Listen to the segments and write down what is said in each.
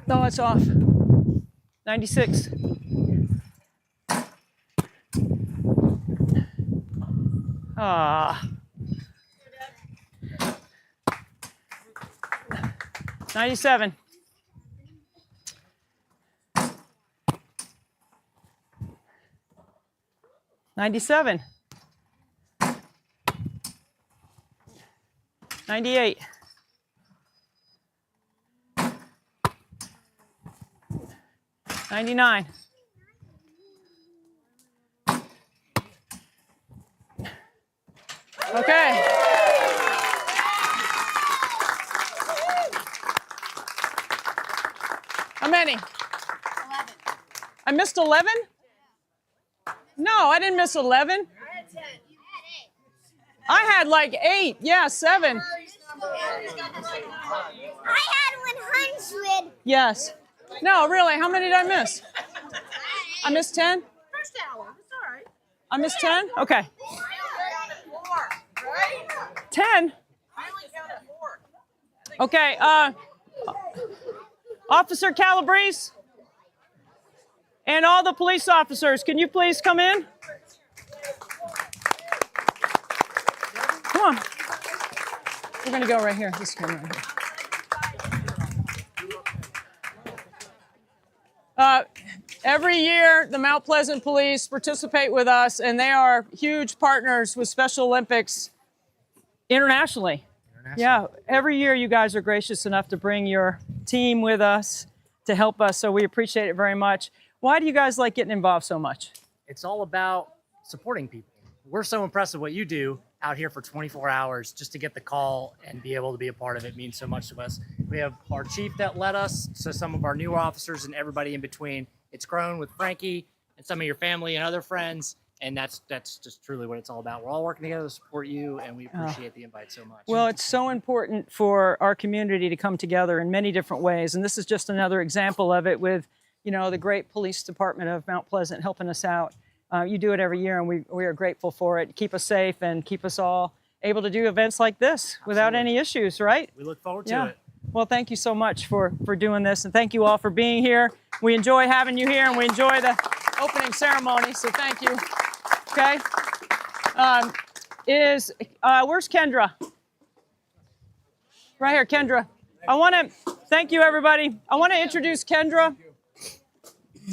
No, it's off. 96. Ah. 97. 97. 98. 99. 'Okay. How many? 11. I missed 11? No, I didn't miss 11. I had 10. You had 8. I had like 8. Yeah, 7. I had 100. Yes. No, really, how many did I miss? I missed 10? First hour. It's all right. I missed 10? Okay. I only counted 4. Right? 10? I only counted 4. Okay, Officer Calabrese and all the police officers, can you please come in? Come on. We're gonna go right here. This camera right here. Every year, the Mount Pleasant Police participate with us, and they are huge partners with Special Olympics internationally. Yeah, every year you guys are gracious enough to bring your team with us to help us, so we appreciate it very much. Why do you guys like getting involved so much? It's all about supporting people. We're so impressed with what you do out here for 24 hours. Just to get the call and be able to be a part of it means so much to us. We have our chief that led us, so some of our newer officers and everybody in between. It's grown with Frankie and some of your family and other friends, and that's just truly what it's all about. We're all working together to support you, and we appreciate the invite so much. Well, it's so important for our community to come together in many different ways, and this is just another example of it with, you know, the great police department of Mount Pleasant helping us out. You do it every year, and we are grateful for it. Keep us safe and keep us all able to do events like this without any issues, right? We look forward to it. Well, thank you so much for doing this, and thank you all for being here. We enjoy having you here, and we enjoy the opening ceremony, so thank you. Okay. Where's Kendra? Right here, Kendra. I want to thank you, everybody. I want to introduce Kendra.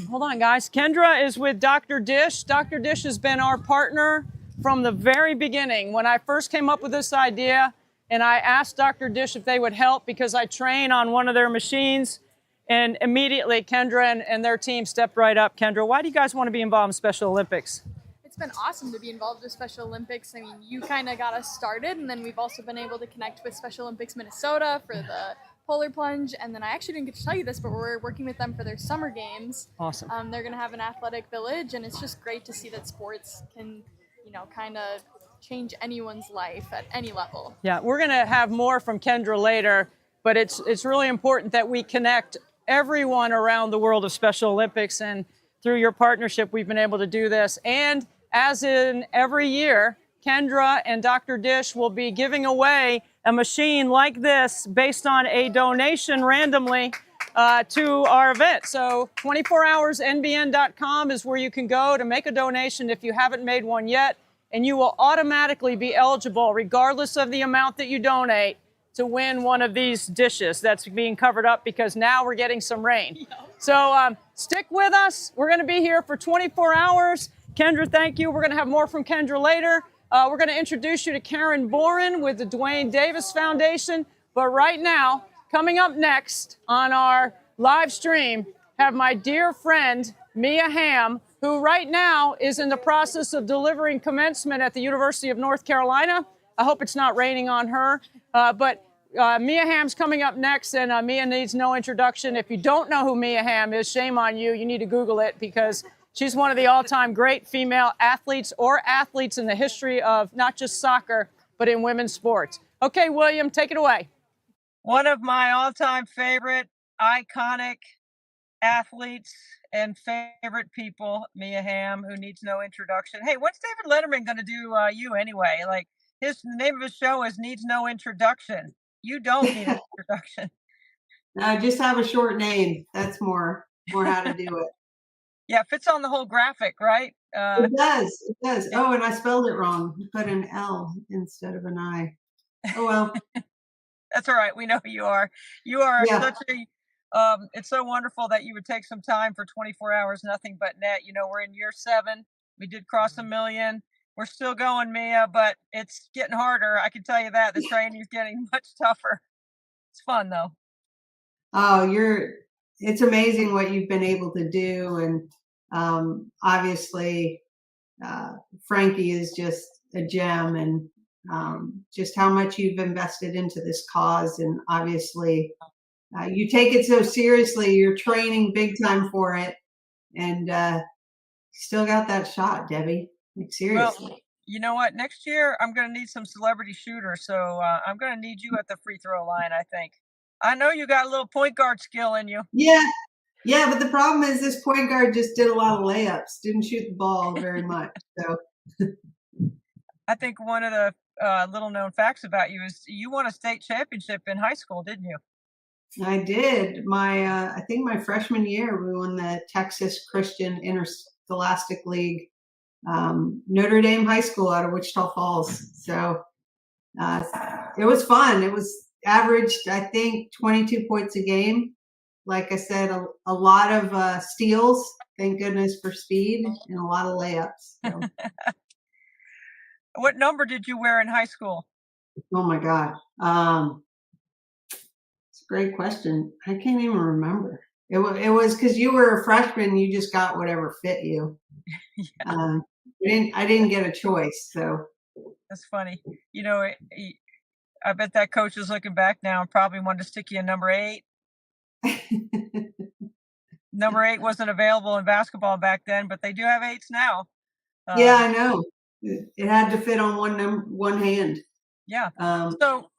Hold on, guys. Kendra is with Dr. Dish. Dr. Dish has been our partner from the very beginning. When I first came up with this idea, and I asked Dr. Dish if they would help because I train on one of their machines, and immediately Kendra and their team stepped right up. Kendra, why do you guys want to be involved in Special Olympics? It's been awesome to be involved with Special Olympics. I mean, you kind of got us started, and then we've also been able to connect with Special Olympics Minnesota for the polar plunge, and then I actually didn't get to tell you this, but we're working with them for their summer games. Awesome. They're going to have an athletic village, and it's just great to see that sports can, you know, kind of change anyone's life at any level. Yeah, we're going to have more from Kendra later, but it's really important that we connect everyone around the world of Special Olympics, and through your partnership, we've been able to do this. And as in every year, Kendra and Dr. Dish will be giving away a machine like this based on a donation randomly to our event. So 24hoursnbn.com is where you can go to make a donation if you haven't made one yet, and you will automatically be eligible, regardless of the amount that you donate, to win one of these dishes that's being covered up because now we're getting some rain. So stick with us. We're going to be here for 24 hours. Kendra, thank you. We're going to have more from Kendra later. We're going to introduce you to Karen Boren with the Dwayne Davis Foundation. But right now, coming up next on our live stream, have my dear friend, Mia Hamm, who right now is in the process of delivering commencement at the University of North Carolina. I hope it's not raining on her. But Mia Hamm's coming up next, and Mia needs no introduction. If you don't know who Mia Hamm is, shame on you. You need to Google it because she's one of the all-time great female athletes in the history of not just soccer, but in women's sports. Okay, William, take it away. One of my all-time favorite, iconic athletes and favorite people, Mia Hamm, who needs no introduction. Hey, what's David Letterman going to do you anyway? Like, the name of his show is Needs No Introduction. You don't need an introduction. Just have a short name. That's more how to do it. Yeah, it fits on the whole graphic, right? It does. It does. Oh, and I spelled it wrong. I put an L instead of an I. Oh well. That's all right. We know who you are. You are Yeah. such a it's so wonderful that you would take some time for 24 hours, nothing but net. You know, we're in year 7. We did cross a million. We're still going, Mia, but it's getting harder. I can tell you that. The training's getting much tougher. It's fun though. Oh, it's amazing what you've been able to do. And obviously, Frankie is just a gem, and just how much you've invested into this cause. And obviously, you take it so seriously. You're training big time for it. And still got that shot, Debbie. Like, seriously. Well, you know what? Next year, I'm going to need some celebrity shooters. So I'm going to need you at the free throw line, I think. I know you got a little point guard skill in you. Yeah. Yeah, but the problem is this point guard just did a lot of layups, didn't shoot the ball very much. So I think one of the little known facts about you is you won a state championship in high school, didn't you? I did. I think my freshman year, we won the Texas Christian Interscholastic League, Notre Dame High School out of Wichita Falls. So it was fun. It was averaged, I think, 22 points a game. Like I said, a lot of steals, thank goodness for speed, and a lot of layups. So. What number did you wear in high school? Oh my God. It's a great question. I can't even remember. It was because you were a freshman, you just got whatever fit you. Yeah. I didn't get a choice. So That's funny. You know, I bet that coach is looking back now and probably wanted to stick you in number 8. Number 8 wasn't available in basketball back then, but they do have 8s now. Yeah, I know. It had to fit on one hand. Yeah. So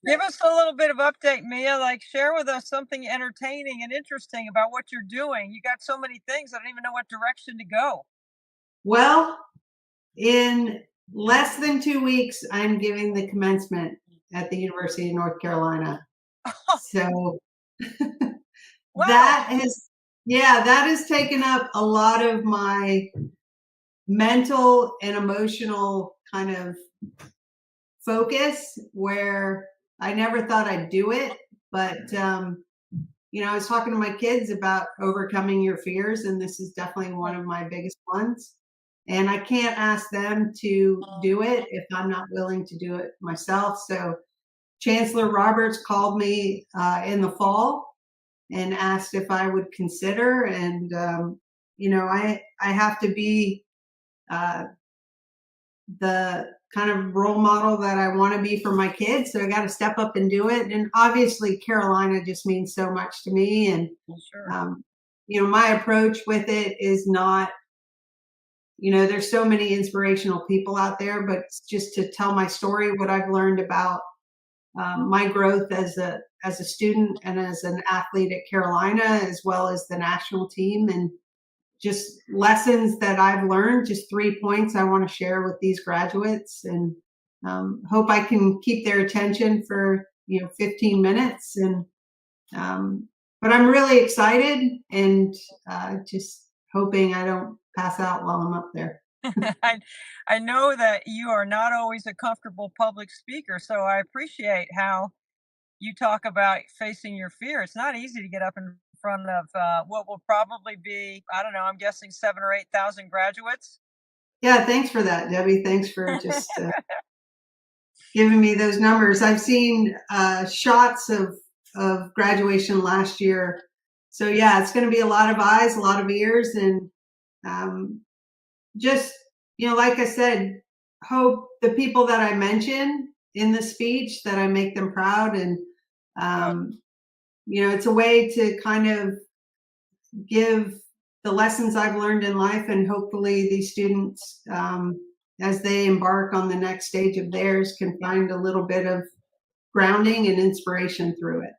give us a little bit of update, Mia. Like, share with us something entertaining and interesting about what you're doing. You got so many things, I don't even know what direction to go. Well, in less than 2 weeks, I'm giving the commencement at the University of North Carolina. So Wow. that has taken up a lot of my mental and emotional kind of focus, where I never thought I'd do it. But, I was talking to my kids about overcoming your fears, and this is definitely one of my biggest ones. And I can't ask them to do it if I'm not willing to do it myself. So Chancellor Roberts called me in the fall and asked if I would consider. And, I have to be the kind of role model that I want to be for my kids. So I got to step up and do it. And obviously Carolina just means so much to me. And, Sure. My approach with it is not, there's so many inspirational people out there, but it's just to tell my story, what I've learned about my growth as a student and as an athlete at Carolina, as well as the national team, and just lessons that I've learned, just 3 points I want to share with these graduates, and hope I can keep their attention for, 15 minutes. And, but I'm really excited, and just hoping I don't pass out while I'm up there. I know that you are not always a comfortable public speaker, so I appreciate how you talk about facing your fear. It's not easy to get up in front of what will probably be, I don't know, I'm guessing 7,000 or 8,000 graduates. Yeah, thanks for that, Debbie. Thanks for just giving me those numbers. I've seen shots of graduation last year. So yeah, it's going to be a lot of eyes, a lot of ears, and just, like I said, hope the people that I mention in the speech, that I make them proud. And, it's a way to kind of give the lessons I've learned in life, and hopefully these students, as they embark on the next stage of theirs, can find a little bit of grounding and inspiration through it.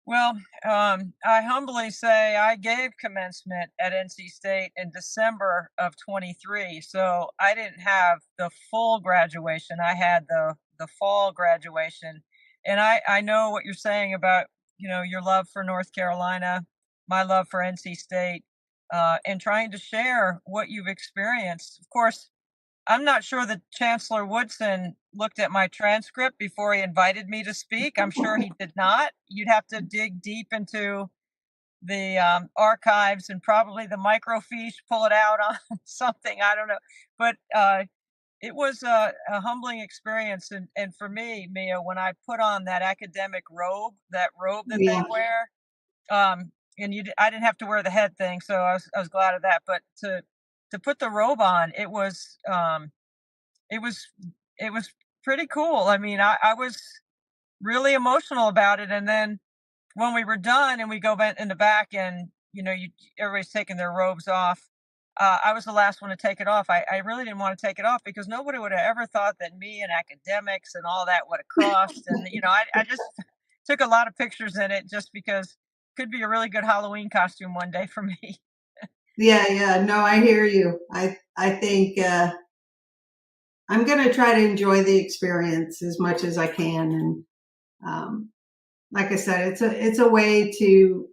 Well, I humbly say I gave commencement at NC State in December of 23. So I didn't have the full graduation. I had the fall graduation. And I know what you're saying about your love for North Carolina, my love for NC State, and trying to share what you've experienced. Of course, I'm not sure that Chancellor Woodson looked at my transcript before he invited me to speak. I'm sure he did not. You'd have to dig deep into the archives and probably the microfiche, pull it out on something. I don't know. But it was a humbling experience. And for me, Mia, when I put on that academic robe, that robe that they Yeah. wear, and I didn't have to wear the head thing, so I was glad of that. But to put the robe on, it was it was pretty cool. I mean, I was really emotional about it. And then when we were done and we go back in the back and everybody's taking their robes off, I was the last one to take it off. I really didn't want to take it off because nobody would have ever thought that me and academics and all that would have crossed. And I just took a lot of pictures in it just because it could be a really good Halloween costume one day for me. Yeah. No, I hear you. I think I'm going to try to enjoy the experience as much as I can. And like I said, it's a way to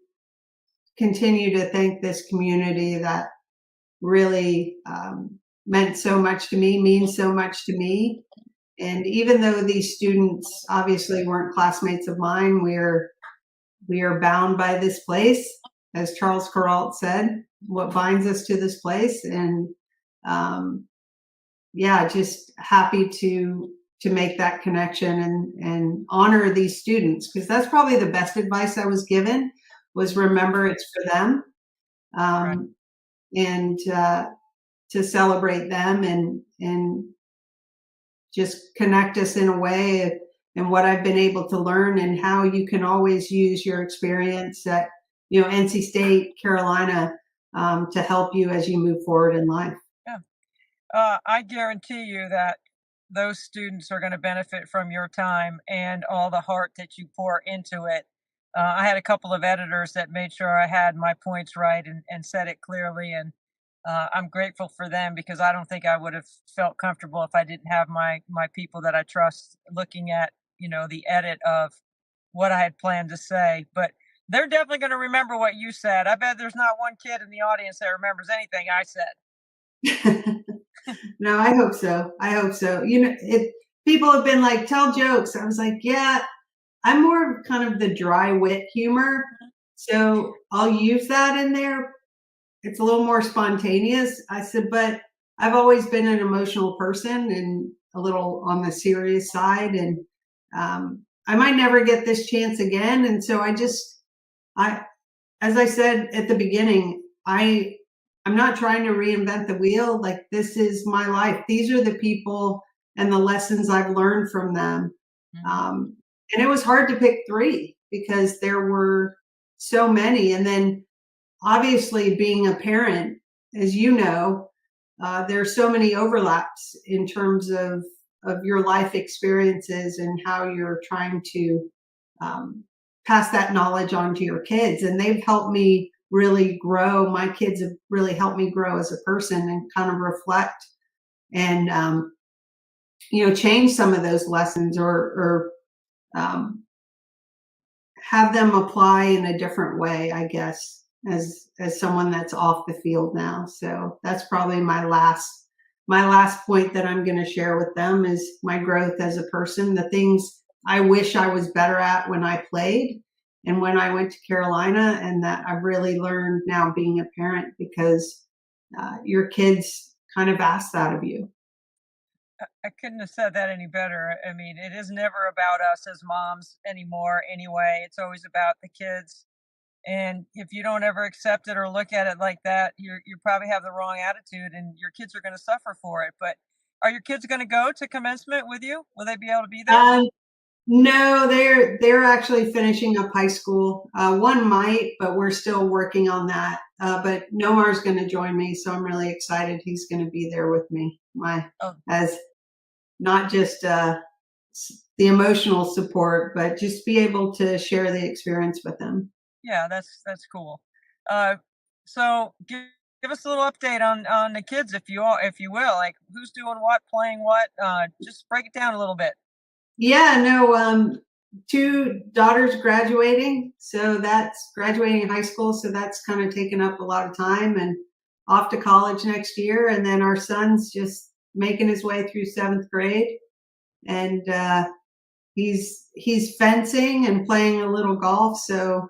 continue to thank this community that really meant so much to me, means so much to me. And even though these students obviously weren't classmates of mine, we are bound by this place, as Charles Kuralt said, what binds us to this place. And just happy to make that connection and honor these students, because that's probably the best advice I was given, was remember it's for them. Right. And to celebrate them and just connect us in a way, and what I've been able to learn, and how you can always use your experience at NC State, Carolina, to help you as you move forward in life. Yeah. I guarantee you that those students are going to benefit from your time and all the heart that you pour into it. I had a couple of editors that made sure I had my points right and said it clearly. And I'm grateful for them, because I don't think I would have felt comfortable if I didn't have my people that I trust looking at, the edit of what I had planned to say. But they're definitely going to remember what you said. I bet there's not one kid in the audience that remembers anything I said. No, I hope so. I hope so. People have been like, tell jokes. I was like, yeah, I'm more of kind of the dry wit humor. So I'll use that in there. It's a little more spontaneous. I said, but I've always been an emotional person and a little on the serious side. And I might never get this chance again. And so as I said at the beginning, I'm not trying to reinvent the wheel. Like, this is my life. These are the people and the lessons I've learned from them. And it was hard to pick three because there were so many. And then obviously being a parent, as you know, there's so many overlaps in terms of your life experiences and how you're trying to pass that knowledge on to your kids. And they've helped me really grow. My kids have really helped me grow as a person and kind of reflect and, change some of those lessons or have them apply in a different way, I guess, as someone that's off the field now. So that's probably my last point that I'm going to share with them is my growth as a person, the things I wish I was better at when I played and when I went to Carolina, and that I've really learned now being a parent, because your kids kind of ask that of you. I couldn't have said that any better. I mean, it is never about us as moms anymore anyway. It's always about the kids. And if you don't ever accept it or look at it like that, you probably have the wrong attitude, and your kids are going to suffer for it. But are your kids going to go to commencement with you? Will they be able to be there? No, they're actually finishing up high school. One might, but we're still working on that. But Nomar's going to join me, so I'm really excited. He's going to be there with me, as not just the emotional support, but just be able to share the experience with them. Yeah, that's cool. So give us a little update on the kids, if you will. Like, who's doing what, playing what? Just break it down a little bit. Yeah, no, two daughters graduating, so that's graduating high school, so that's kind of taken up a lot of time, and off to college next year. And then our son's just making his way through 7th grade, and he's fencing and playing a little golf, so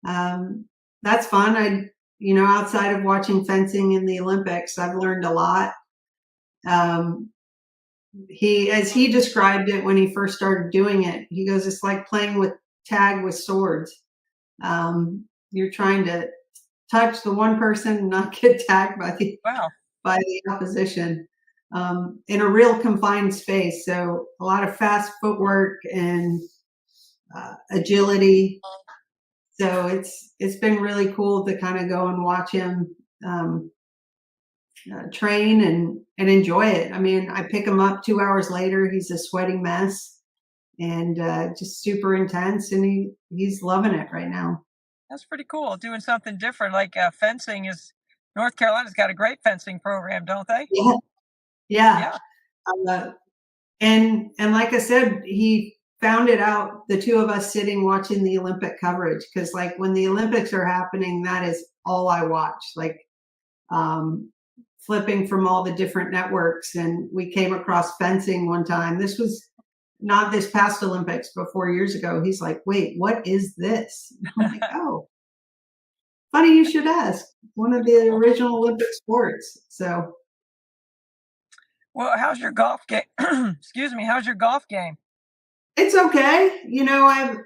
that's fun. Outside of watching fencing in the Olympics, I've learned a lot. As he described it when he first started doing it, he goes, it's like playing with tag with swords. You're trying to touch the one person and not get tagged by the opposition in a real confined space. So a lot of fast footwork and agility. So it's been really cool to kind of go and watch him train and enjoy it. I mean, I pick him up 2 hours later, he's a sweating mess and just super intense, and he's loving it right now. That's pretty cool. Doing something different, like fencing is. North Carolina's got a great fencing program, don't they? Yeah. And like I said, he found it out, the two of us sitting watching the Olympic coverage, because like when the Olympics are happening, that is all I watch. Like flipping from all the different networks, and we came across fencing one time. This was not this past Olympics, but 4 years ago. He's like, wait, what is this? I'm like, oh, funny you should ask. One of the original Olympic sports. So, well, how's your golf game? Excuse me. How's your golf game? it's okay.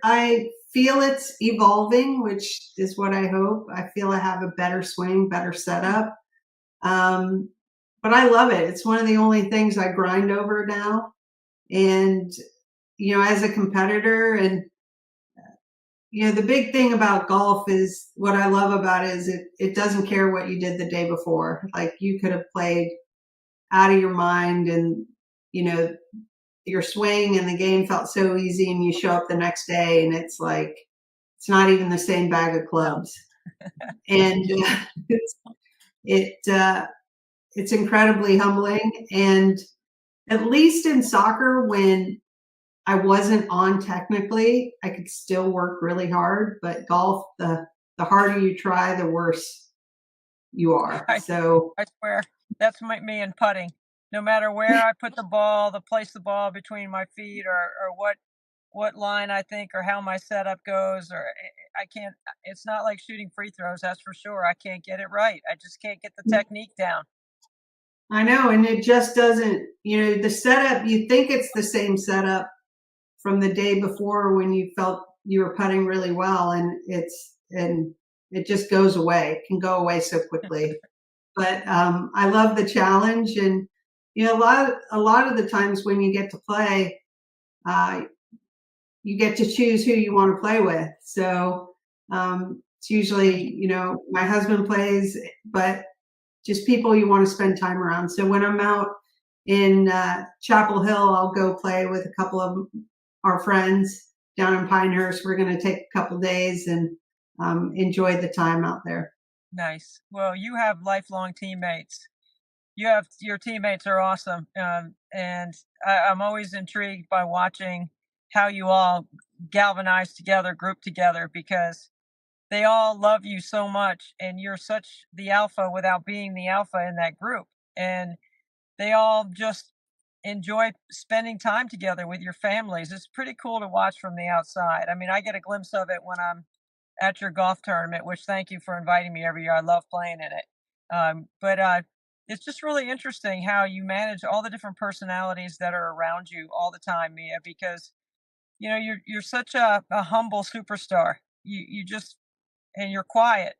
I feel it's evolving, which is what I hope. I feel I have a better swing, better setup. But I love it. It's one of the only things I grind over now. And, as a competitor, and, the big thing about golf is what I love about it is it doesn't care what you did the day before. Like you could have played out of your mind, and, your swing and the game felt so easy, and you show up the next day and it's like, it's not even the same bag of clubs. And it's incredibly humbling. And at least in soccer, when I wasn't on technically, I could still work really hard. But golf, the harder you try, the worse you are. So I swear, that's me in putting. No matter where I put the ball, place the ball between my feet, or what line I think, or how my setup goes, or I can't. It's not like shooting free throws, that's for sure. I can't get it right. I just can't get the technique down. I know, and it just doesn't. The setup. You think it's the same setup from the day before when you felt you were putting really well, and it just goes away. It can go away so quickly. But I love the challenge, and a lot of the times when you get to play, you get to choose who you want to play with. So it's usually, my husband plays, but just people you want to spend time around. So when I'm out in Chapel Hill, I'll go play with a couple of our friends down in Pinehurst. We're going to take a couple days and enjoy the time out there. Nice. Well, you have lifelong teammates. Your teammates are awesome. And I'm always intrigued by watching how you all galvanize together, group together, because they all love you so much, and you're such the alpha without being the alpha in that group. And they all just enjoy spending time together with your families. It's pretty cool to watch from the outside. I mean, I get a glimpse of it when I'm at your golf tournament, which thank you for inviting me every year. I love playing in it. But it's just really interesting how you manage all the different personalities that are around you all the time, Mia, because you're such a humble superstar. You just, and you're quiet.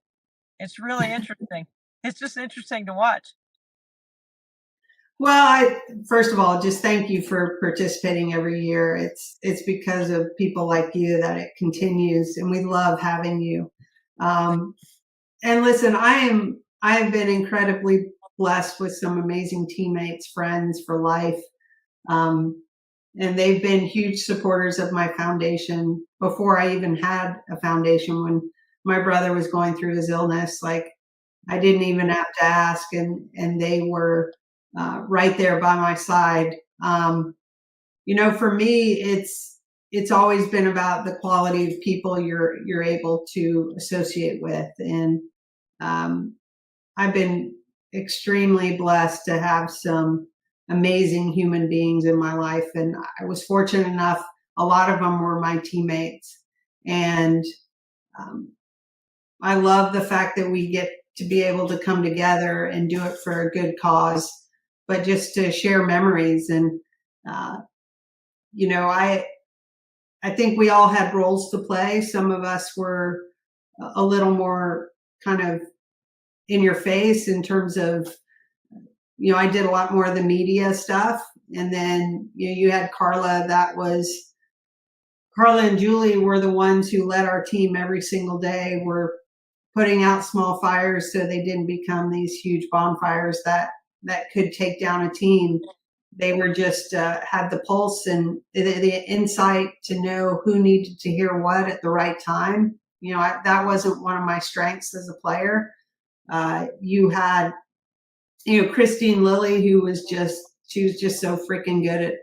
It's really interesting. It's just interesting to watch. Well, first of all, just thank you for participating every year. It's because of people like you that it continues, and we love having you. And listen, I have been incredibly blessed with some amazing teammates, friends for life. And they've been huge supporters of my foundation before I even had a foundation. When my brother was going through his illness, like I didn't even have to ask, and they were right there by my side. For me, it's always been about the quality of people you're able to associate with. And I've been extremely blessed to have some amazing human beings in my life. And I was fortunate enough, a lot of them were my teammates. And I love the fact that we get to be able to come together and do it for a good cause, but just to share memories. And, you know, I think we all had roles to play. Some of us were a little more kind of in your face in terms of, you know, I did a lot more of the media stuff. And then you had Carla, Carla and Julie were the ones who led our team every single day. Were putting out small fires so they didn't become these huge bonfires that could take down a team. They were just had the pulse and the insight to know who needed to hear what at the right time. You know, that wasn't one of my strengths as a player. You had, you know, Christine Lilly, she was just so freaking good at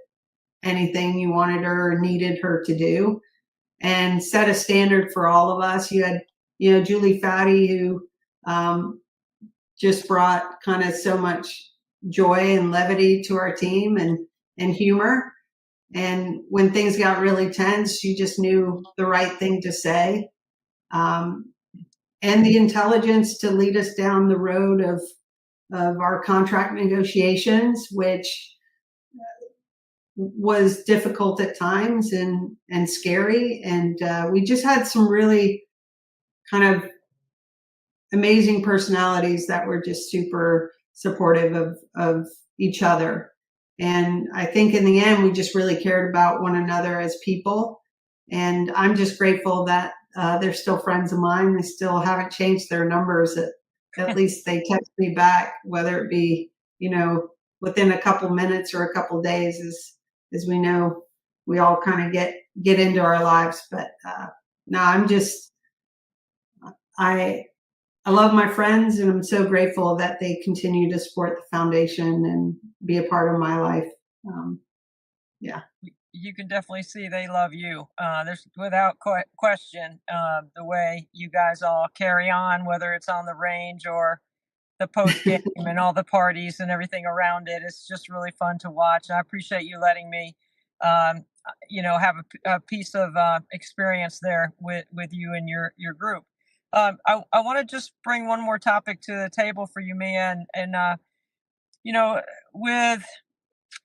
anything you wanted her or needed her to do, and set a standard for all of us. You had, you know, Julie Fatty, who just brought kind of so much joy and levity to our team and humor. And when things got really tense, she just knew the right thing to say. And the intelligence to lead us down the road of our contract negotiations, which was difficult at times and scary. And we just had some really kind of amazing personalities that were just super supportive of each other. And I think in the end, we just really cared about one another as people. And I'm just grateful that they're still friends of mine. They still haven't changed their numbers. At least they text me back, whether it be, you know, within a couple minutes or a couple days, as we know, we all kind of get into our lives. But no, I love my friends, and I'm so grateful that they continue to support the foundation and be a part of my life. Yeah. You can definitely see they love you. There's without question the way you guys all carry on, whether it's on the range or the post game and all the parties and everything around it. It's just really fun to watch. I appreciate you letting me, you know, have a piece of experience there with you and your group. I want to just bring one more topic to the table for you, Mia, and you know, with,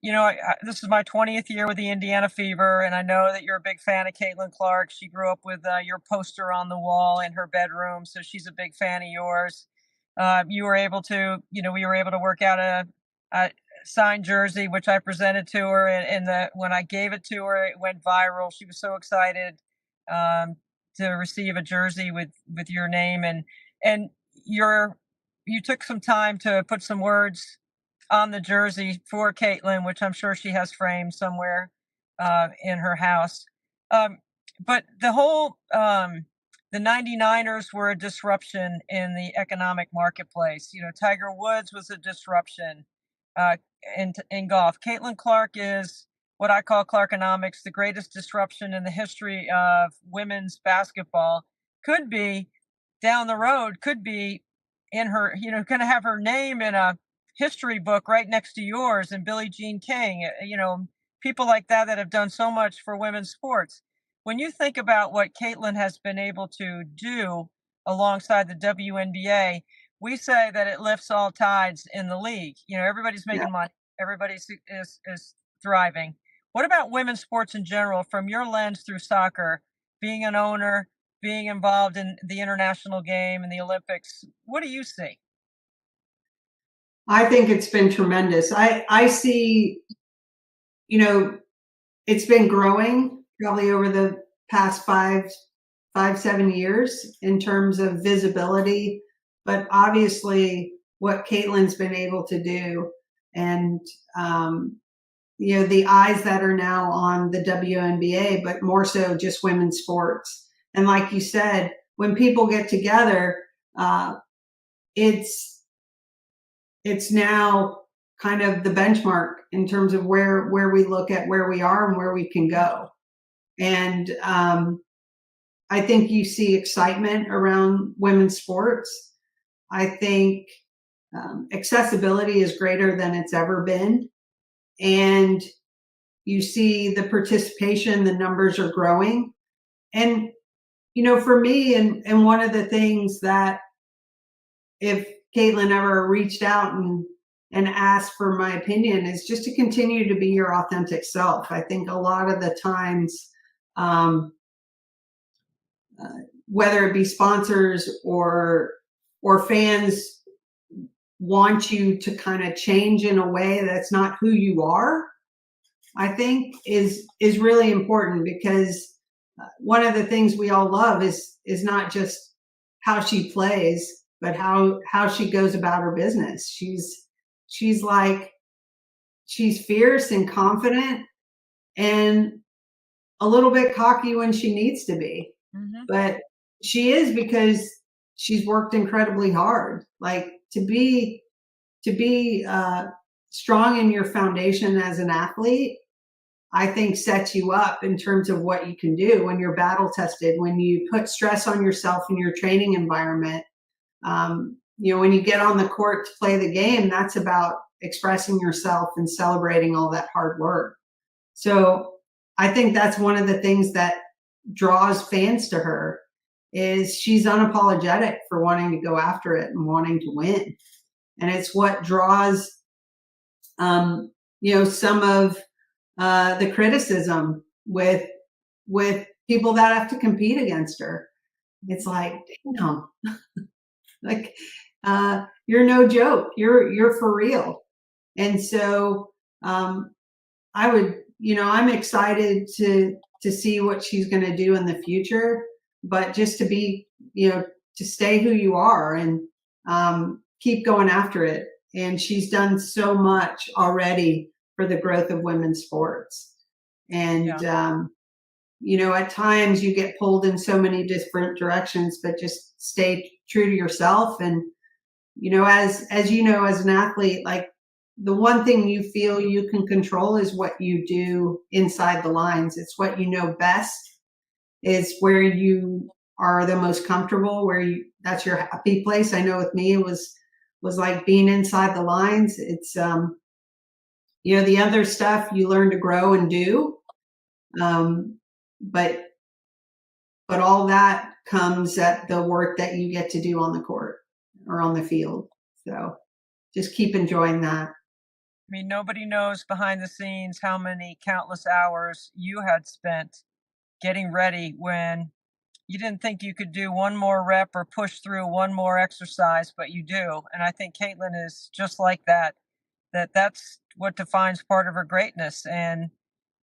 you know, this is my 20th year with the Indiana Fever, and I know that you're a big fan of Caitlin Clark. She grew up with your poster on the wall in her bedroom, so she's a big fan of yours. You were able to, you know, we were able to work out a signed jersey, which I presented to her, and when I gave it to her, it went viral. She was so excited to receive a jersey with your name, and you took some time to put some words on the jersey for Caitlin, which I'm sure she has framed somewhere in her house. But the whole the 99ers were a disruption in the economic marketplace. You know, Tiger Woods was a disruption in golf. Caitlin Clark is what I call Clarkonomics, the greatest disruption in the history of women's basketball. Could be down the road, could be in her, you know, going to have her name in a history book right next to yours and Billie Jean King, you know, people like that have done so much for women's sports. When you think about what Caitlin has been able to do alongside the WNBA, we say that it lifts all tides in the league. You know, everybody's making money, everybody is thriving. What about women's sports in general, from your lens through soccer, being an owner, being involved in the international game and the Olympics? What do you see? I think it's been tremendous. I see, you know, it's been growing probably over the past 7 years in terms of visibility, but obviously what Caitlin's been able to do, and you know, the eyes that are now on the WNBA, but more so just women's sports. And like you said, when people get together, it's now kind of the benchmark in terms of where we look at where we are and where we can go. And I think you see excitement around women's sports. I think accessibility is greater than it's ever been. And you see the participation, the numbers are growing. And, for me, and one of the things that if Caitlin ever reached out and asked for my opinion is just to continue to be your authentic self. I think a lot of the times, whether it be sponsors or fans want you to kind of change in a way that's not who you are, I think is really important, because one of the things we all love is not just how she plays, but how she goes about her business. She's fierce and confident and a little bit cocky when she needs to be. Mhm. But she is, because she's worked incredibly hard. Like, to be strong in your foundation as an athlete, I think sets you up in terms of what you can do when you're battle tested, when you put stress on yourself in your training environment. When you get on the court to play the game, that's about expressing yourself and celebrating all that hard work. So I think that's one of the things that draws fans to her, is she's unapologetic for wanting to go after it and wanting to win. And it's what draws, some of the criticism with people that have to compete against her. It's like, damn, like, you're no joke. You're for real. And so I'm excited to see what she's going to do in the future, but just to be, to stay who you are and keep going after it. And she's done so much already for the growth of women's sports. And, at times you get pulled in so many different directions, but just stay true to yourself. And, as as an athlete, like, the one thing you feel you can control is what you do inside the lines. It's what you know best. It's where you are the most comfortable, that's your happy place. I know with me, it was like being inside the lines. It's, the other stuff you learn to grow and do. But all that comes at the work that you get to do on the court or on the field. So just keep enjoying that. I mean, nobody knows behind the scenes how many countless hours you had spent getting ready when you didn't think you could do one more rep or push through one more exercise, but you do. And I think Caitlin is just like that. That's what defines part of her greatness. And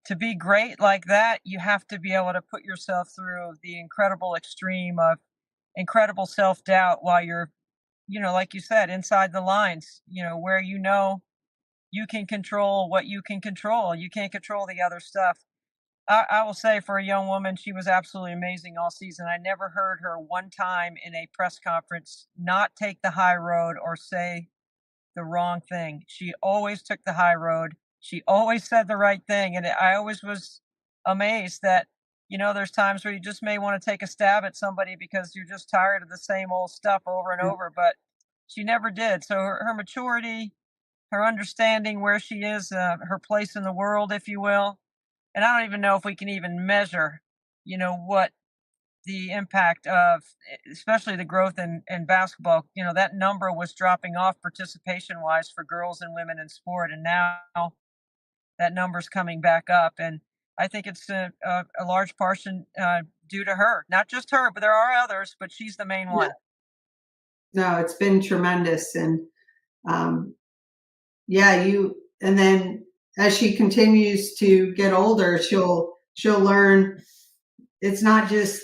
to be great like that, you have to be able to put yourself through the incredible extreme of incredible self-doubt while you're, like you said, inside the lines, where you can control what you can control. You can't control the other stuff. I will say, for a young woman, she was absolutely amazing all season. I never heard her one time in a press conference not take the high road or say the wrong thing. She always took the high road. She always said the right thing. And I always was amazed that, there's times where you just may want to take a stab at somebody because you're just tired of the same old stuff over and over, but she never did. So her maturity, her understanding where she is, her place in the world, if you will. And I don't even know if we can even measure, what the impact of, especially the growth in basketball, that number was dropping off participation wise for girls and women in sport. And now that number's coming back up. And I think it's a large portion due to her, not just her, but there are others, but she's the main one. No, it's been tremendous. And and then as she continues to get older, she'll learn it's not just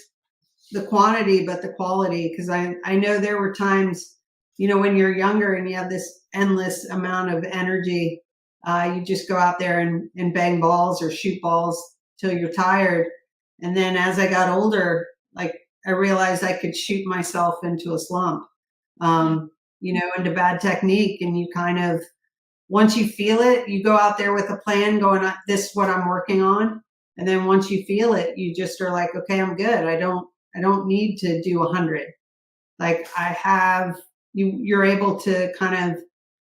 the quantity, but the quality. Because I know there were times, when you're younger and you have this endless amount of energy, you just go out there and bang balls or shoot balls till you're tired. And then as I got older, like, I realized I could shoot myself into a slump, into bad technique. And you kind of, once you feel it, you go out there with a plan going, this is what I'm working on. And then once you feel it, you just are like, okay, I'm good. I don't need to do 100. Like you're able to kind of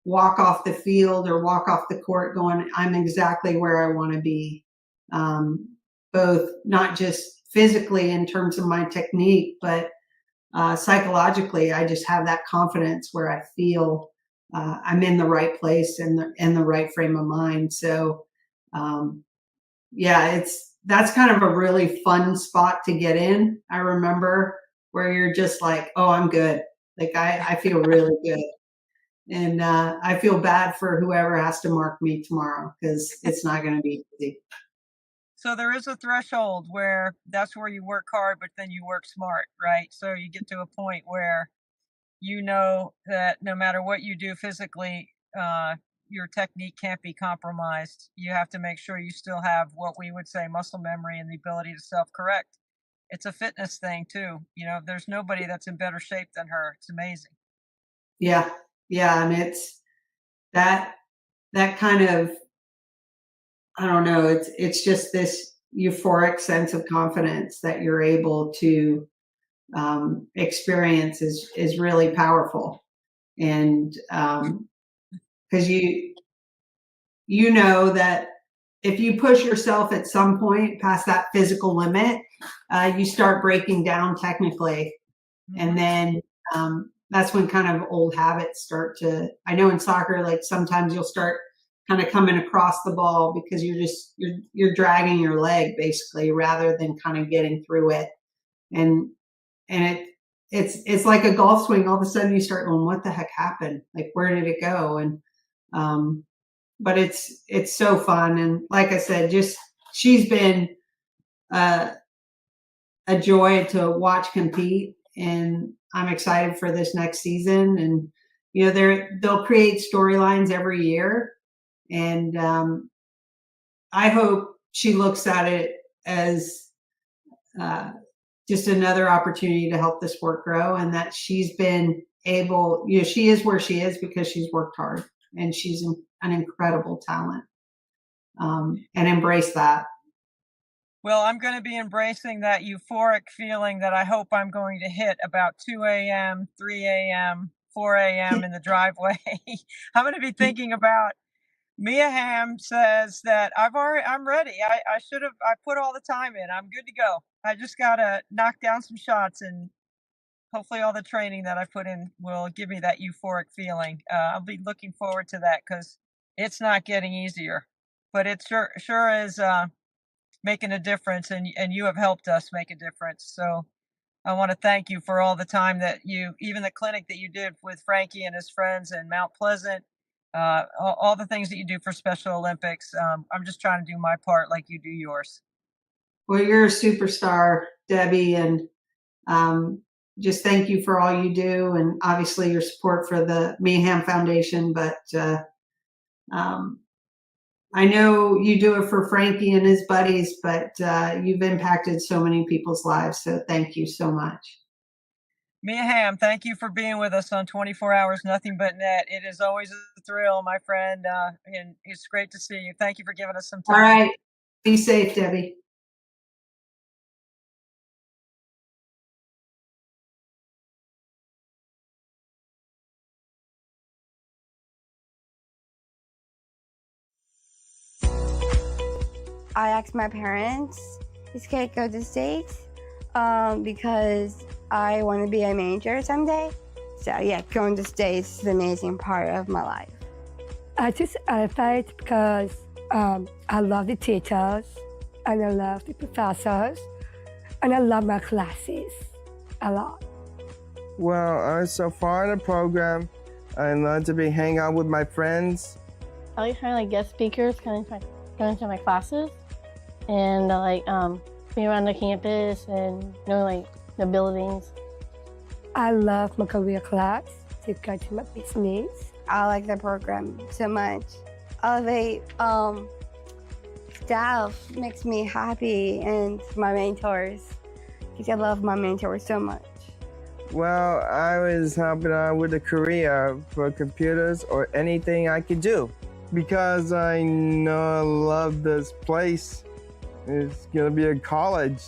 walk off the field or walk off the court going, I'm exactly where I want to be. Both not just physically in terms of my technique, but psychologically, I just have that confidence where I feel I'm in the right place and the right frame of mind. So, yeah, that's kind of a really fun spot to get in. I remember where you're just like, oh, I'm good. Like I feel really good. And I feel bad for whoever has to mark me tomorrow because it's not going to be easy. So there is a threshold where that's where you work hard, but then you work smart, right? So you get to a point where you know that no matter what you do physically, your technique can't be compromised. You have to make sure you still have what we would say muscle memory and the ability to self-correct. It's a fitness thing too. There's nobody that's in better shape than her. It's amazing. Yeah. Yeah. And it's that kind of, I don't know, it's just this euphoric sense of confidence that you're able to experience is really powerful. And because you know that if you push yourself at some point past that physical limit, you start breaking down technically. And then that's when kind of old habits start to, I know in soccer, like sometimes you'll start kind of coming across the ball because you're dragging your leg basically rather than kind of getting through it. And it's like a golf swing. All of a sudden you start going, what the heck happened? Like, where did it go? And, but it's so fun. And like I said, she's been a joy to watch compete, and I'm excited for this next season. And, they'll create storylines every year. And, I hope she looks at it as, just another opportunity to help the sport grow, and that she's been able, she is where she is because she's worked hard and she's an incredible talent, and embrace that. Well, I'm going to be embracing that euphoric feeling that I hope I'm going to hit about 2 a.m., 3 a.m., 4 a.m. in the driveway. I'm going to be thinking about Mia Hamm says that I'm ready. I put all the time in. I'm good to go. I just got to knock down some shots, and hopefully all the training that I put in will give me that euphoric feeling. I'll be looking forward to that because it's not getting easier, but it sure is making a difference, and you have helped us make a difference. So I want to thank you for all the time that even the clinic that you did with Frankie and his friends in Mount Pleasant, all the things that you do for Special Olympics. I'm just trying to do my part like you do yours. Well, you're a superstar, Debbie, and just thank you for all you do, and obviously your support for the Mia Hamm Foundation. But I know you do it for Frankie and his buddies, but you've impacted so many people's lives. So thank you so much. Mia Hamm, thank you for being with us on 24 Hours Nothing But Net. It is always a thrill, my friend, and it's great to see you. Thank you for giving us some time. All right. Be safe, Debbie. I asked my parents if I could go to the States because I want to be a major someday. So yeah, going to the States is an amazing part of my life. I choose LFH because I love the teachers, and I love the professors, and I love my classes a lot. Well, so far in the program, I love to be hang out with my friends. I like having like guest speakers going to my classes, and I like being around the campus and knowing like the buildings. I love my career class to go to my business. I like the program so much. All the staff makes me happy, and my mentors, because I love my mentors so much. Well, I was helping out with a career for computers or anything I could do because I know I love this place is gonna be a college.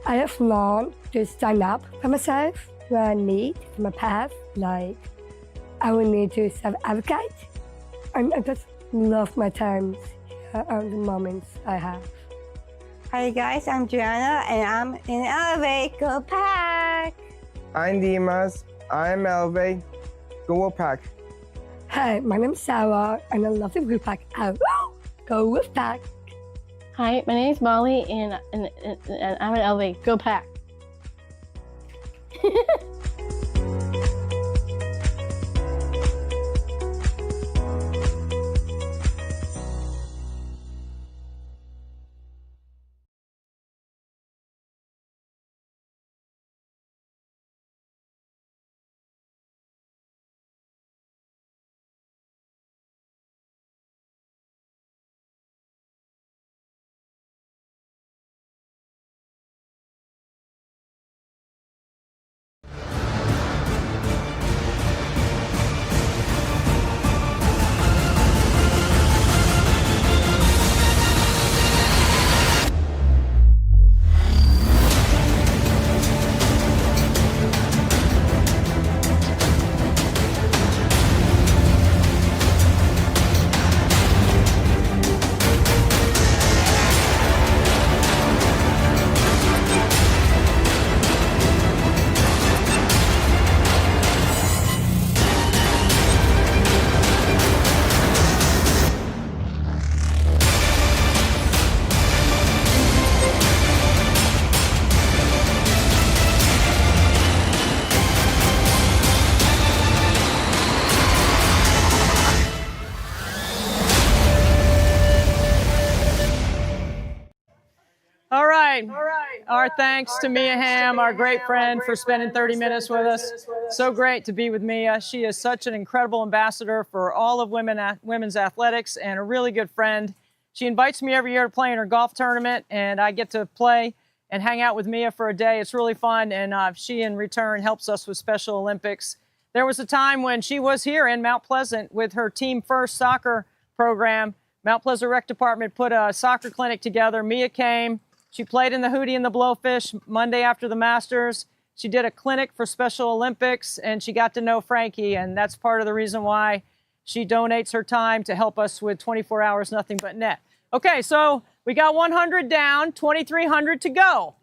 I have learned to stand up for myself when I need for my path. Like, I will need to self-advocate. I just love my times and the moments I have. Hi guys, I'm Joanna and I'm in Elevate. Go Pack! I'm Dimas. I'm Elevate. Go Wolfpack. Hey, my name's Sarah and I love the group pack. Go with pack. Hi, my name is Molly, and I'm an Elevate. Go Pack! All right. Our thanks to Mia Hamm, our great friend, for spending 30 minutes with us. So great to be with Mia. She is such an incredible ambassador for all of women's athletics and a really good friend. She invites me every year to play in her golf tournament, and I get to play and hang out with Mia for a day. It's really fun, and she, in return, helps us with Special Olympics. There was a time when she was here in Mount Pleasant with her Team First soccer program. Mount Pleasant Rec Department put a soccer clinic together. Mia came. She played in the Hootie and the Blowfish Monday after the Masters. She did a clinic for Special Olympics, and she got to know Frankie, and that's part of the reason why she donates her time to help us with 24 Hours Nothing But Net. Okay, so we got 100 down, 2,300 to go.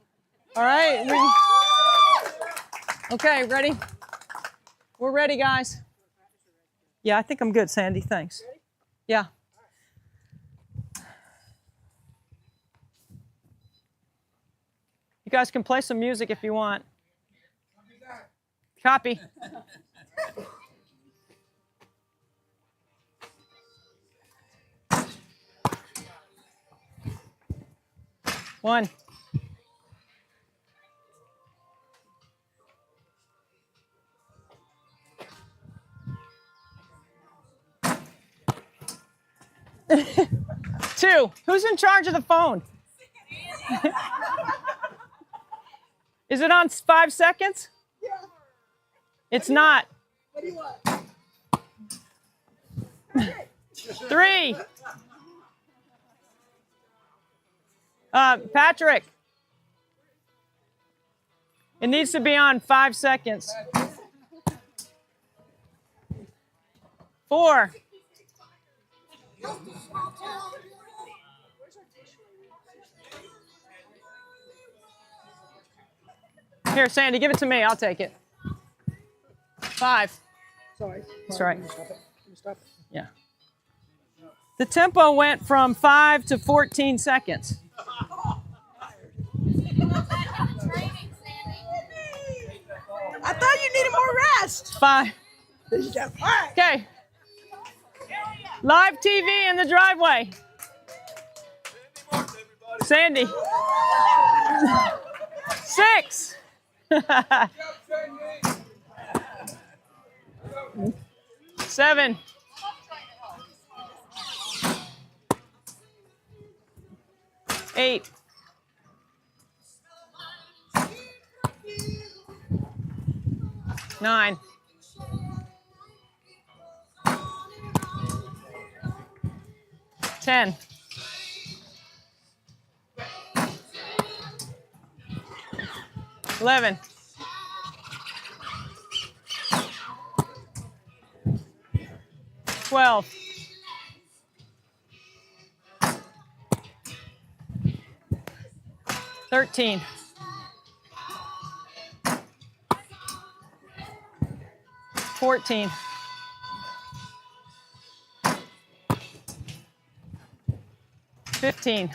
All right. Okay, ready? We're ready, guys. Yeah, I think I'm good, Sandy. Thanks. Yeah. You guys can play some music if you want. Copy. One. Two. Who's in charge of the phone? Is it on 5 seconds? Yeah. It's not. What do you want? 3. Patrick. It needs to be on 5 seconds. 4. Here, Sandy, give it to me. I'll take it. 5. Sorry. That's right. Stop it. Yeah. The tempo went from 5 to 14 seconds. I thought you needed more rest. 5. Okay. Live TV in the driveway. Sandy. 6. 7. 8. 9. 10. 11. 12. 13. 14. 15.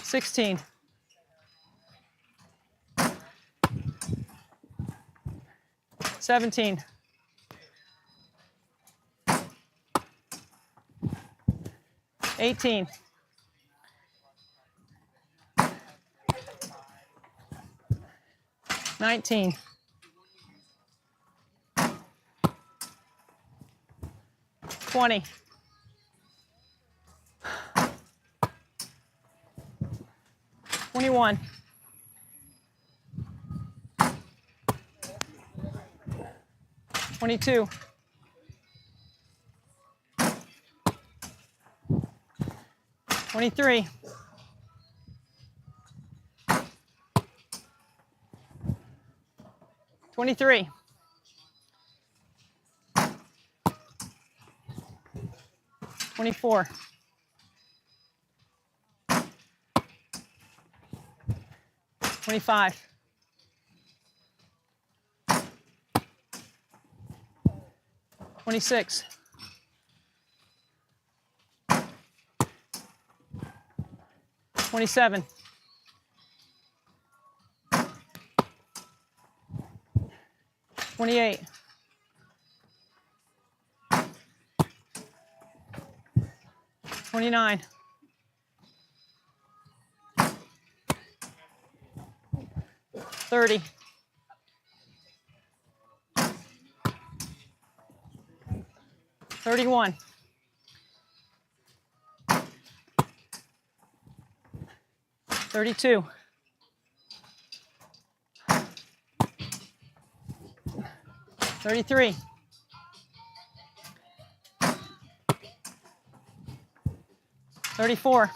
16. 17. 18. 19. 20. 21. 22. 23. 23. 24. 25. 26. 27. 28. 29. 30. 31. 32. 33. 34.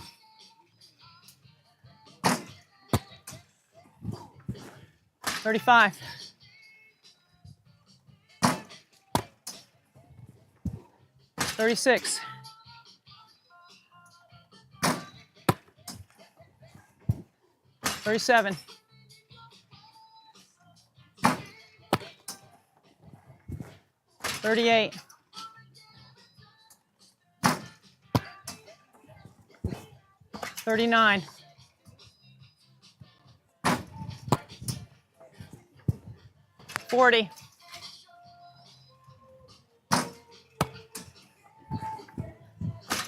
35. 36. 37. 38. 39. 40.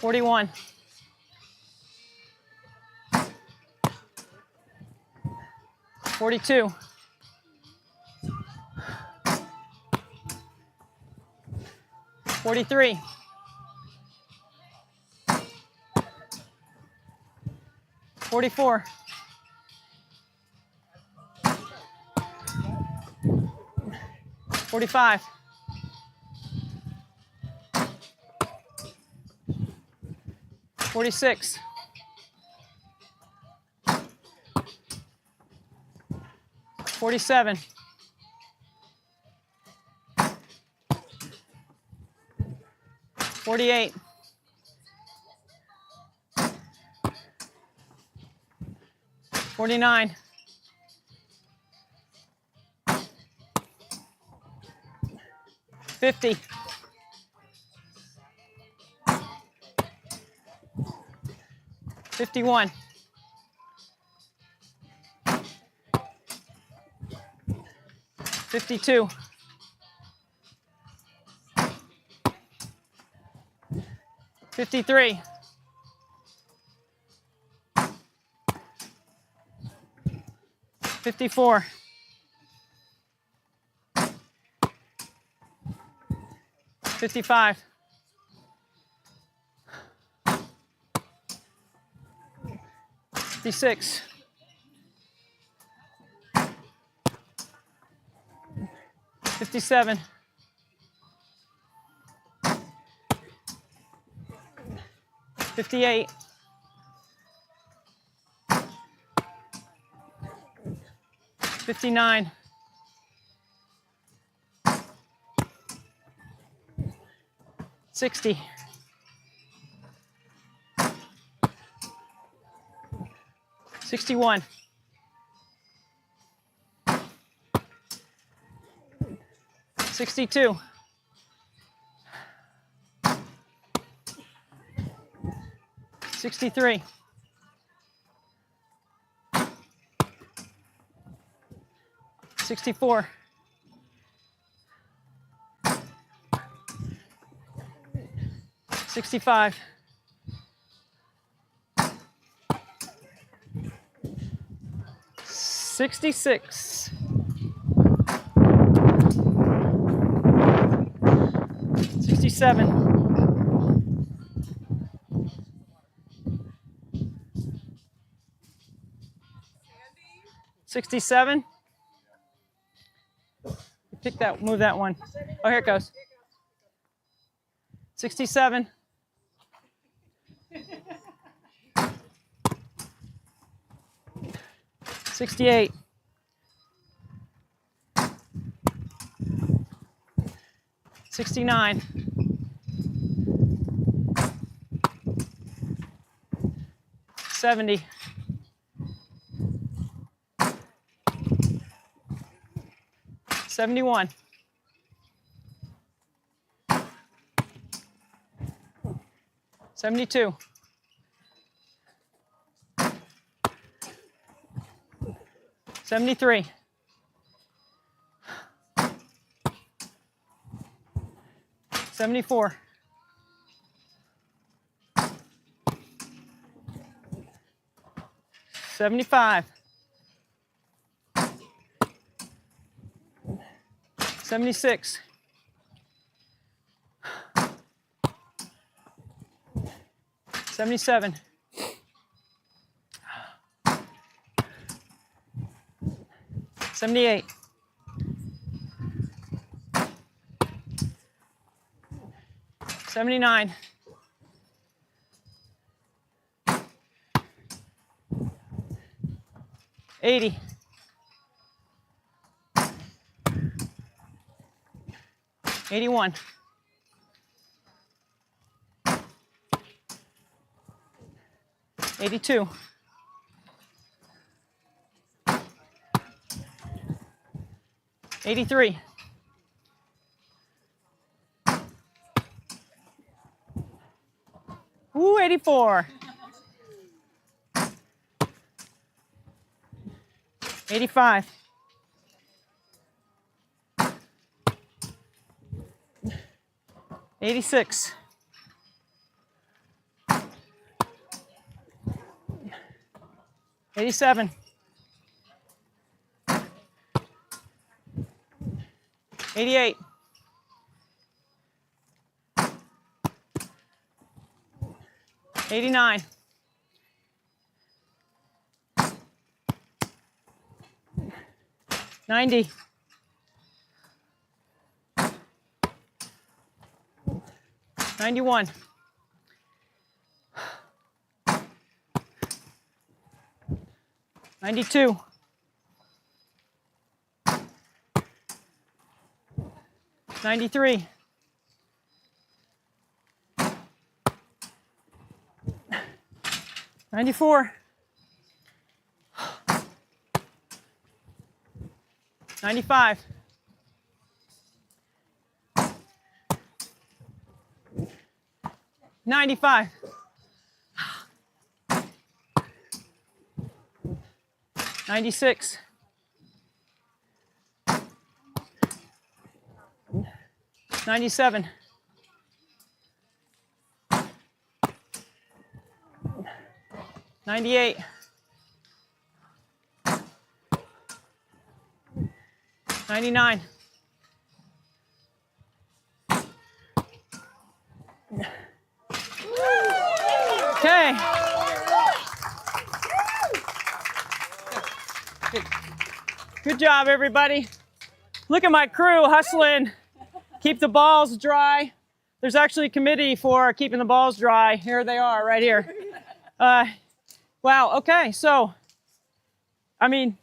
41. 42. 43. 44. 45. 46. 47. 48. 49. 50. 51. 52. 53. 54. 55. 56. 57. 58. 59. 60. 61. 62. 63. 64. 65. 66. 67. 67. Pick that, move that one. Oh, here it goes. 67. 68. 69. 70. 71. 72. 73. 74. 75. 76. 77. 78. 79. 80. 81. 82. 83. 84. 85. 86. 87. 88. 89. 90. 91. 92. 93. 94. 95. 95. 96. 97. 98. 99. 'Kay. Good job, everybody. Look at my crew hustling. Keep the balls dry. There's actually a committee for keeping the balls dry. Here they are, right here. Wow, okay, so, I mean,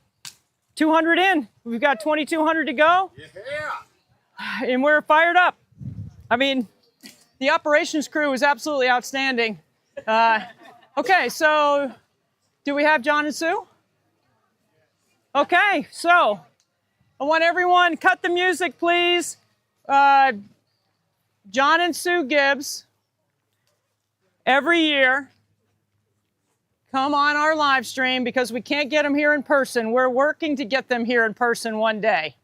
200 in. We've got 2,200 to go. And we're fired up. I mean, the operations crew is absolutely outstanding. Okay, so do we have John and Sue? Okay, so I want everyone, cut the music, please. John and Sue Gibbs, every year, come on our live stream because we can't get them here in person. We're working to get them here in person one day.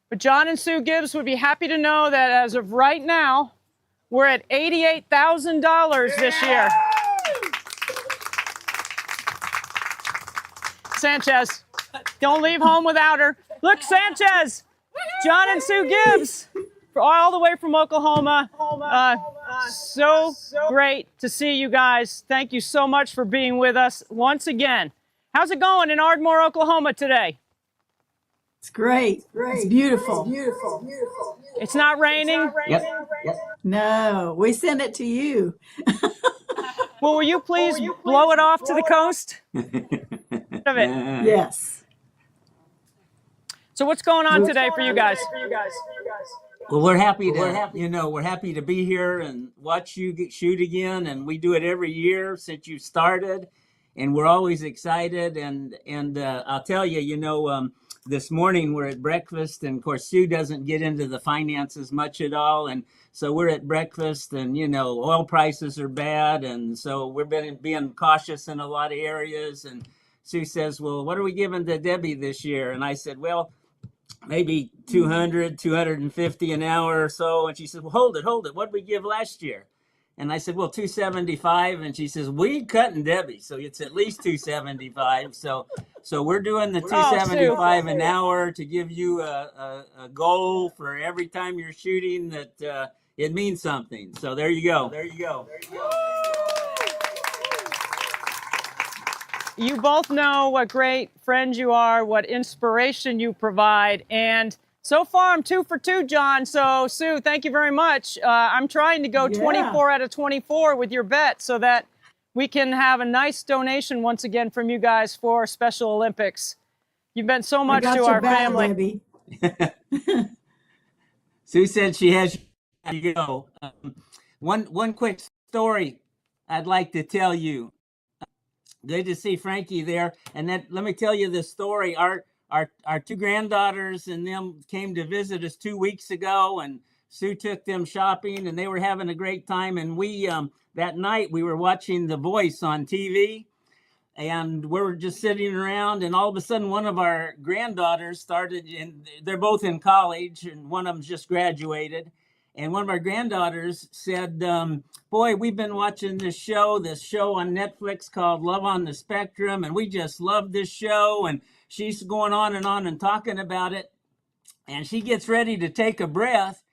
But John and Sue Gibbs would be happy to know that as of right now, we're at $88,000 this year. Sanchez, don't leave home without her. Look, Sanchez, John and Sue Gibbs, all the way from Oklahoma. So great to see you guys. Thank you so much for being with us once again. How's it going in Ardmore, Oklahoma today? It's great. It's beautiful. It's not raining? Yep. No, we sent it to you. Well, will you please blow it off to the coast? Of it. Yes. So what's going on today for you guys? Well, we're happy to be here and watch you shoot again, and we do it every year since you started, and we're always excited. And I'll tell you, this morning we're at breakfast, and of course Sue doesn't get into the finances much at all, and so we're at breakfast, and oil prices are bad, and so we're being cautious in a lot of areas. And Sue says, "Well, what are we giving to Debbie this year?" And I said, "Well, maybe 200, 250 an hour or so." And she said, "Well, hold it. What did we give last year?" And I said, "Well, 275. And she says, "We cutting Debbie, so it's at least 275. So we're doing the 275 an hour to give you a goal for every time you're shooting that it means something. So there you go. You both know what great friends you are, what inspiration you provide, and so far I'm 2 for 2, John. So Sue, thank you very much. I'm trying to go 24 out of 24 with your bet so that we can have a nice donation once again from you guys for Special Olympics. You've been so much to our family. Debbie. Sue said she has you go. One quick story I'd like to tell you. Good to see Frankie there. And let me tell you this story. Our 2 granddaughters and them came to visit us 2 weeks ago, and Sue took them shopping, and they were having a great time. And we that night we were watching The Voice on TV, and we were just sitting around, and all of a sudden one of our granddaughters started, and they're both in college, and one of them just graduated. And one of our granddaughters said, "Boy, we've been watching this show on Netflix called Love on the Spectrum, and we just love this show." And she's going on and talking about it. And she gets ready to take a breath.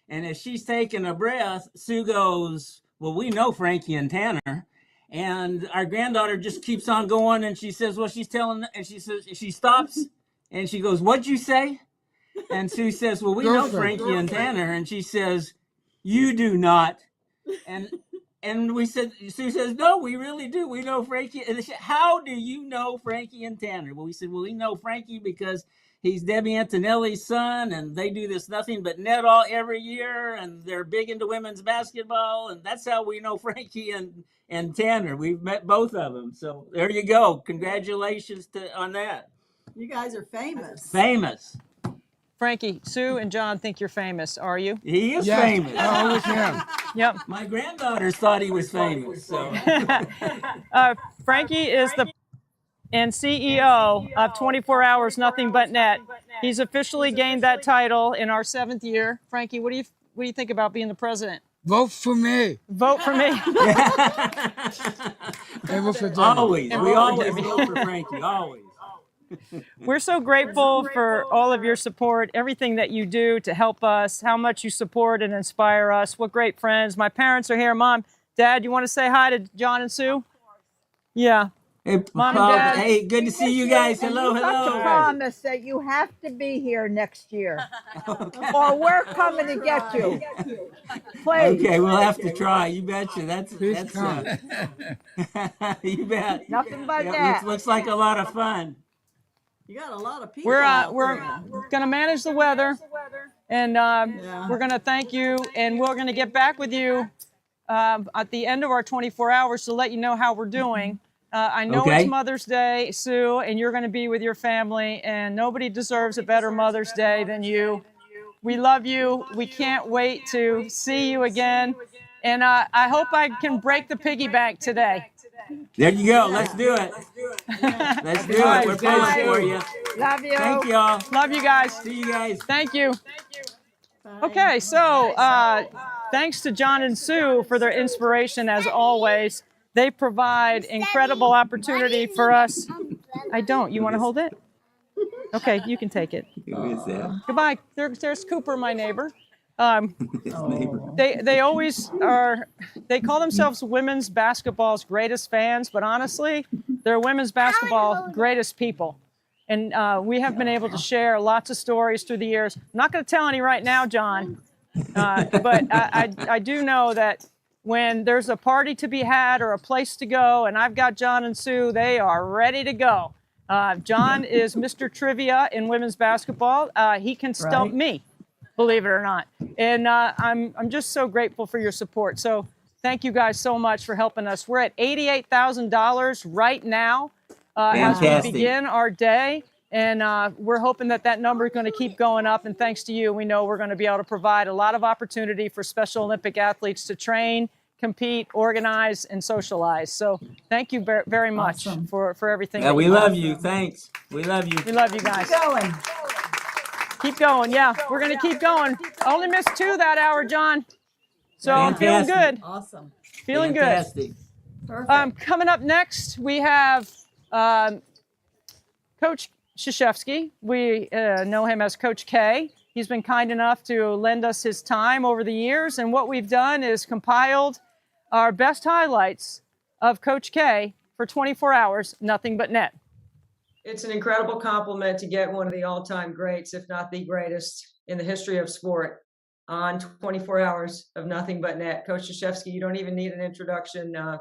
And as she's taking a breath, Sue goes, "Well, we know Frankie and Tanner." And our granddaughter just keeps on going. And she says, "Well, she's telling," and she says, she stops and she goes, "What'd you say?" And Sue says, "Well, we know Frankie and Tanner." And she says, "You do not." And Sue says, "No, we really do. We know Frankie." And she, "How do you know Frankie and Tanner?" Well, we said, "Well, we know Frankie because he's Debbie Antonelli's son, and they do this nothing but net all every year, and they're big into women's basketball, and that's how we know Frankie and Tanner. We've met both of them." So there you go. Congratulations on that. You guys are famous. Famous. Frankie, Sue and John think you're famous, are you? He is famous. I always am. Yep. My granddaughters thought he was famous. So Frankie is the and CEO of 24 Hours Nothing But Net. He's officially gained that title in our 7th year. Frankie, what do you think about being the president? Vote for me. Vote for me. And vote for Debbie. always, we always vote for Frankie. Always. We're so grateful for all of your support, everything that you do to help us, how much you support and inspire us. What great friends. My parents are here. Mom, Dad, you want to say hi to John and Sue? Yeah. Hey, Mom Paul, and Dad. hey, good to see you guys. Hello, You have to hello. promise that you have to be here next year, or we're coming to get you. Please. Okay, we'll have to try. You betcha. That's you bet. Nothing but Yeah, that. looks like a lot of fun. You got a lot of people. We're out we're there. gonna manage the weather, and we're gonna thank you, and we're gonna get back with you at the end of our 24 hours to let you know how we're doing. I know it's Okay. Mother's Day, Sue, and you're going to be with your family, and nobody deserves a better Mother's Day than you. We love you. We can't wait to see you again. And I hope I can break the piggy bank today. There you go. Let's do it. Let's do All it. right, We're pulling bye. for you. Love you. Thank y'all. Love you guys. See you guys. Thank you. Okay, so thanks to John and Sue for their inspiration as always. They provide incredible opportunity for us. I don't. You want to hold it? Okay, you can take it. Who is that? Goodbye. There's Cooper, my neighbor. His neighbor. They always are. They call themselves women's basketball's greatest fans, but honestly, they're women's basketball greatest people. And we have been able to share lots of stories through the years. I'm not going to tell any right now, John, but I do know that when there's a party to be had or a place to go, and I've got John and Sue, they are ready to go. John is Mr. Trivia in women's basketball. He can stump me, believe it or not. And I'm just so grateful for your support. So thank you guys so much for helping us. We're at $88,000 right now as we Fantastic. begin our day. And we're hoping that that number is going to keep going up. And thanks to you, we know we're going to be able to provide a lot of opportunity for Special Olympic athletes to train, compete, organize, and socialize. So thank you very much for everything. Yeah, that we you love do. you. Thanks. We love you. We love you guys. Going. Keep going. Yeah, we're going to keep going. Only missed 2 that hour, John. So I'm feeling Fantastic. good. Awesome. Feeling Fantastic. Perfect. Coming up next, we have Coach Krzyzewski. We know him as Coach K. He's been kind enough to lend us his time over the years. And what we've done is compiled our best highlights of Coach K for 24 hours, nothing but net. It's an incredible compliment to get one of the all-time greats, if not the greatest in the history of sport, on 24 hours of nothing but net. Coach Krzyzewski, you don't even need an introduction. I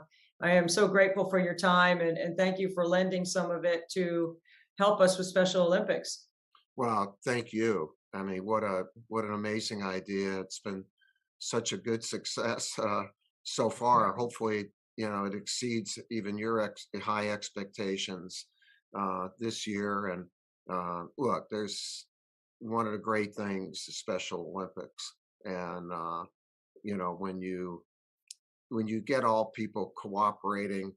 am so grateful for your time, and thank you for lending some of it to help us with Special Olympics. Well, thank you. I mean, what an amazing idea. It's been such a good success so far. Hopefully, it exceeds even your high expectations this year. And look, there's one of the great things, the Special Olympics. And, when you get all people cooperating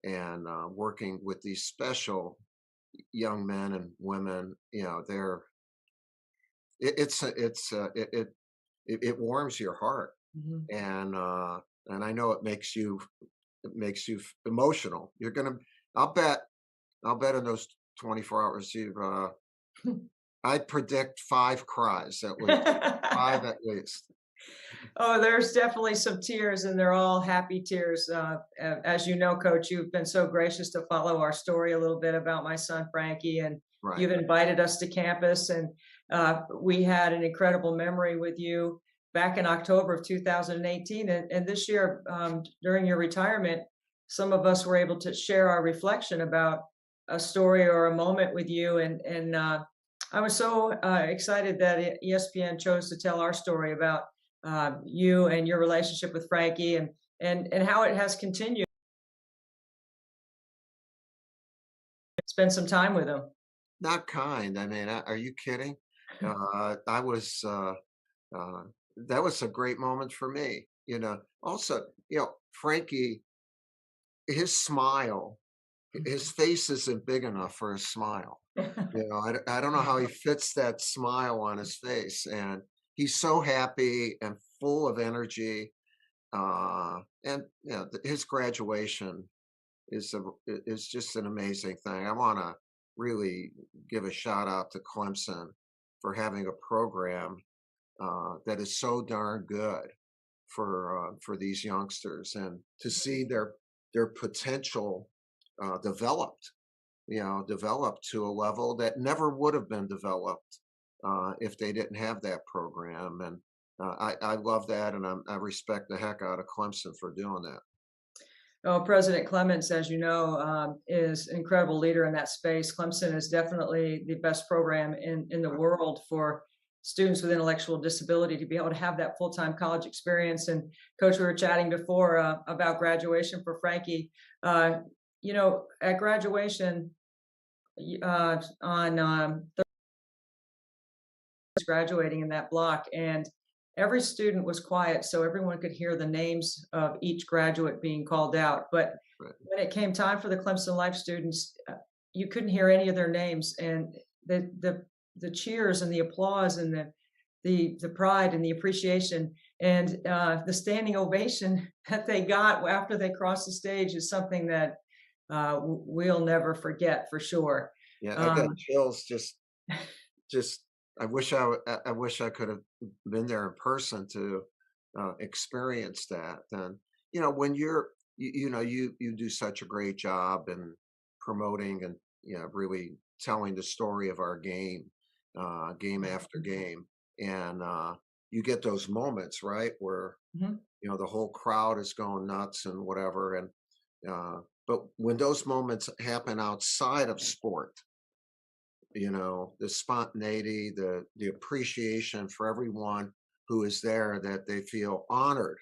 and working with these special young men and women, it warms your heart. And I know it makes you emotional. I'll bet in those 24 hours I predict 5 cries at least. 5 at least. Oh, there's definitely some tears, and they're all happy tears. As you know, Coach, you've been so gracious to follow our story a little bit about my son, Frankie, and Right. you've invited us to campus, and we had an incredible memory with you back in October of 2018. And this year, during your retirement, some of us were able to share our reflection about a story or a moment with you. And I was so excited that ESPN chose to tell our story about you and your relationship with Frankie and how it has continued. Spend some time with him. Not kind. I mean, are you kidding? That was a great moment for me. Also, Frankie, his smile, his face isn't big enough for his smile. I don't know how he fits that smile on his face, and he's so happy and full of energy. And his graduation is just an amazing thing. I want to really give a shout out to Clemson for having a program that is so darn good for these youngsters, and to see their potential developed to a level that never would have been developed if they didn't have that program. And I love that, and I respect the heck out of Clemson for doing that. President Clements, as you know, is an incredible leader in that space. Clemson is definitely the best program in the world for students with intellectual disability to be able to have that full-time college experience. And Coach, we were chatting before about graduation for Frankie. You know, at graduation on graduating in that block, and every student was quiet so everyone could hear the names of each graduate being called out. But when it came time for the Clemson Life students, you couldn't hear any of their names, and the cheers and the applause and the pride and the appreciation and the standing ovation that they got after they crossed the stage is something that we'll never forget for sure. Yeah, I got chills just I wish I could have been there in person to experience that. And you know, when you do such a great job in promoting and really telling the story of our game, game after game, and you get those moments, right, where the whole crowd is going nuts and whatever. And but when those moments happen outside of sport, the spontaneity, the appreciation for everyone who is there, that they feel honored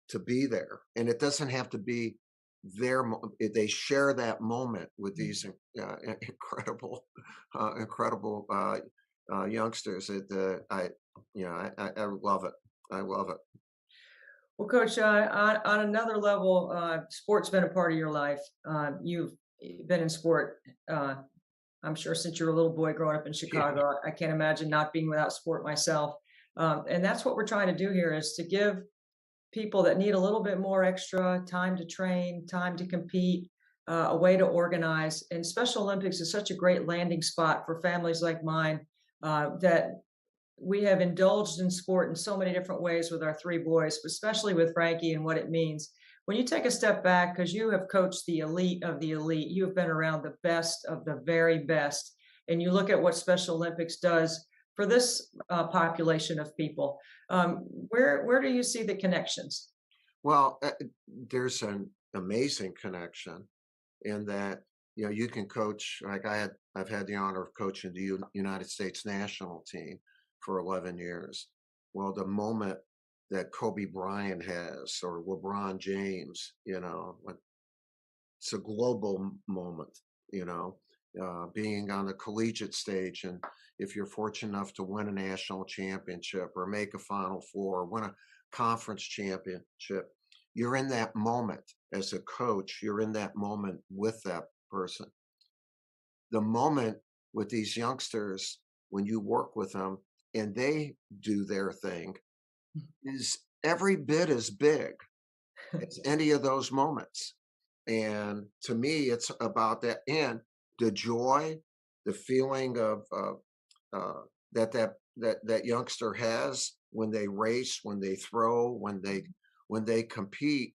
to be there. And it doesn't have to be they share that moment with these incredible youngsters. I love it. I love it. Well, Coach, on another level, sport's been a part of your life. You've been in sport, I'm sure, since you were a little boy growing up in Chicago. I can't imagine not being without sport myself. And that's what we're trying to do here, is to give people that need a little bit more extra time to train, time to compete, a way to organize. And Special Olympics is such a great landing spot for families like mine, that we have indulged in sport in so many different ways with our three boys, especially with Frankie and what it means. When you take a step back, because you have coached the elite of the elite, you have been around the best of the very best, and you look at what Special Olympics does for this population of people, where do you see the connections? Well, there's an amazing connection in that you can coach. Like I've had the honor of coaching the United States national team for 11 years. Well, the moment that Kobe Bryant has, or LeBron James, it's a global moment, being on the collegiate stage. And if you're fortunate enough to win a national championship or make a Final Four or win a conference championship, you're in that moment as a coach. You're in that moment with that person. The moment with these youngsters, when you work with them and they do their thing, is every bit as big as any of those moments. And to me, it's about that, and the joy, the feeling of that youngster has when they race, when they throw, when they compete,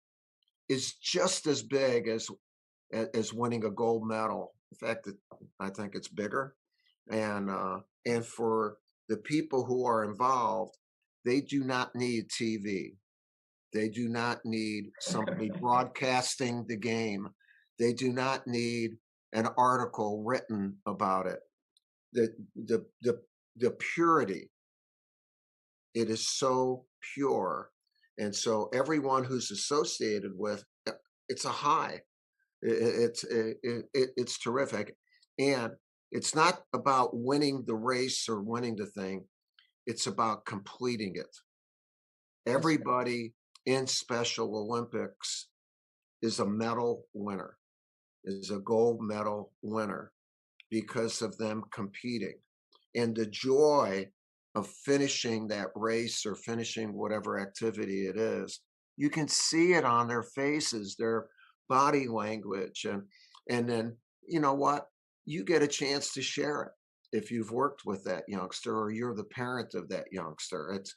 is just as big as winning a gold medal. In fact, I think it's bigger. And for the people who are involved, they do not need TV. They do not need somebody broadcasting the game. They do not need an article written about it. The purity, it is so pure. And so everyone who's associated with it's a high. It's terrific. And it's not about winning the race or winning the thing. It's about completing it. Everybody in Special Olympics is a medal winner, is a gold medal winner because of them competing. And the joy of finishing that race or finishing whatever activity it is, you can see it on their faces, their body language. And then, you know what? You get a chance to share it if you've worked with that youngster or you're the parent of that youngster. It's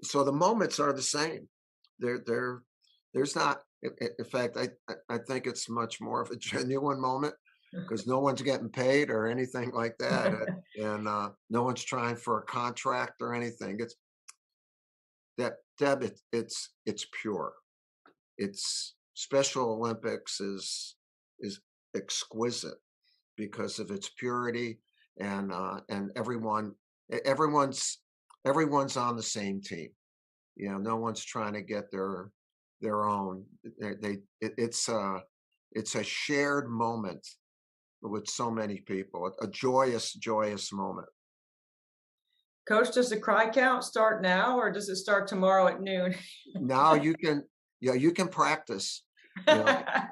so the moments are the same. There's not, in fact, I think it's much more of a genuine moment because no one's getting paid or anything like that. And no one's trying for a contract or anything. It's that, Deb, it's pure. It's Special Olympics is exquisite because of its purity, and everyone's on the same team. You know, no one's trying to get their own. It's a shared moment with so many people, a joyous moment. Coach, does the cry count start now or does it start tomorrow at noon? Now you can practice. I've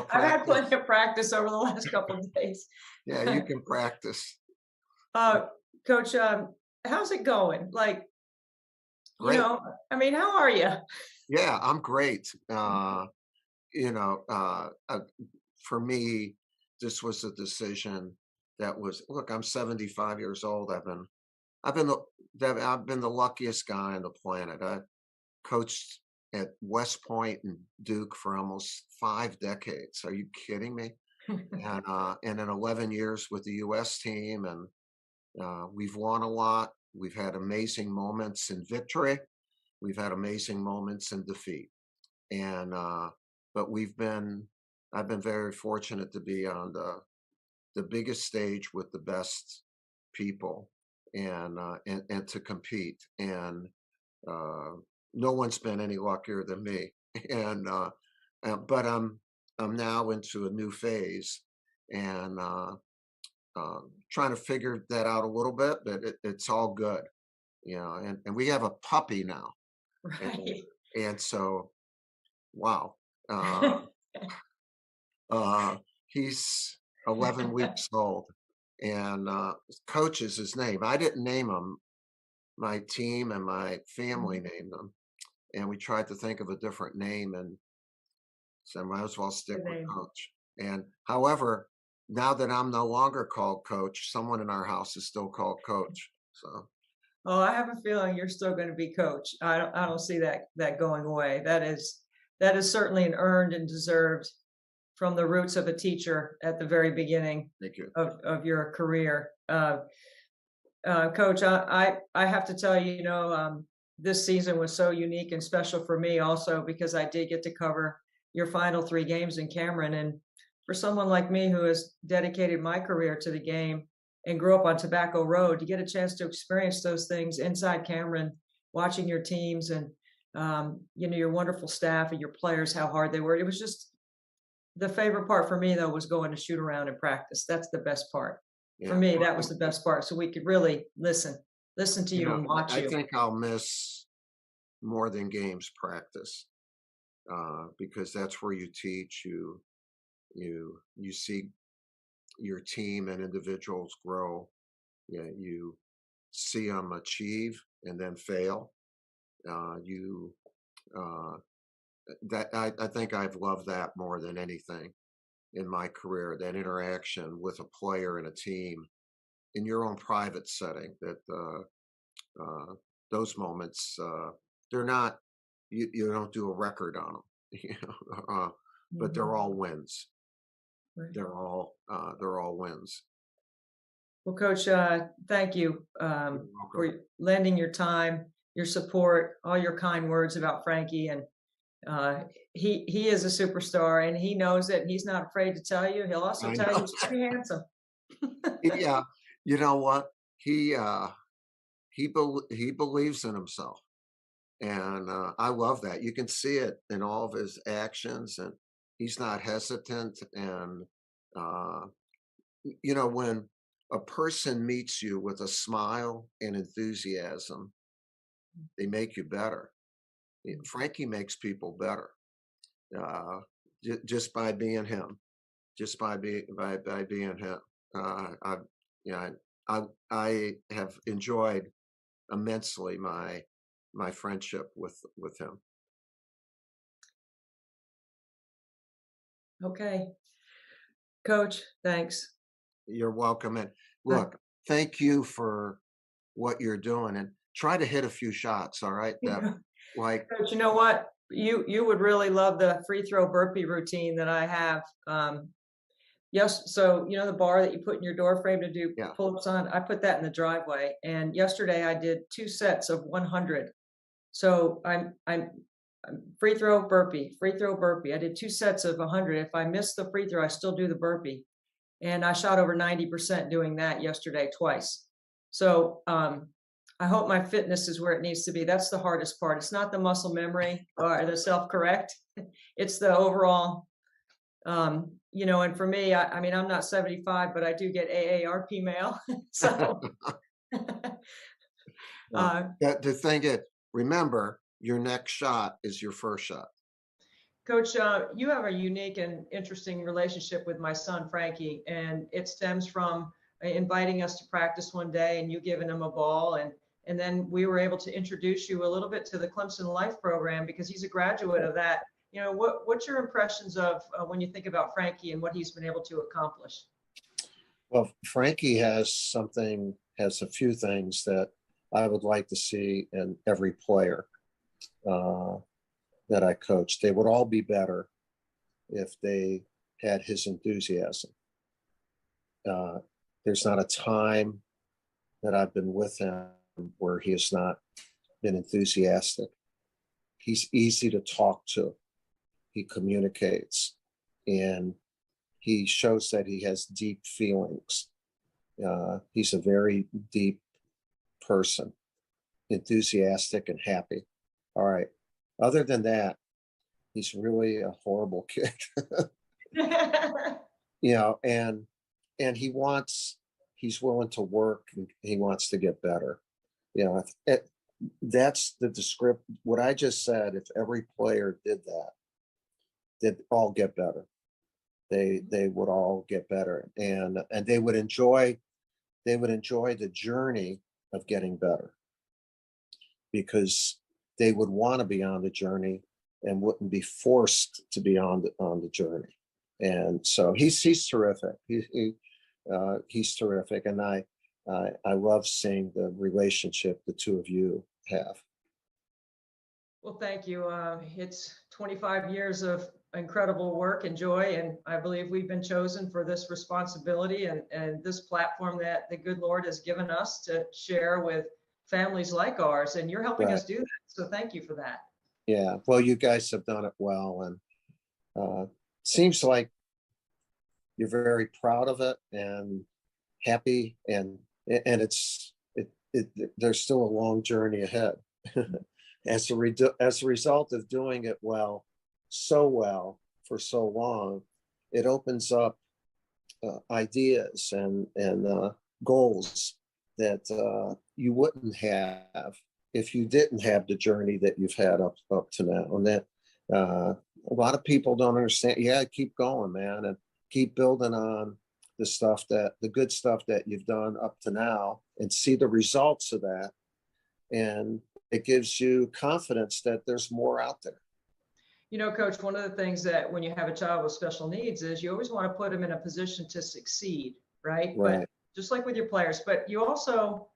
had plenty of practice over the last couple of days. Yeah, you can practice. Coach, how's it going? Like, Great. I mean, how are you? Yeah, I'm great. For me, this was a decision that was, look, I'm 75 years old. I've been the luckiest guy on the planet. I coached at West Point and Duke for almost 5 decades. Are you kidding me? And in 11 years with the U.S. team, and we've won a lot. We've had amazing moments in victory. We've had amazing moments in defeat. And but I've been very fortunate to be on the biggest stage with the best people, and to compete. And no one's been any luckier than me. And but I'm now into a new phase, and trying to figure that out a little bit, but it's all good, and we have a puppy now. Right. And so, wow, he's 11 weeks old, and Coach is his name. I didn't name him. My team and my family named him, and we tried to think of a different name, and so I might as well stick Good with name. Coach. And however, now that I'm no longer called Coach, someone in our house is still called Coach. So Oh, I have a feeling you're still going to be coach. I don't see that going away. That is certainly an earned and deserved from the roots of a teacher at the very beginning thank you. of your career. Coach, I have to tell you, this season was so unique and special for me also because I did get to cover your final 3 games in Cameron. And for someone like me who has dedicated my career to the game and grew up on Tobacco Road, to get a chance to experience those things inside Cameron, watching your teams and, your wonderful staff and your players, how hard they worked. It was just the favorite part for me, though, was going to shoot around and practice. That's the best part. For me, that was the best part. So we could really listen to you and watch I you. think I'll miss more than games practice, because that's where you teach, you see your team and individuals grow. You see them achieve and then fail. I think I've loved that more than anything in my career, that interaction with a player and a team in your own private setting. That those moments, they're not, you don't do a record on them, but they're all wins. Right. They're all wins. Well, Coach, thank you for lending your time, your support, all your kind words about Frankie. And he is a superstar, and he knows it. And he's not afraid to tell you. He'll also tell you he's pretty handsome. Yeah, you know what? He believes in himself, and I love that. You can see it in all of his actions, and he's not hesitant. And when a person meets you with a smile and enthusiasm, they make you better. Frankie makes people better, just by being him, just by being him. I have enjoyed immensely my friendship with him. Okay. Coach, thanks. You're welcome. And look, thank you for what you're doing, and try to hit a few shots. All right. Like, Coach, you know what? You would really love the free throw burpee routine that I have. Yes. So, the bar that you put in your door frame to do pull-ups on, I put that in the driveway. And yesterday I did 2 sets of 100. So I'm free throw, burpee, free throw, burpee. I did 2 sets of 100. If I miss the free throw, I still do the burpee. And I shot over 90% doing that yesterday twice. So I hope my fitness is where it needs to be. That's the hardest part. It's not the muscle memory or the self-correct. It's the overall, you know, and for me, I mean, I'm not 75, but I do get AARP mail. So The thing is, remember, your next shot is your first shot. Coach, you have a unique and interesting relationship with my son, Frankie, and it stems from inviting us to practice one day and you giving him a ball. And then we were able to introduce you a little bit to the Clemson Life program because he's a graduate of that. You know, what's your impressions of when you think about Frankie and what he's been able to accomplish? Well, Frankie has a few things that I would like to see in every player that I coach. They would all be better if they had his enthusiasm. There's not a time that I've been with him where he has not been enthusiastic. He's easy to talk to. He communicates and he shows that he has deep feelings. He's a very deep person, enthusiastic and happy. All right. Other than that, he's really a horrible kid. You know, and he's willing to work and he wants to get better. You know, that's the descript. What I just said, if every player did that, they'd all get better. They would all get better and they would enjoy the journey of getting better because they would want to be on the journey and wouldn't be forced to be on the journey. And so he's terrific. He's terrific. And I love seeing the relationship the two of you have. Well, thank you. It's 25 years of incredible work and joy, and I believe we've been chosen for this responsibility and this platform that the good Lord has given us to share with families like ours, and you're helping us do that. So thank you for that. Yeah, well, you guys have done it well, and seems like you're very proud of it and happy, and there's still a long journey ahead. As a result of doing it so well for so long, it opens up ideas and goals that you wouldn't have if you didn't have the journey that you've had up to now. And that a lot of people don't understand. Yeah, keep going, man, and keep building on the good stuff that you've done up to now, and see the results of that. And it gives you confidence that there's more out there. You know, Coach, one of the things that when you have a child with special needs is you always want to put them in a position to succeed, right? But just like with your players, but you also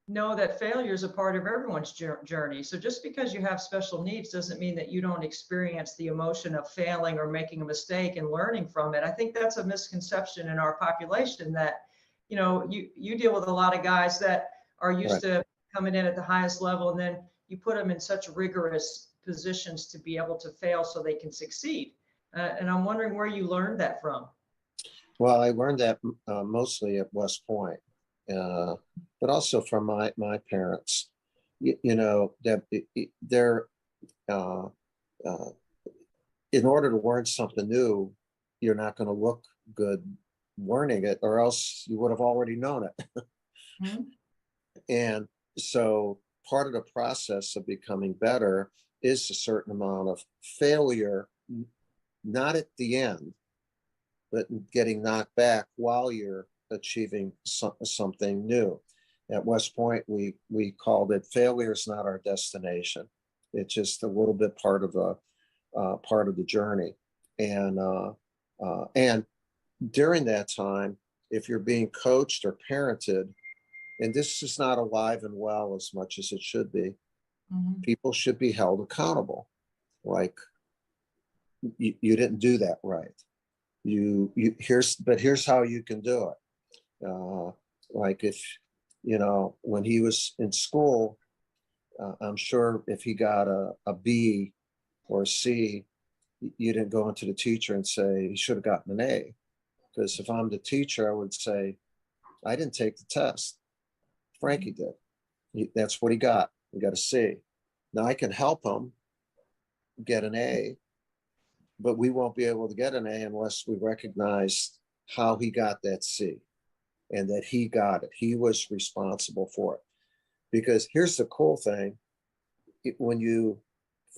know that failure is a part of everyone's journey. So just because you have special needs doesn't mean that you don't experience the emotion of failing or making a mistake and learning from it. I think that's a misconception in our population that, you know, you deal with a lot of guys that are used to coming in at the highest level, and then you put them in such rigorous positions to be able to fail so they can succeed. And I'm wondering where you learned that from. Well, I learned that mostly at West Point, but also from my parents. You know, that they're in order to learn something new, you're not going to look good learning it, or else you would have already known it. Mm-hmm. And so part of the process of becoming better is a certain amount of failure, not at the end, but getting knocked back while you're achieving something new. At West Point, we called it failure is not our destination. It's just a little bit part of the journey. And during that time, if you're being coached or parented, and this is not alive and well as much as it should be, people should be held accountable. Like, you didn't do that right. Here's how you can do it. Like, if, you know, when he was in school, I'm sure if he got a B or a C, you didn't go into the teacher and say, he should have gotten an A. Because if I'm the teacher, I would say, I didn't take the test. Frankie did. That's what he got. He got a C. Now I can help him get an A, but we won't be able to get an A unless we recognize how he got that C and that he got it. He was responsible for it. Because here's the cool thing. When you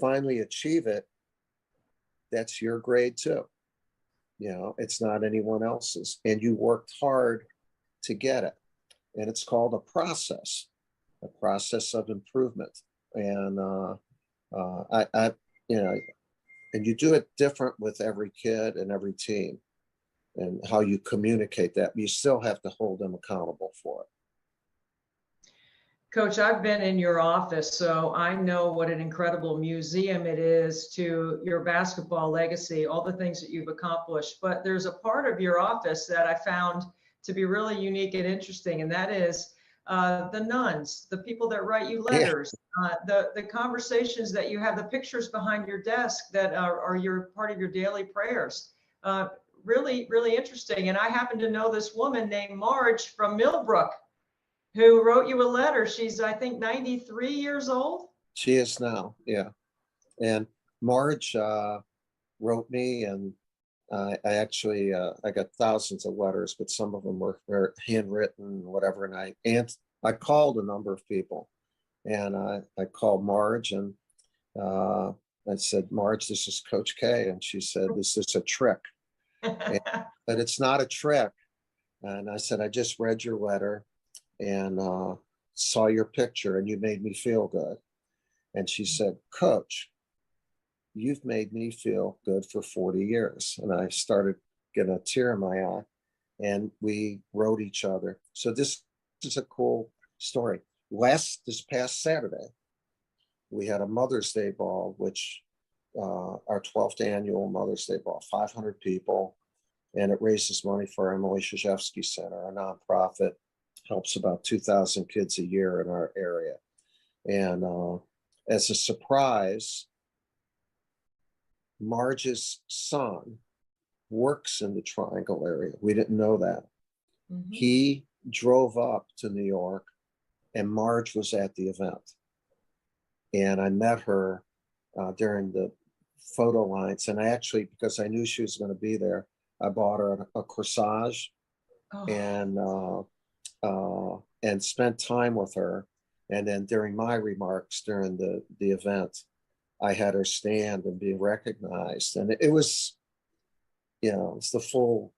finally achieve it, that's your grade too. You know, it's not anyone else's. And you worked hard to get it. And it's called a process of improvement. And I you know, and you do it different with every kid and every team, and how you communicate that. You still have to hold them accountable for it. Coach, I've been in your office, so I know what an incredible museum it is to your basketball legacy, all the things that you've accomplished. But there's a part of your office that I found to be really unique and interesting, and that is the nuns, the people that write you letters, the conversations that you have, the pictures behind your desk that are your part of your daily prayers. Really, really interesting. And I happen to know this woman named Marge from Millbrook, who wrote you a letter. She's, I think, 93 years old. She is now, yeah. And Marge wrote me, and I actually, I got thousands of letters, but some of them were handwritten, whatever. And I called a number of people, and I called Marge, and I said, Marge, this is Coach K. And she said, this is a trick. But it's not a trick. And I said, I just read your letter and saw your picture, and you made me feel good. And she said, Coach, you've made me feel good for 40 years. And I started getting a tear in my eye, and we wrote each other. So this is a cool story. This past Saturday, we had a Mother's Day ball, which our 12th annual Mother's Day ball, 500 people, and it raises money for Emily Krzyzewski Center, a nonprofit, helps about 2,000 kids a year in our area. And as a surprise, Marge's son works in the Triangle area. We didn't know that. Mm-hmm. He drove up to New York, and Marge was at the event. And I met her during the photo lines. And I actually, because I knew she was going to be there, I bought her a corsage and spent time with her. And then during my remarks during the event, I had her stand and be recognized. And it was, you know, it's the full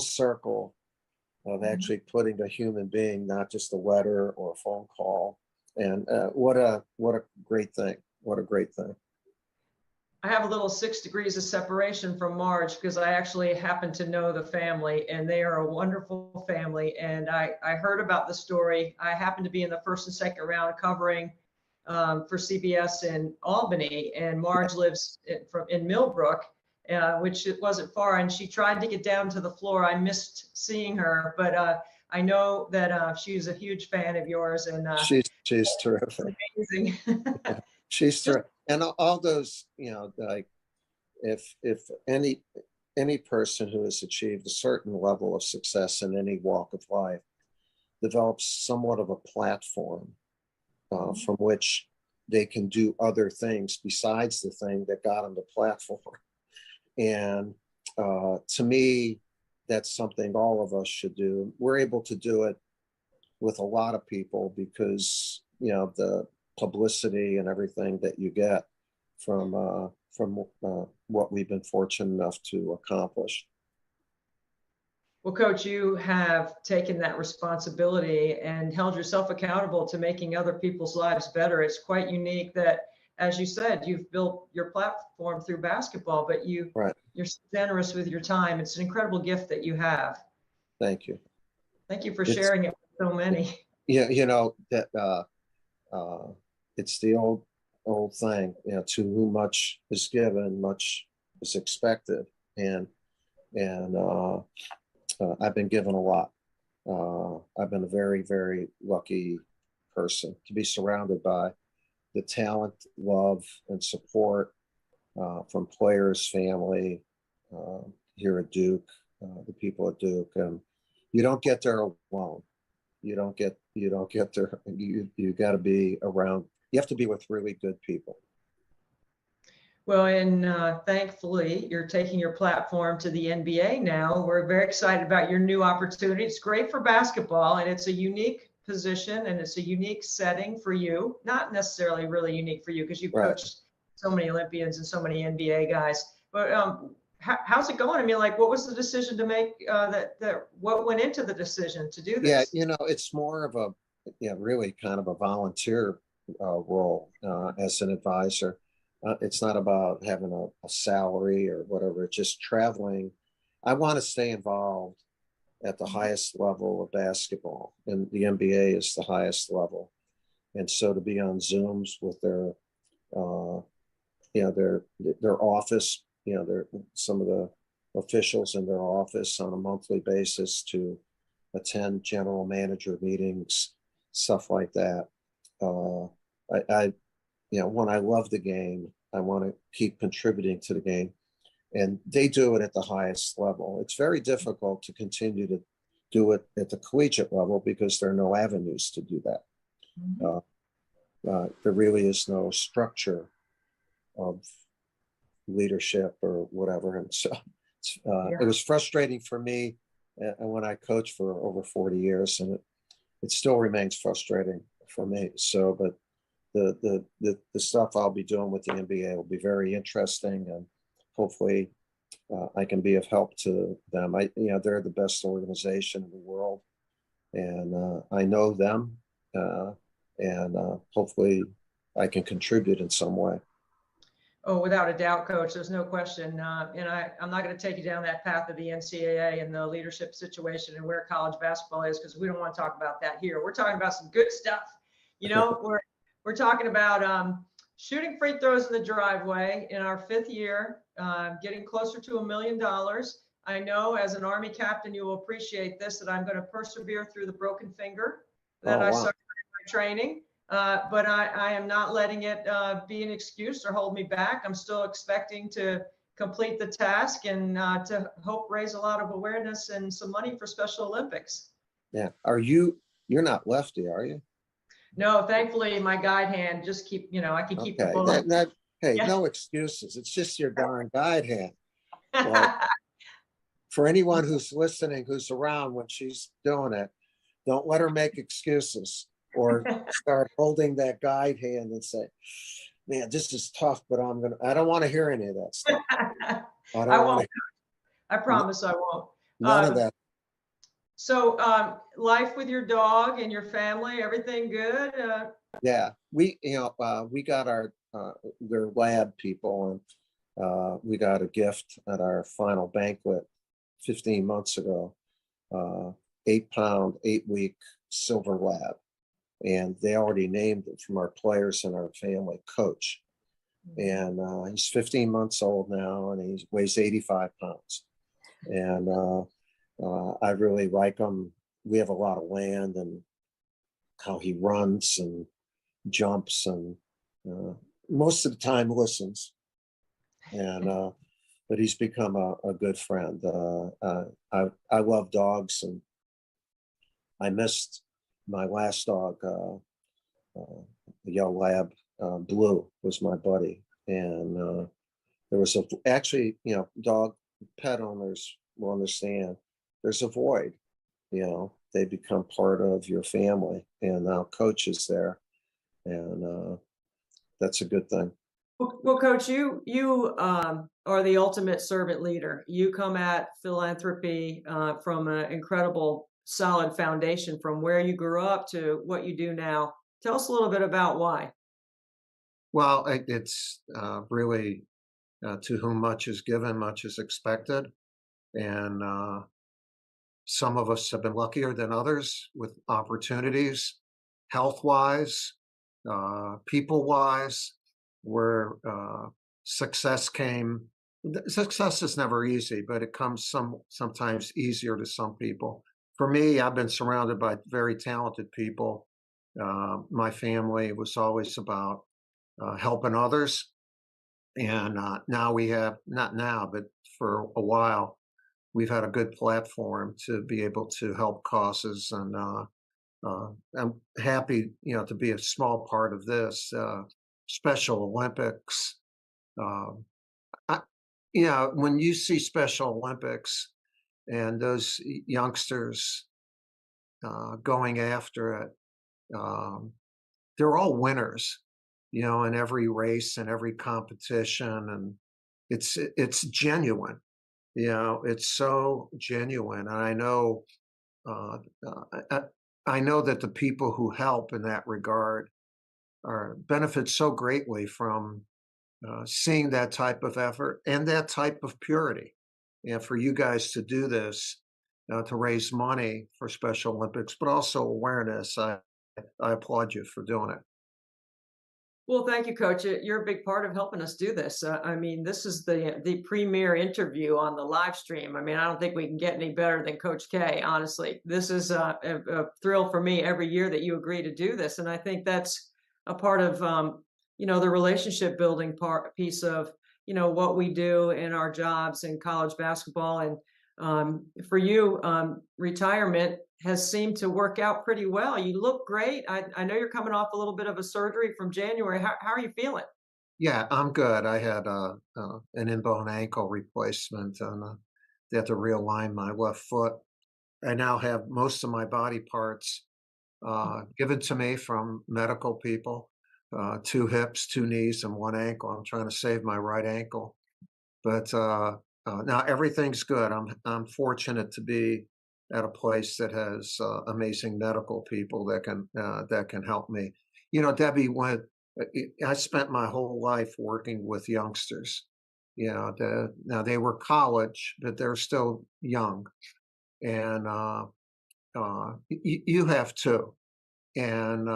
circle of actually putting a human being, not just a letter or a phone call. And what a great thing. What a great thing. I have a little 6 degrees of separation from Marge because I actually happen to know the family, and they are a wonderful family. And I heard about the story. I happened to be in the first and second round covering for CBS in Albany, and Marge lives in Millbrook, which it wasn't far. And she tried to get down to the floor. I missed seeing her, but I know that she's a huge fan of yours, and she's terrific. Amazing. She's terrific. And all those, you know, like if any person who has achieved a certain level of success in any walk of life develops somewhat of a platform from which they can do other things besides the thing that got them the platform. And to me, that's something all of us should do. We're able to do it with a lot of people because, you know, the publicity and everything that you get from what we've been fortunate enough to accomplish. Well, Coach, you have taken that responsibility and held yourself accountable to making other people's lives better. It's quite unique that, as you said, you've built your platform through basketball, but you're so generous with your time. It's an incredible gift that you have. Thank you. Thank you for sharing it with so many. Yeah, you know, that it's the old thing, you know, to whom much is given, much is expected. And I've been given a lot. I've been a very, very lucky person to be surrounded by the talent, love, and support from players, family, here at Duke, the people at Duke, and you don't get there alone. You don't get there. You got to be around. You have to be with really good people. Well, and thankfully, you're taking your platform to the NBA now. We're very excited about your new opportunity. It's great for basketball, and it's a unique position, and it's a unique setting for you. Not necessarily really unique for you because you've coached so many Olympians and so many NBA guys. But how's it going? I mean, like, what was the decision to make? What went into the decision to do this? Yeah, it's more of really kind of a volunteer role as an advisor. It's not about having a salary or whatever. It's just traveling. I want to stay involved at the highest level of basketball, and the NBA is the highest level. And so to be on Zooms with their office, some of the officials in their office on a monthly basis, to attend general manager meetings, stuff like that. When I love the game, I want to keep contributing to the game, and they do it at the highest level. It's very difficult to continue to do it at the collegiate level because there are no avenues to do that. There really is no structure of leadership or whatever. And so it was frustrating for me when I coached for over 40 years, and it still remains frustrating for me. So, but the stuff I'll be doing with the NBA will be very interesting, and hopefully I can be of help to them. They're the best organization in the world, and I know them, and hopefully I can contribute in some way. Oh, without a doubt, Coach, there's no question. And I'm not going to take you down that path of the NCAA and the leadership situation and where college basketball is, because we don't want to talk about that here. We're talking about some good stuff. We're talking about shooting free throws in the driveway in our 5th year, getting closer to $1 million. I know as an Army captain, you will appreciate this, that I'm going to persevere through the broken finger that I suffered in my training. But I am not letting it be an excuse or hold me back. I'm still expecting to complete the task and to hope raise a lot of awareness and some money for Special Olympics. Yeah. You're not lefty, are you? No, thankfully my guide hand just I can keep the bullet. No excuses. It's just your darn guide hand. Well, for anyone who's listening, who's around when she's doing it, don't let her make excuses or start holding that guide hand and say, man, this is tough, but I don't want to hear any of that stuff. I won't. I promise I won't. None of that. So life with your dog and your family, everything good? Yeah, we got we're lab people, and we got a gift at our final banquet 15 months ago, 8-pound, 8-week silver lab. And they already named it from our players and our family, Coach. And he's 15 months old now, and he weighs 85 pounds. And I really like him. We have a lot of land, and how he runs and jumps, and most of the time listens. And but he's become a good friend. I love dogs, and I missed my last dog, the yellow lab. Blue was my buddy, and there was dog pet owners will understand. There's a void, they become part of your family, and now Coach is there, and that's a good thing. Well, Coach, you are the ultimate servant leader. You come at philanthropy from an incredible, solid foundation from where you grew up to what you do now. Tell us a little bit about why. Well, it's really to whom much is given, much is expected. And some of us have been luckier than others with opportunities, health-wise, people-wise, where success came. Success is never easy, but it comes sometimes easier to some people. For me, I've been surrounded by very talented people. My family was always about helping others, And now we have, not now, but for a while, we've had a good platform to be able to help causes. And I'm happy, to be a small part of this Special Olympics. Um, I, when you see Special Olympics and those youngsters going after it, they're all winners, in every race and every competition, and it's genuine. It's so genuine, and I know that the people who help in that regard benefit so greatly from seeing that type of effort and that type of purity. And for you guys to do this, to raise money for Special Olympics, but also awareness, I applaud you for doing it. Well, thank you, Coach. You're a big part of helping us do this. I mean, this is the premier interview on the live stream. I mean, I don't think we can get any better than Coach K, honestly. This is a thrill for me every year that you agree to do this. And I think that's a part of, the relationship building piece of, what we do in our jobs in college basketball. And for you, retirement has seemed to work out pretty well. You look great. I know you're coming off a little bit of a surgery from January. How are you feeling? Yeah, I'm good. I had an in-bone ankle replacement, and they had to realign my left foot. I now have most of my body parts given to me from medical people, 2 hips, 2 knees, and 1 ankle. I'm trying to save my right ankle. But now everything's good. I'm fortunate to be at a place that has amazing medical people that can help me. Debbie, when I spent my whole life working with youngsters, now they were college, but they're still young, and you have too. And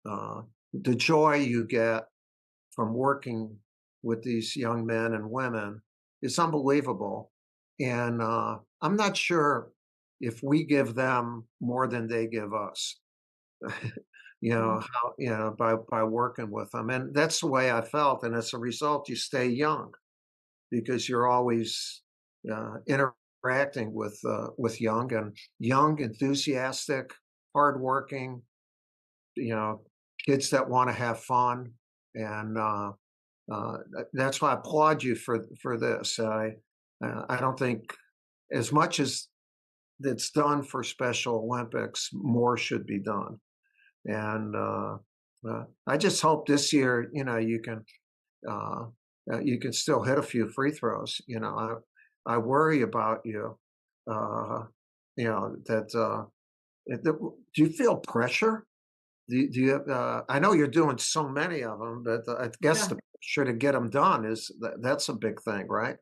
the joy you get from working with these young men and women is unbelievable. And I'm not sure if we give them more than they give us, by working with them. And that's the way I felt. And as a result, you stay young because you're always interacting with young, enthusiastic, hardworking, kids that want to have fun. And that's why I applaud you for this. I don't think, as much as that's done for Special Olympics, more should be done. And I just hope this year, you can still hit a few free throws. I worry about you. Do you feel pressure? Do you? I know you're doing so many of them, but I guess the pressure to get them done that's a big thing, right?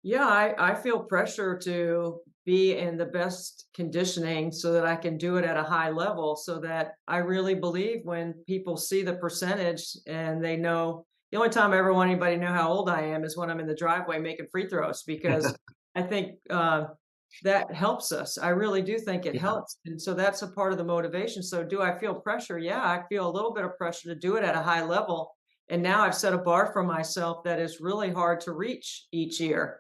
Yeah, I feel pressure to be in the best conditioning so that I can do it at a high level, so that I really believe when people see the percentage and they know. The only time I ever want anybody to know how old I am is when I'm in the driveway making free throws, because I think that helps us. I really do think it helps. And so that's a part of the motivation. So do I feel pressure? Yeah, I feel a little bit of pressure to do it at a high level. And now I've set a bar for myself that is really hard to reach each year.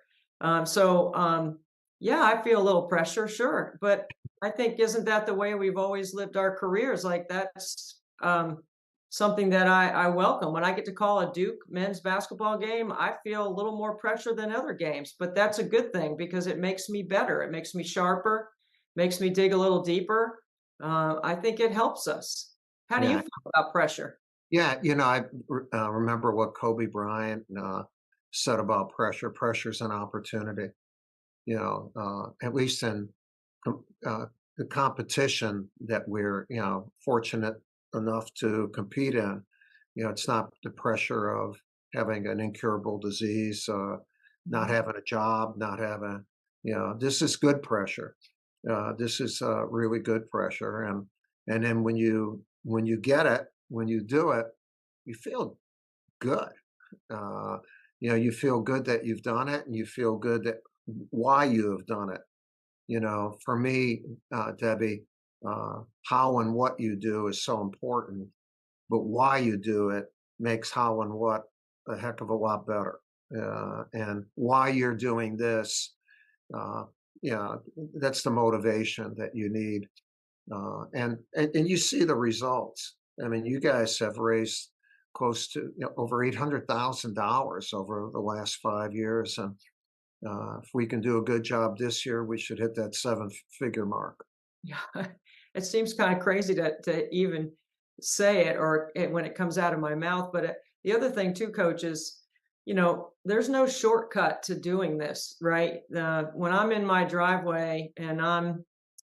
Yeah, I feel a little pressure, sure. But I think, isn't that the way we've always lived our careers? Like, that's something that I welcome. When I get to call a Duke men's basketball game, I feel a little more pressure than other games, but that's a good thing because it makes me better. It makes me sharper, makes me dig a little deeper. I think it helps us. How do you feel about pressure? Yeah, I remember what Kobe Bryant said about pressure. Pressure's an opportunity. At least in the competition that we're, fortunate enough to compete in. It's not the pressure of having an incurable disease, not having a job, not having, this is good pressure. This is really good pressure. And then when you get it, when you do it, you feel good. You feel good that you've done it, and you feel good that why you have done it. For me, Debbie, how and what you do is so important, but why you do it makes how and what a heck of a lot better. And why you're doing this, yeah, that's the motivation that you need. And you see the results. I mean, you guys have raised close to over $800,000 over the last 5 years, and if we can do a good job this year, we should hit that seven-figure mark. Yeah, it seems kind of crazy to even say it when it comes out of my mouth. But the other thing too, Coach, is there's no shortcut to doing this, right? When I'm in my driveway and I'm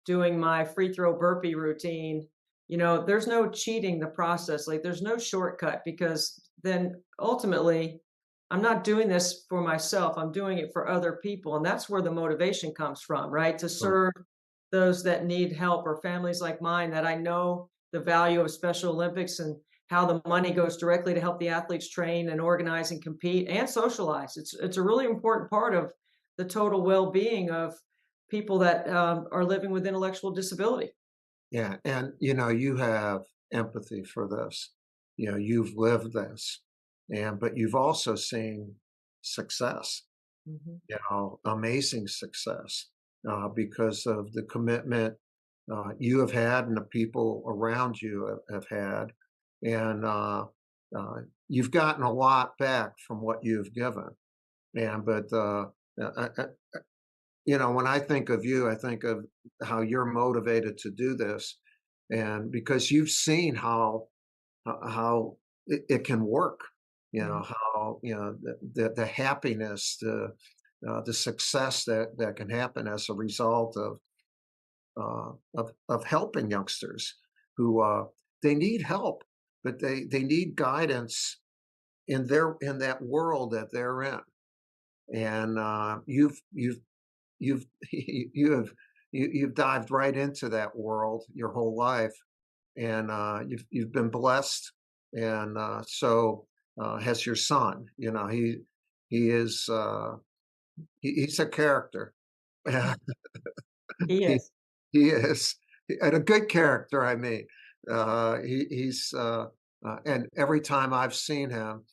doing my free throw burpee routine, there's no cheating the process. Like there's no shortcut, because then ultimately I'm not doing this for myself. I'm doing it for other people. And that's where the motivation comes from, right? To serve those that need help, or families like mine that I know the value of Special Olympics and how the money goes directly to help the athletes train and organize and compete and socialize. It's a really important part of the total well-being of people that are living with intellectual disability. Yeah, and you have empathy for this. You've lived this, but you've also seen success. Amazing success because of the commitment you have had and the people around you have had, and you've gotten a lot back from what you've given. When I think of you, I think of how you're motivated to do this, and because you've seen how it can work, how the happiness, the success that can happen as a result of helping youngsters who they need help, but they need guidance in that world that they're in, and you've dived right into that world your whole life, and you've been blessed, and so has your son. He's a character. He is. He is, and a good character. I mean, he's and every time I've seen him,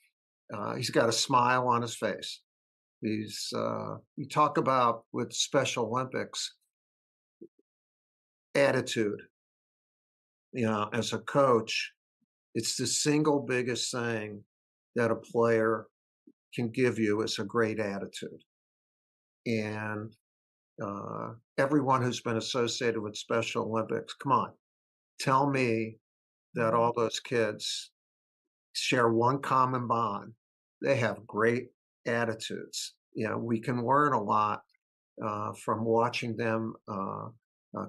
he's got a smile on his face. You talk about with Special Olympics attitude. As a coach, it's the single biggest thing that a player can give you is a great attitude. And everyone who's been associated with Special Olympics, come on, tell me that all those kids share one common bond. They have great attitudes. We can learn a lot from watching them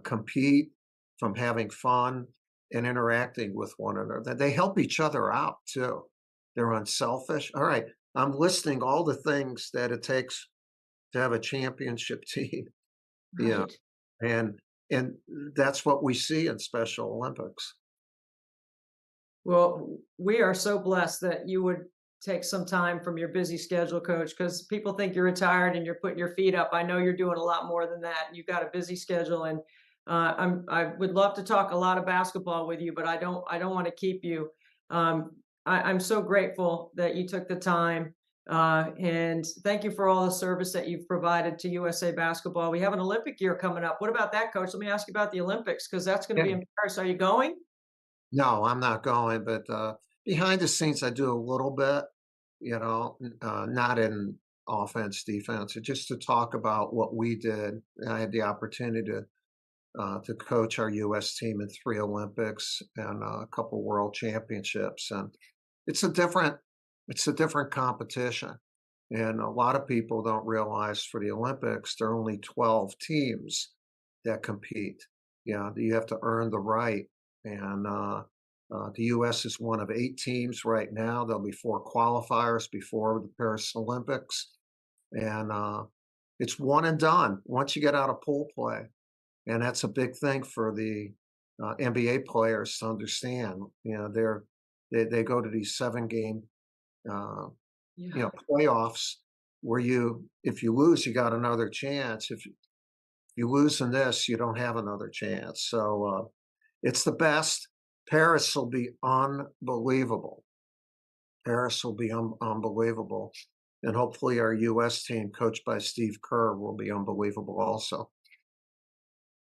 compete, from having fun and interacting with one another. They help each other out too. They're unselfish. All right, I'm listing all the things that it takes to have a championship team. Right. And that's what we see in Special Olympics. Well, we are so blessed that you would take some time from your busy schedule, Coach, because people think you're retired and you're putting your feet up. I know you're doing a lot more than that. You've got a busy schedule, and I would love to talk a lot of basketball with you, but I don't want to keep you. I'm so grateful that you took the time, and thank you for all the service that you've provided to USA Basketball. We have an Olympic year coming up. What about that, Coach? Let me ask you about the Olympics, because that's going to be in Paris. Are you going? No, I'm not going, but behind the scenes, I do a little bit, not in offense, defense, just to talk about what we did. I had the opportunity to coach our U.S. team in 3 Olympics and a couple World Championships, and it's a different competition. And a lot of people don't realize for the Olympics, there are only 12 teams that compete. You have to earn the right. And the U.S. is one of 8 teams right now. There'll be 4 qualifiers before the Paris Olympics. And it's one and done once you get out of pool play. And that's a big thing for the NBA players to understand. They go to these 7-game playoffs where if you lose, you got another chance. If you lose in this, you don't have another chance. So it's the best. Paris will be unbelievable. Paris will be unbelievable. And hopefully our U.S. team, coached by Steve Kerr, will be unbelievable also.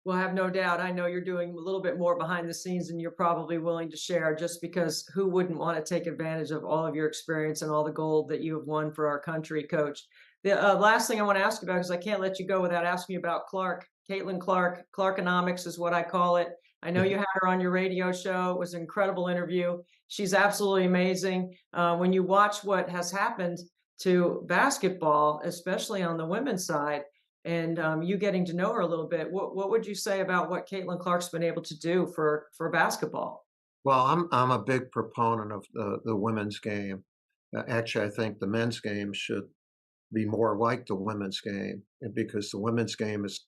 Well, I have no doubt. I know you're doing a little bit more behind the scenes than you're probably willing to share, just because who wouldn't want to take advantage of all of your experience and all the gold that you have won for our country, Coach. The last thing I want to ask you about, because I can't let you go without asking you about Clark. Caitlin Clark, Clarkonomics is what I call it. I know you had her on your radio show. It was an incredible interview. She's absolutely amazing. When you watch what has happened to basketball, especially on the women's side, and you getting to know her a little bit, what would you say about what Caitlin Clark's been able to do for basketball? Well, I'm a big proponent of the women's game. Actually, I think the men's game should be more like the women's game, and because the women's game is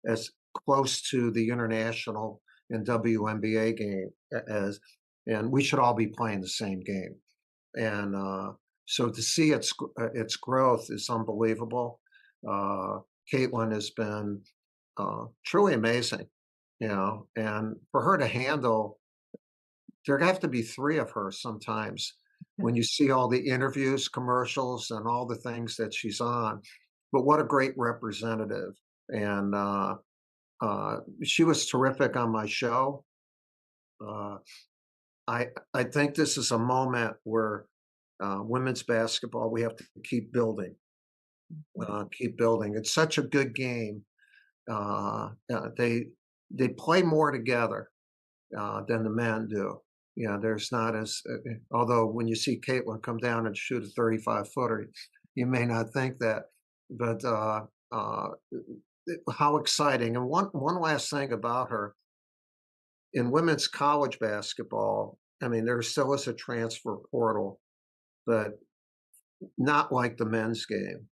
as close to the international and WNBA game as, and we should all be playing the same game. And so to see its growth is unbelievable. Caitlin has been truly amazing, you know, and for her to handle, there have to be 3 of her sometimes when you see all the interviews, commercials, and all the things that she's on. But what a great representative. And she was terrific on my show. I think this is a moment where women's basketball, we have to keep building. Keep building. It's such a good game. They play more together than the men do. You know, there's not as, although when you see Caitlin come down and shoot a 35-footer, you may not think that, but how exciting. And one last thing about her, in women's college basketball, I mean, there still is a transfer portal, but not like the men's game.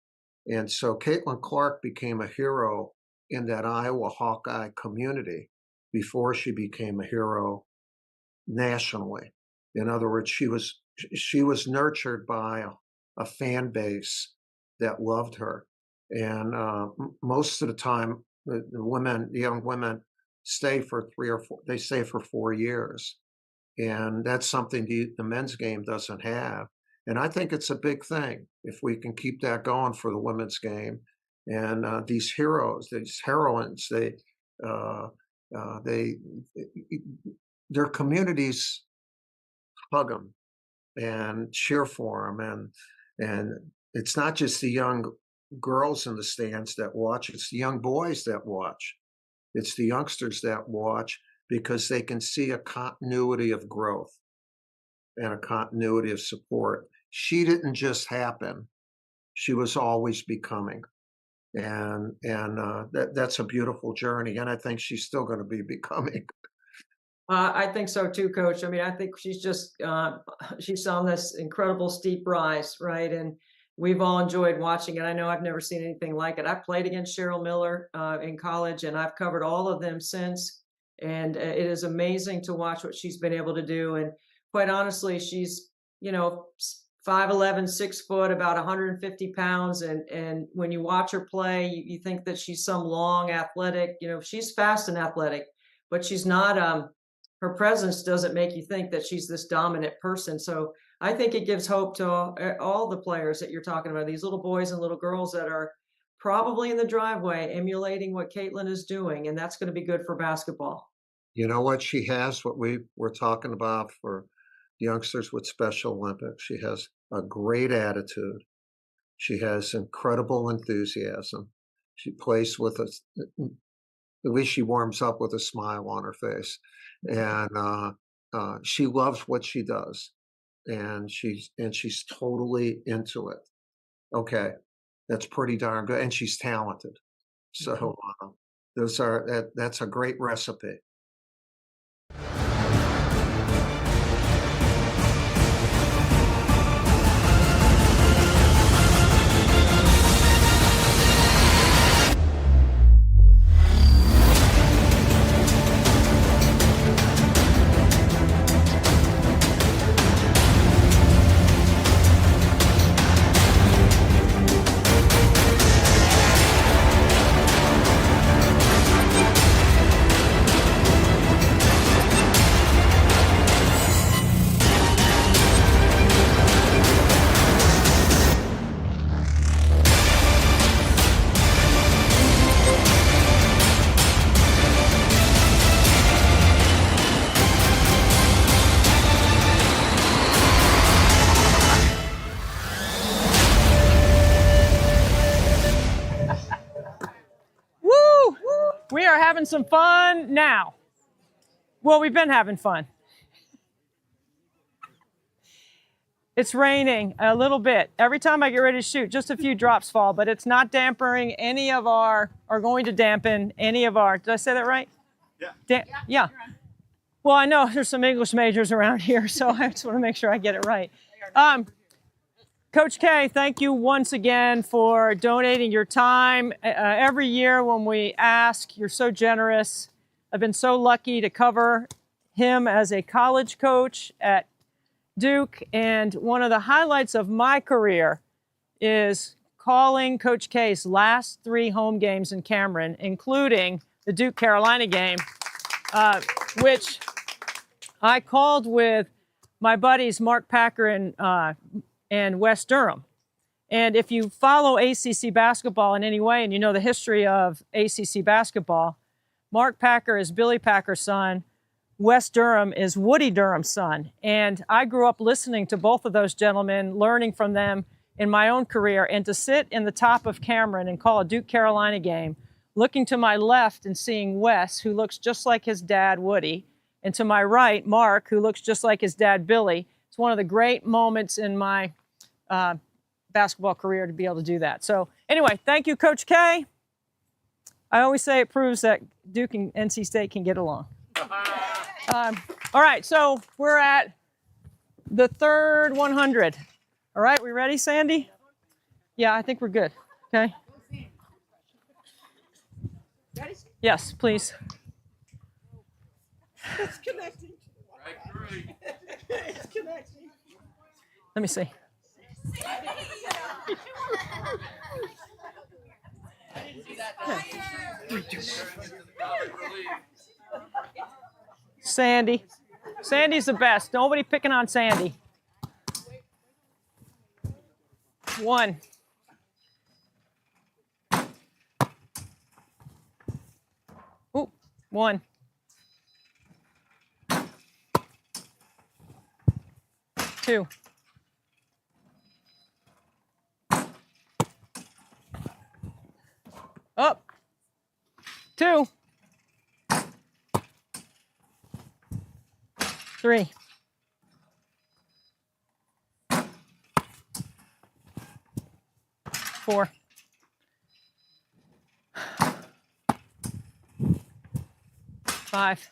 And so Caitlin Clark became a hero in that Iowa Hawkeye community before she became a hero nationally. In other words, she was nurtured by a fan base that loved her. And most of the time, the young women stay for 3 or 4, they stay for 4 years. And that's something the men's game doesn't have. And I think it's a big thing if we can keep that going for the women's game. And these heroes, these heroines, their communities hug them and cheer for them. And it's not just the young girls in the stands that watch, it's the young boys that watch. It's the youngsters that watch because they can see a continuity of growth and a continuity of support. She didn't just happen. She was always becoming. And that's a beautiful journey. And I think she's still going to be becoming. I think so too, Coach. I mean, I think she's just, she's on this incredible steep rise, right? And we've all enjoyed watching it. I know I've never seen anything like it. I played against Cheryl Miller in college, and I've covered all of them since. And it is amazing to watch what she's been able to do. And quite honestly, she's, 5'11", 6 foot, about 150 pounds. And when you watch her play, you think that she's some long athletic, she's fast and athletic, but she's not, her presence doesn't make you think that she's this dominant person. So I think it gives hope to all the players that you're talking about, these little boys and little girls that are probably in the driveway emulating what Caitlin is doing. And that's going to be good for basketball. You know what she has, what we were talking about for youngsters with Special Olympics. She has a great attitude. She has incredible enthusiasm. She plays with us. At least she warms up with a smile on her face. And she loves what she does. And she's totally into it. Okay. That's pretty darn good. And she's talented. So that's a great recipe. We are having some fun now. Well, we've been having fun. It's raining a little bit. Every time I get ready to shoot, just a few drops fall, but it's not dampening any of our, or going to dampen any of our, did I say that right? Yeah. Yeah. Well, I know there's some English majors around here, so I just want to make sure I get it right. Coach K, thank you once again for donating your time. Every year when we ask, you're so generous. I've been so lucky to cover him as a college coach at Duke, and one of the highlights of my career is calling Coach K's last 3 home games in Cameron, including the Duke-Carolina game, which I called with my buddies Mark Packer and Wes Durham. And if you follow ACC basketball in any way, and you know the history of ACC basketball, Mark Packer is Billy Packer's son. Wes Durham is Woody Durham's son. And I grew up listening to both of those gentlemen, learning from them in my own career. And to sit in the top of Cameron and call a Duke-Carolina game, looking to my left and seeing Wes, who looks just like his dad, Woody, and to my right, Mark, who looks just like his dad, Billy. It's one of the great moments in my basketball career to be able to do that. So anyway, thank you, Coach K. I always say it proves that Duke and NC State can get along. All right, so we're at the third 100. All right, we ready, Sandy? Yeah, I think we're good. Okay. Yes, please. It's connecting. It's connecting. Let me see. Sandy. Sandy's the best. Nobody picking on Sandy. 1. Ooh, 1. 2. 2. 3. 4. 5.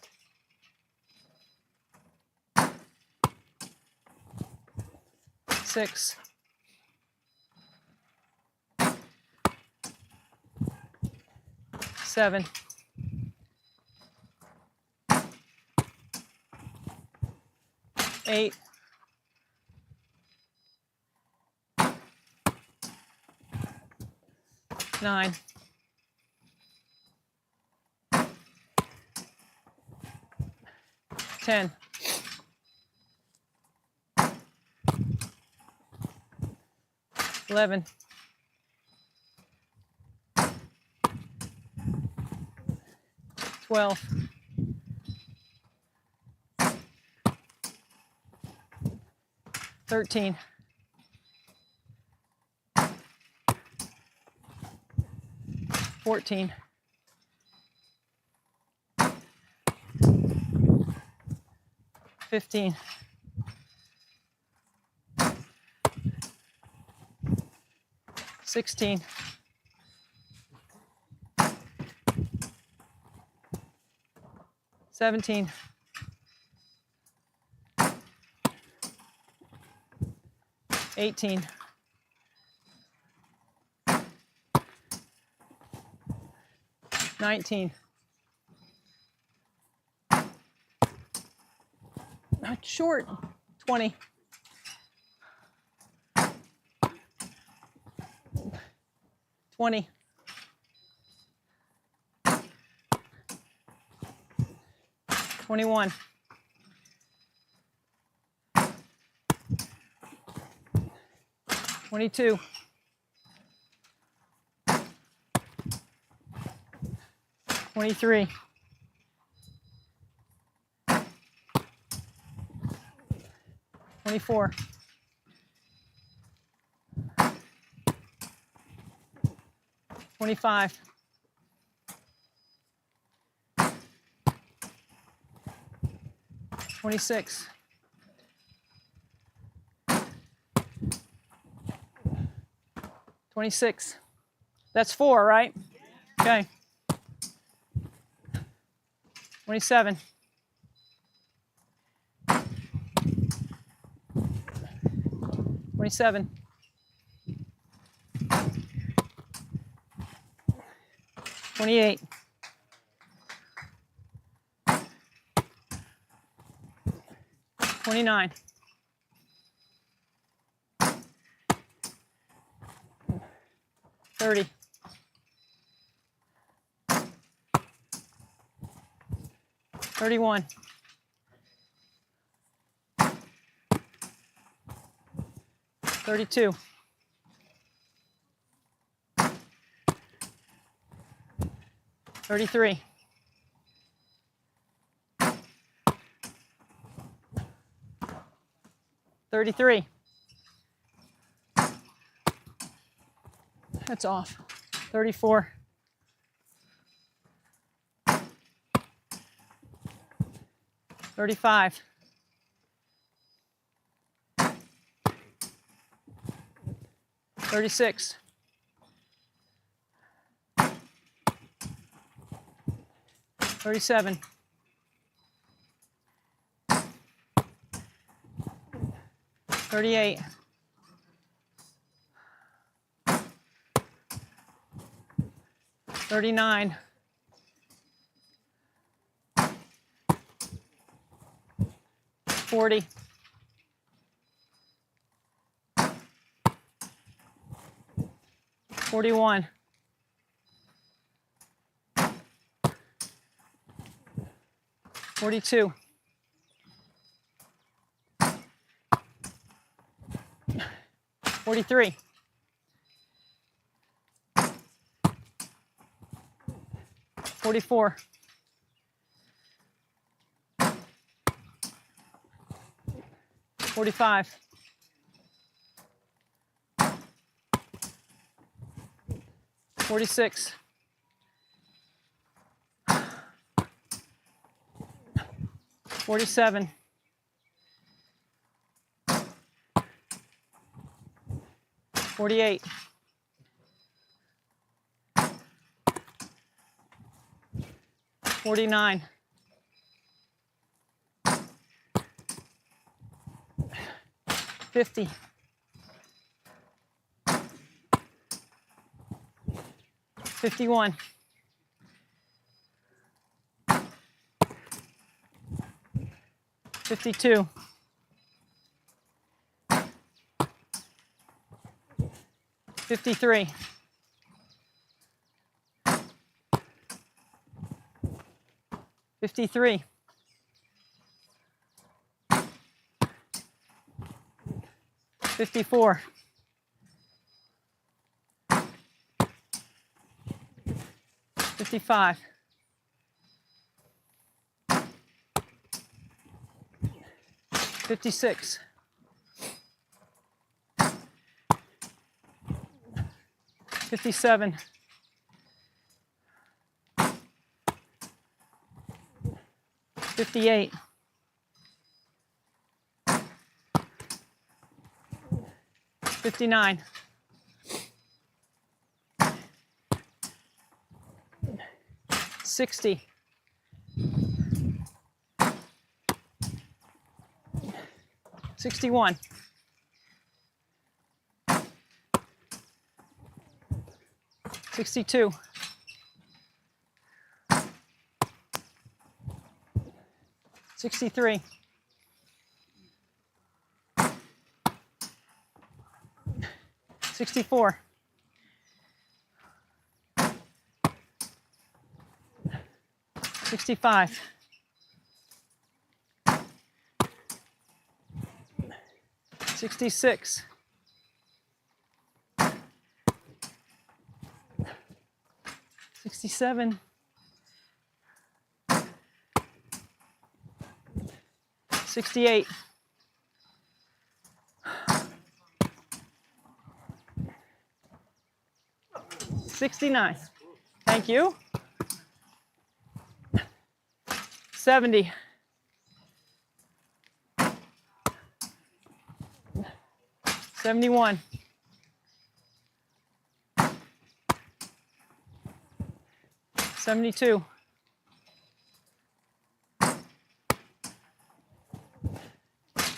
6. 7. 8. 9. 10. 11. 12. 13. 14. 15. 16. 17. 18. 19. Not short. 20. 20. 21. 22. 23. 24. 25. 26. 26. That's 4, right? Okay. 27. 27. 28. 29. 30. 31. 32. 33. 33. That's off. 34. 35. 36. 37. 38. 39. 40. 41. 42. 43. 44. 45. 46. 47. 48. 49. 50. 51. 52. 53. 53. 54. 55. 56. 57. 58. 59. 60. 61. 62. 63. 64. 65. 66. 67. 68. 69. Thank you. 70. 71. 72.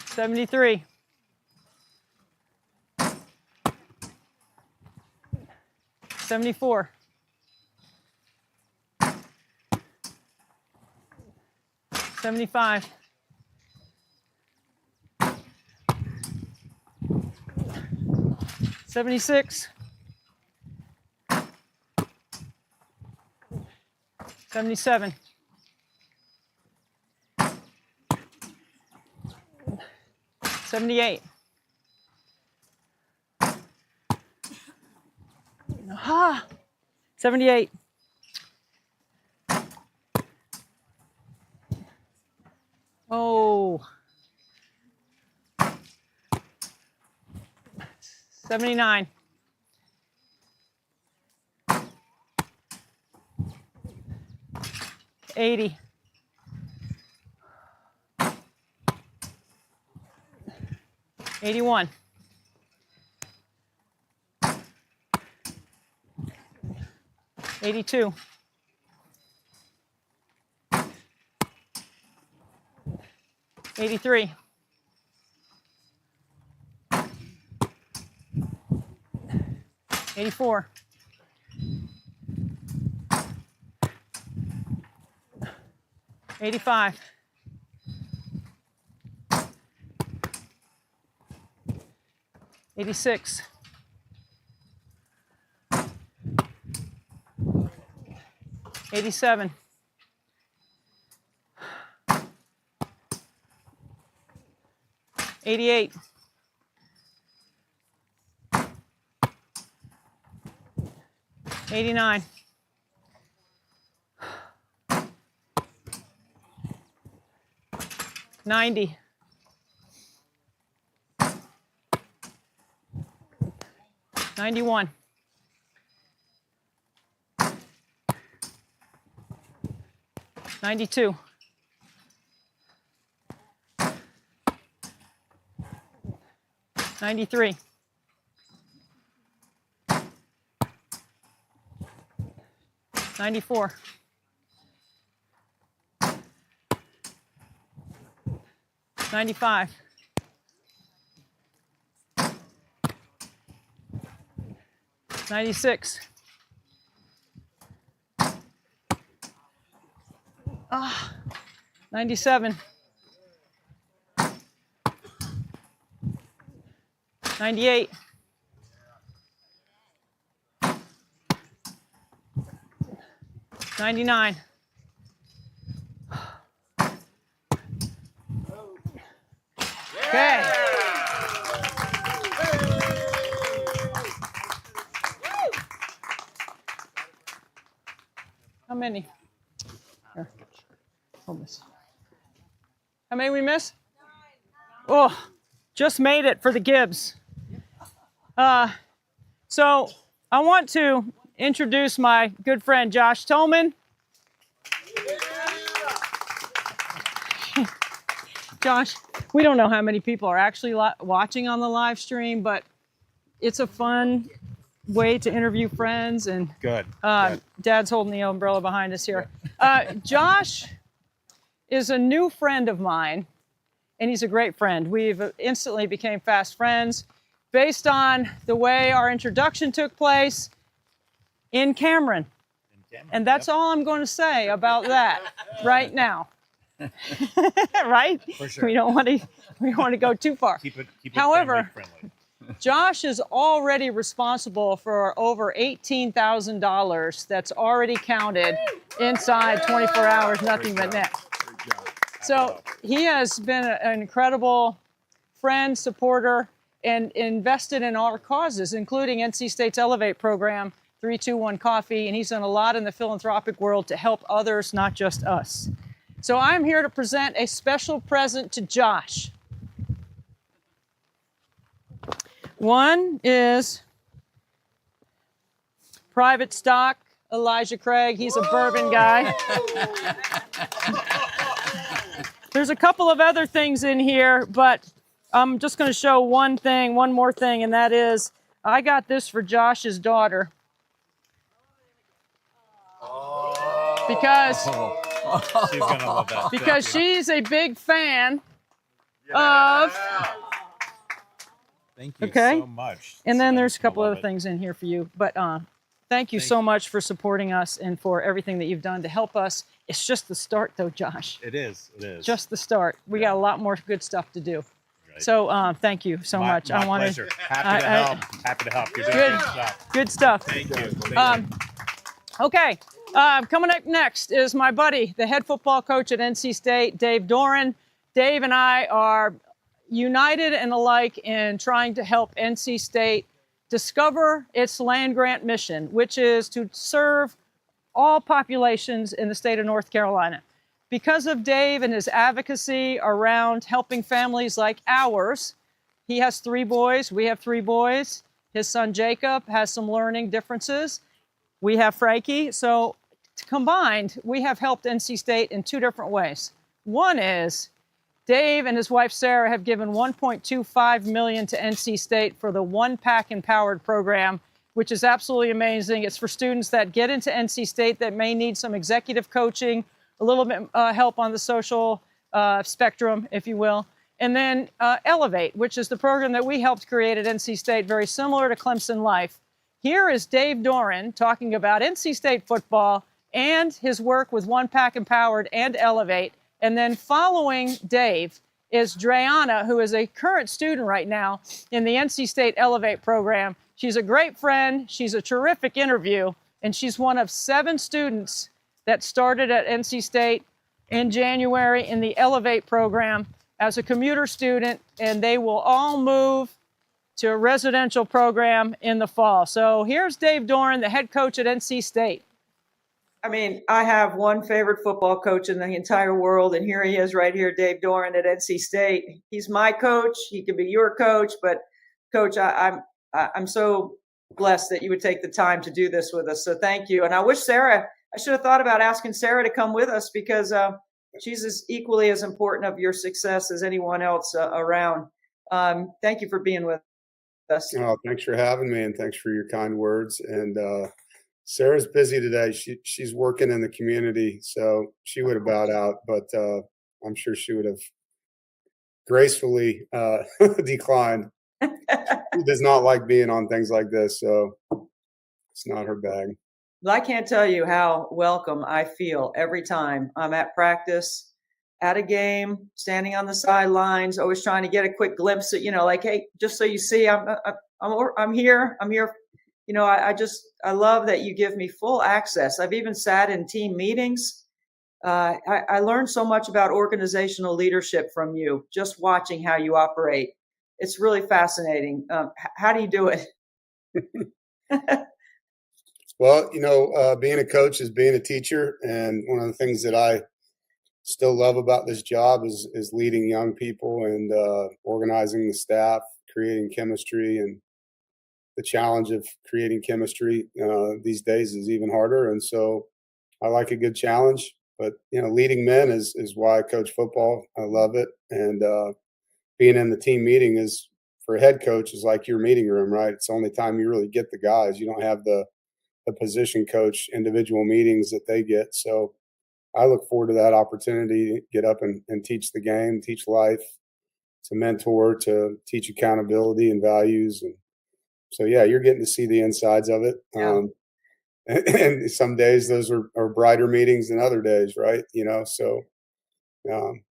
73. 74. 75. 76. 77. 78. Ah, 78. 79. 80. 81. 82. 83. 84. 85. 86. 87. 88. 89. 90. 91. 92. 93. 94. 95. 96. 97. 98. 99. 'Kay. How many? Here. Hold this. How many we miss? Oh, just made it for the Gibbs. So I want to introduce my good friend Josh Tolman. Josh, we don't know how many people are actually watching on the live stream, but it's a fun way to interview friends. And Good. Dad's holding the umbrella behind us here. Josh is a new friend of mine, and he's a great friend. We've instantly became fast friends based on the way our introduction took place in Cameron. And that's all I'm going to say about that right now. Right? For sure. We don't want to go too far. Keep it However, family-friendly. Josh is already responsible for over $18,000 that's already counted inside 24 hours, nothing but net. So he has been an incredible friend, supporter, and invested in our causes, including NC State's Elevate program, 321 Coffee, and he's done a lot in the philanthropic world to help others, not just us. So I'm here to present a special present to Josh. One is private stock, Elijah Craig. He's a bourbon guy. There's a couple of other things in here, but I'm just going to show one more thing, and that is I got this for Josh's daughter. Because she's gonna love that. because she's a big fan of. Thank you Okay. so much. And then there's a couple love other it. things in here for you, but thank you so much for supporting us and for everything that you've done to help us. It's just the start, though, Josh. It is. It is. Just the start. We got a lot more good stuff to do. So thank you so much. My I want pleasure. Happy to help. Happy to help. You're doing Good. a good job. Good stuff. Thank you. Okay, coming up next is my buddy, the head football coach at NC State, Dave Doran. Dave and I are united and alike in trying to help NC State discover its land grant mission, which is to serve all populations in the state of North Carolina. Because of Dave and his advocacy around helping families like ours, he has 3 boys, we have 3 boys. His son Jacob has some learning differences. We have Frankie. So combined, we have helped NC State in 2 different ways. One is Dave and his wife Sarah have given $1.25 million to NC State for the One Pack Empowered program, which is absolutely amazing. It's for students that get into NC State that may need some executive coaching, a little bit help on the social spectrum, if you will. And then Elevate, which is the program that we helped create at NC State, very similar to Clemson Life. Here is Dave Doran talking about NC State football and his work with One Pack Empowered and Elevate. And then following Dave is Dreana, who is a current student right now in the NC State Elevate program. She's a great friend. She's a terrific interview. And she's one of 7 students that started at NC State in January in the Elevate program as a commuter student. And they will all move to a residential program in the fall. So here's Dave Doran, the head coach at NC State. I mean, I have one favorite football coach in the entire world, and here he is right here, Dave Doran at NC State. He's my coach. He can be your coach, but Coach, I'm so blessed that you would take the time to do this with us. So thank you. And I wish Sarah, I should have thought about asking Sarah to come with us because she's as equally as important of your success as anyone else around. Thank you for being with us. Oh, thanks for having me, and thanks for your kind words. And Sarah's busy today. She's working in the community, so she would have bowed out, but I'm sure she would have gracefully declined. She does not like being on things like this, so it's not her bag. Well, I can't tell you how welcome I feel every time I'm at practice, at a game, standing on the sidelines, always trying to get a quick glimpse at, like, hey, just so you see, I'm here. I love that you give me full access. I've even sat in team meetings. I learned so much about organizational leadership from you, just watching how you operate. It's really fascinating. How do you do it? Well, being a coach is being a teacher. And one of the things that I still love about this job is leading young people and organizing the staff, creating chemistry. And the challenge of creating chemistry these days is even harder. And so I like a good challenge. But, leading men is why I coach football. I love it. And being in the team meeting is, for a head coach, is like your meeting room, right? It's the only time you really get the guys. You don't have the position coach individual meetings that they get. So I look forward to that opportunity to get up and teach the game, teach life, to mentor, to teach accountability and values. And so, yeah, you're getting to see the insides of it. Yeah. And some days those are brighter meetings than other days, right? So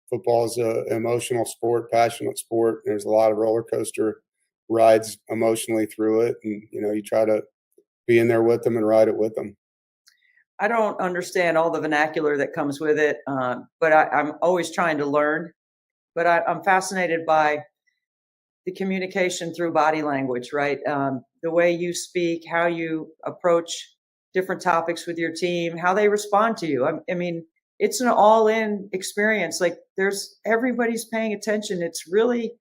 football is an emotional sport, passionate sport. There's a lot of roller coaster rides emotionally through it. And, you try to be in there with them and ride it with them. I don't understand all the vernacular that comes with it, but I'm always trying to learn. But I'm fascinated by the communication through body language, right? The way you speak, how you approach different topics with your team, how they respond to you. I mean, it's an all-in experience. Like everybody's paying attention. It's really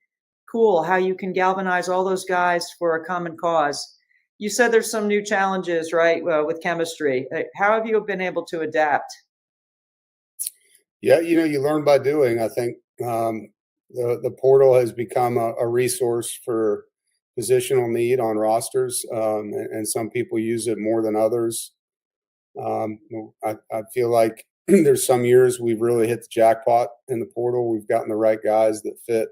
cool how you can galvanize all those guys for a common cause. You said there's some new challenges, right, with chemistry. How have you been able to adapt? Yeah, you learn by doing. I think the portal has become a resource for positional need on rosters, and some people use it more than others. I feel like there's some years we've really hit the jackpot in the portal. We've gotten the right guys that fit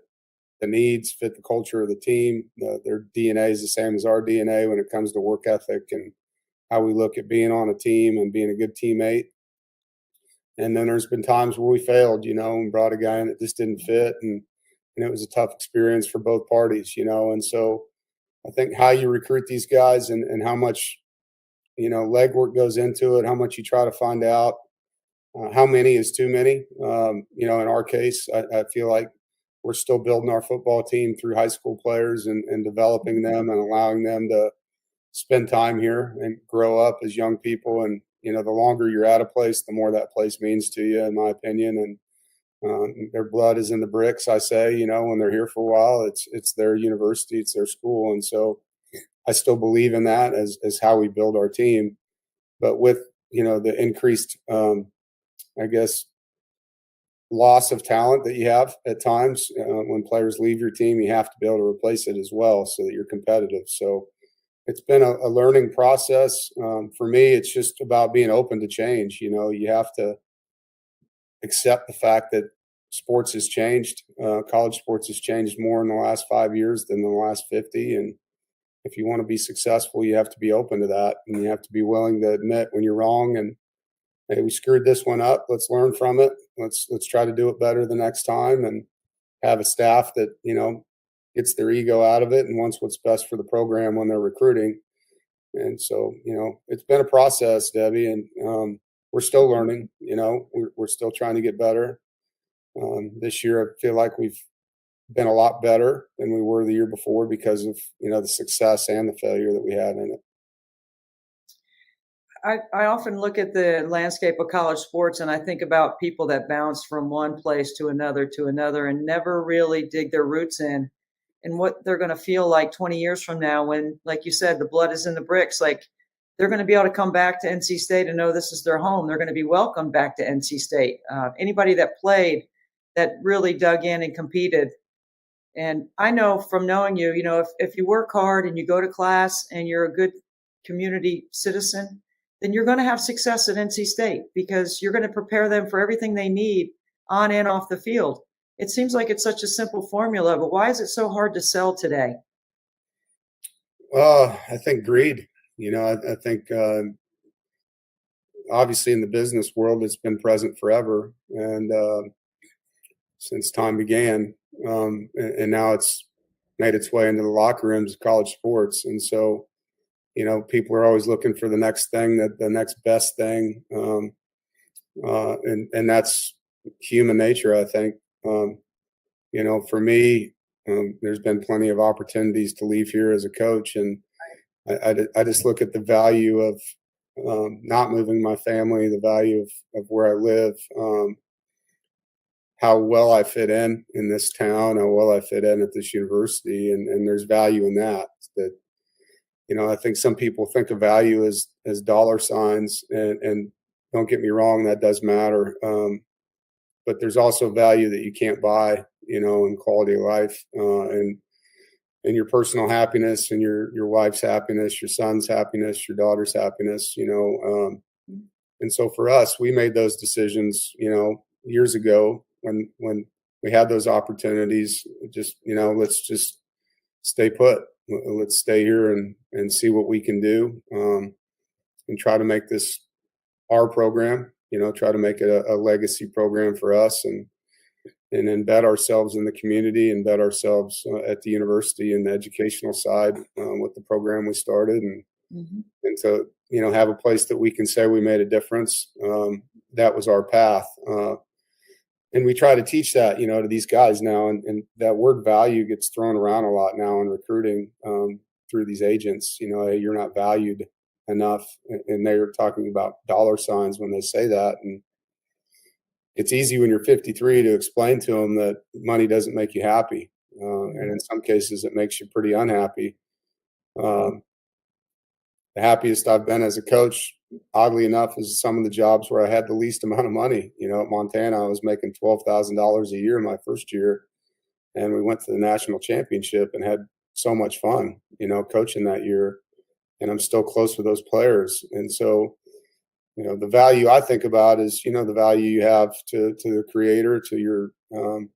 the needs, fit the culture of the team. Their DNA is the same as our DNA when it comes to work ethic and how we look at being on a team and being a good teammate. And then there's been times where we failed, and brought a guy in that just didn't fit, and it was a tough experience for both parties, And so I think how you recruit these guys and how much, legwork goes into it, how much you try to find out, how many is too many. In our case, I feel like we're still building our football team through high school players and developing them and allowing them to spend time here and grow up as young people. And, the longer you're at a place, the more that place means to you, in my opinion. And their blood is in the bricks, I say, when they're here for a while, it's their university, it's their school. And so I still believe in that as how we build our team. But with, the increased, I guess, loss of talent that you have at times, when players leave your team, you have to be able to replace it as well so that you're competitive. So it's been a learning process. For me, it's just about being open to change. You have to accept the fact that sports has changed. College sports has changed more in the last 5 years than the last 50. And if you want to be successful, you have to be open to that. And you have to be willing to admit when you're wrong and, hey, we screwed this one up. Let's learn from it. Let's try to do it better the next time, and have a staff that, gets their ego out of it and wants what's best for the program when they're recruiting. And so, it's been a process, Debbie, and we're still learning. We're still trying to get better. This year, I feel like we've been a lot better than we were the year before because of, the success and the failure that we had in it. I often look at the landscape of college sports and I think about people that bounce from one place to another and never really dig their roots in and what they're going to feel like 20 years from now when, like you said, the blood is in the bricks. Like, they're going to be able to come back to NC State and know this is their home. They're going to be welcomed back to NC State. Anybody that played, that really dug in and competed. And I know from knowing you, if you work hard and you go to class and you're a good community citizen, then you're going to have success at NC State because you're going to prepare them for everything they need on and off the field. It seems like it's such a simple formula, but why is it so hard to sell today? I think greed. I think obviously in the business world, it's been present forever, and since time began, and now it's made its way into the locker rooms of college sports. And so, people are always looking for the next thing, the next best thing, and that's human nature, I think. For me, there's been plenty of opportunities to leave here as a coach, and I just look at the value of not moving my family, the value of where I live, how well I fit in this town, how well I fit in at this university, and there's value in that. I think some people think of value as dollar signs, and don't get me wrong, that does matter. But there's also value that you can't buy, in quality of life, and your personal happiness, and your wife's happiness, your son's happiness, your daughter's happiness, and so for us, we made those decisions, years ago when we had those opportunities. Just, let's just stay put. Let's stay here and see what we can do, and try to make this our program, try to make it a legacy program for us, and embed ourselves in the community, embed ourselves at the university and the educational side with the program we started, and to, have a place that we can say we made a difference. That was our path. And we try to teach that, to these guys now, and that word value gets thrown around a lot now in recruiting through these agents. Hey, you're not valued enough, and they're talking about dollar signs when they say that. And it's easy when you're 53 to explain to them that money doesn't make you happy, and in some cases it makes you pretty unhappy. The happiest I've been as a coach, oddly enough, is some of the jobs where I had the least amount of money. At Montana, I was making $12,000 a year my first year. and we went to the national championship and had so much fun, coaching that year. And I'm still close with those players. And so, the value I think about is, the value you have to the creator, to your, to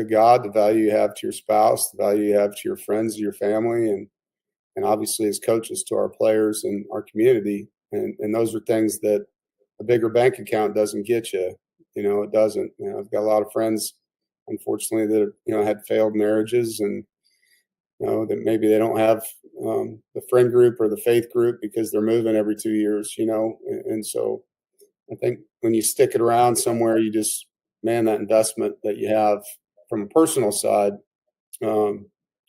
God, the value you have to your spouse, the value you have to your friends, to your family, and obviously as coaches to our players and our community. And those are things that a bigger bank account doesn't get you. It doesn't. I've got a lot of friends, unfortunately, that had failed marriages, and that maybe they don't have the friend group or the faith group because they're moving every 2 years. And so I think when you stick it around somewhere, you just, man, that investment that you have from a personal side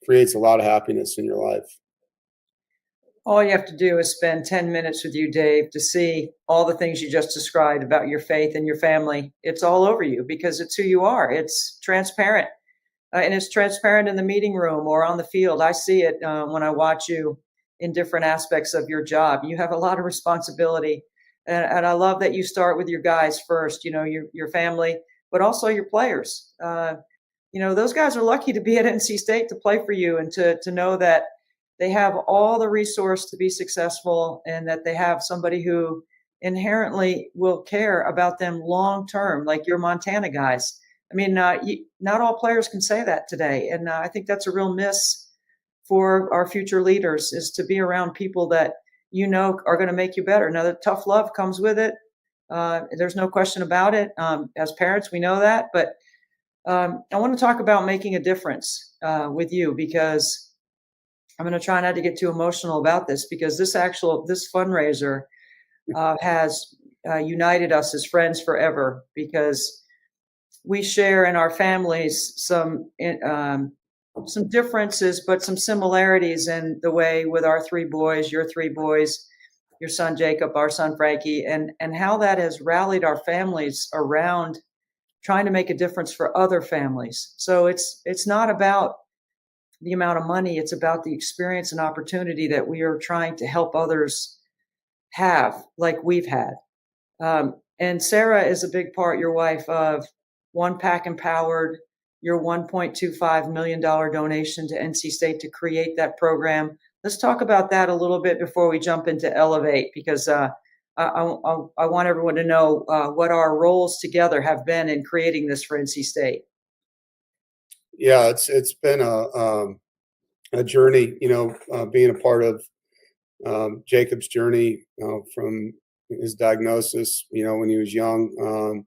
creates a lot of happiness in your life. All you have to do is spend 10 minutes with you, Dave, to see all the things you just described about your faith and your family. It's all over you because it's who you are. It's transparent. And it's transparent in the meeting room or on the field. I see it when I watch you in different aspects of your job. You have a lot of responsibility. And I love that you start with your guys first, your family, but also your players. Those guys are lucky to be at NC State to play for you and to know that they have all the resource to be successful and that they have somebody who inherently will care about them long term, like your Montana guys. I mean, not all players can say that today. And I think that's a real miss for our future leaders, is to be around people that are going to make you better. Now, the tough love comes with it. There's no question about it. As parents, we know that. But I want to talk about making a difference with you, because I'm going to try not to get too emotional about this, because this fundraiser has united us as friends forever, because we share in our families some differences, but some similarities in the way with our three boys, your three boys, your son Jacob, our son Frankie, and how that has rallied our families around trying to make a difference for other families. So it's not about the amount of money, it's about the experience and opportunity that we are trying to help others have, like we've had. And Sarah is a big part, your wife, of One Pack Empowered, your $1.25 million donation to NC State to create that program. Let's talk about that a little bit before we jump into Elevate, because I want everyone to know what our roles together have been in creating this for NC State. Yeah, it's been a journey, being a part of Jacob's journey from his diagnosis, when he was young,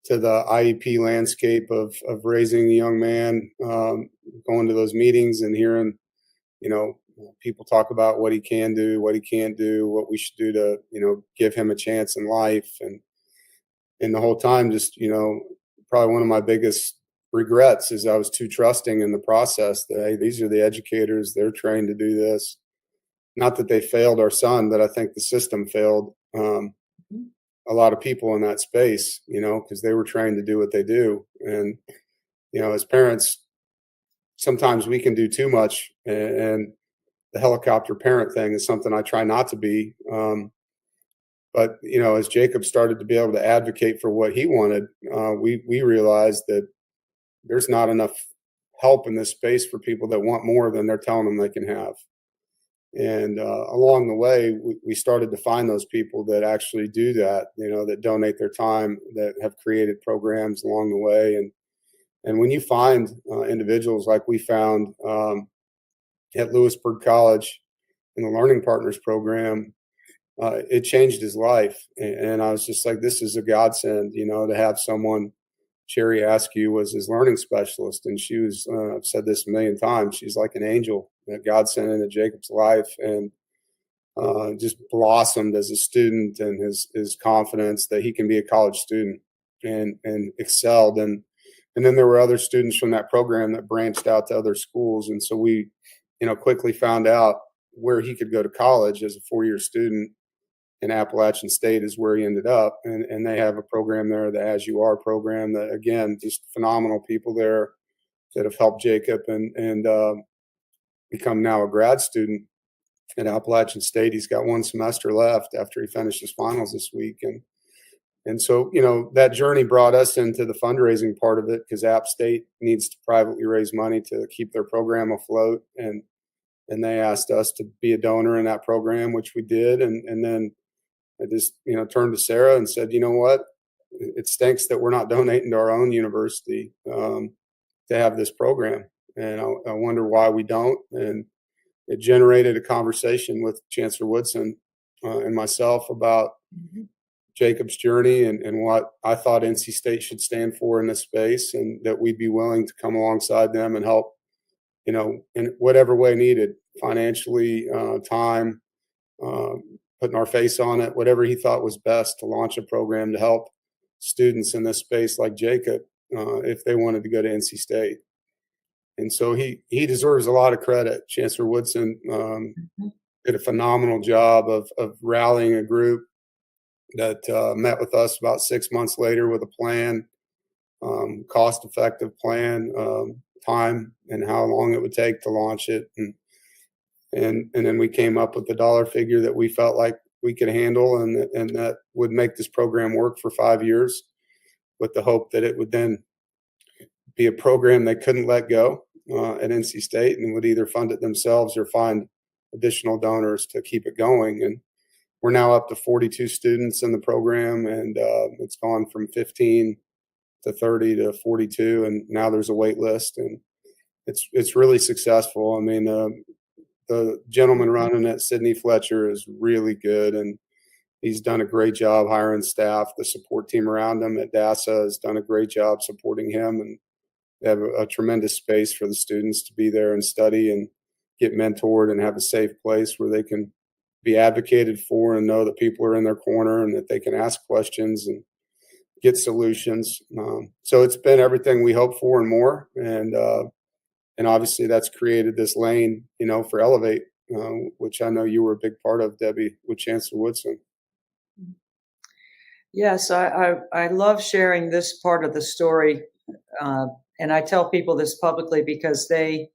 to the IEP landscape of raising a young man, going to those meetings and hearing, people talk about what he can do, what he can't do, what we should do to, give him a chance in life. And the whole time, just, probably one of my biggest regrets is I was too trusting in the process that, hey, these are the educators, they're trained to do this. Not that they failed our son, but I think the system failed a lot of people in that space, because they were trained to do what they do. And, as parents, sometimes we can do too much, and the helicopter parent thing is something I try not to be. But, as Jacob started to be able to advocate for what he wanted, we realized that there's not enough help in this space for people that want more than they're telling them they can have. And along the way, we started to find those people that actually do that, that donate their time, that have created programs along the way. And when you find individuals like we found at Lewisburg College in the Learning Partners program, it changed his life. And I was just like, this is a godsend, to have someone. Sherry Askew was his learning specialist, and she was, I've said this a million times, she's like an angel that God sent into Jacob's life, and just blossomed as a student, and his confidence that he can be a college student, and excelled. And then there were other students from that program that branched out to other schools. And so we, quickly found out where he could go to college as a 4-year student. And Appalachian State is where he ended up. And they have a program there, the As You Are program, that, again, just phenomenal people there that have helped Jacob and become now a grad student at Appalachian State. He's got 1 semester left after he finished his finals this week. And And so, you know, that journey brought us into the fundraising part of it because App State needs to privately raise money to keep their program afloat. And they asked us to be a donor in that program, which we did. And then I just, you know, turned to Sarah and said, you know what? It stinks that we're not donating to our own university to have this program. And I wonder why we don't. And it generated a conversation with Chancellor Woodson and myself about Jacob's journey and what I thought NC State should stand for in this space, and that we'd be willing to come alongside them and help, you know, in whatever way needed, financially, time, putting our face on it, whatever he thought was best to launch a program to help students in this space like Jacob if they wanted to go to NC State. And so he deserves a lot of credit. Chancellor Woodson did a phenomenal job of rallying a group that met with us about 6 months later with a plan, cost-effective plan, time and how long it would take to launch it. And then we came up with the dollar figure that we felt like we could handle and that would make this program work for 5 years, with the hope that it would then be a program they couldn't let go at NC State and would either fund it themselves or find additional donors to keep it going. And we're now up to 42 students in the program, and it's gone from 15 to 30 to 42, and now there's a wait list, and it's really successful. I mean, the gentleman running it, Sidney Fletcher, is really good, and he's done a great job hiring staff. The support team around him at DASA has done a great job supporting him, and they have a tremendous space for the students to be there and study and get mentored and have a safe place where they can be advocated for and know that people are in their corner and that they can ask questions and get solutions. So it's been everything we hoped for and more. And obviously that's created this lane, you know, for Elevate, which I know you were a big part of, Debbie, with Chancellor Woodson. Yes, I love sharing this part of the story. And I tell people this publicly because they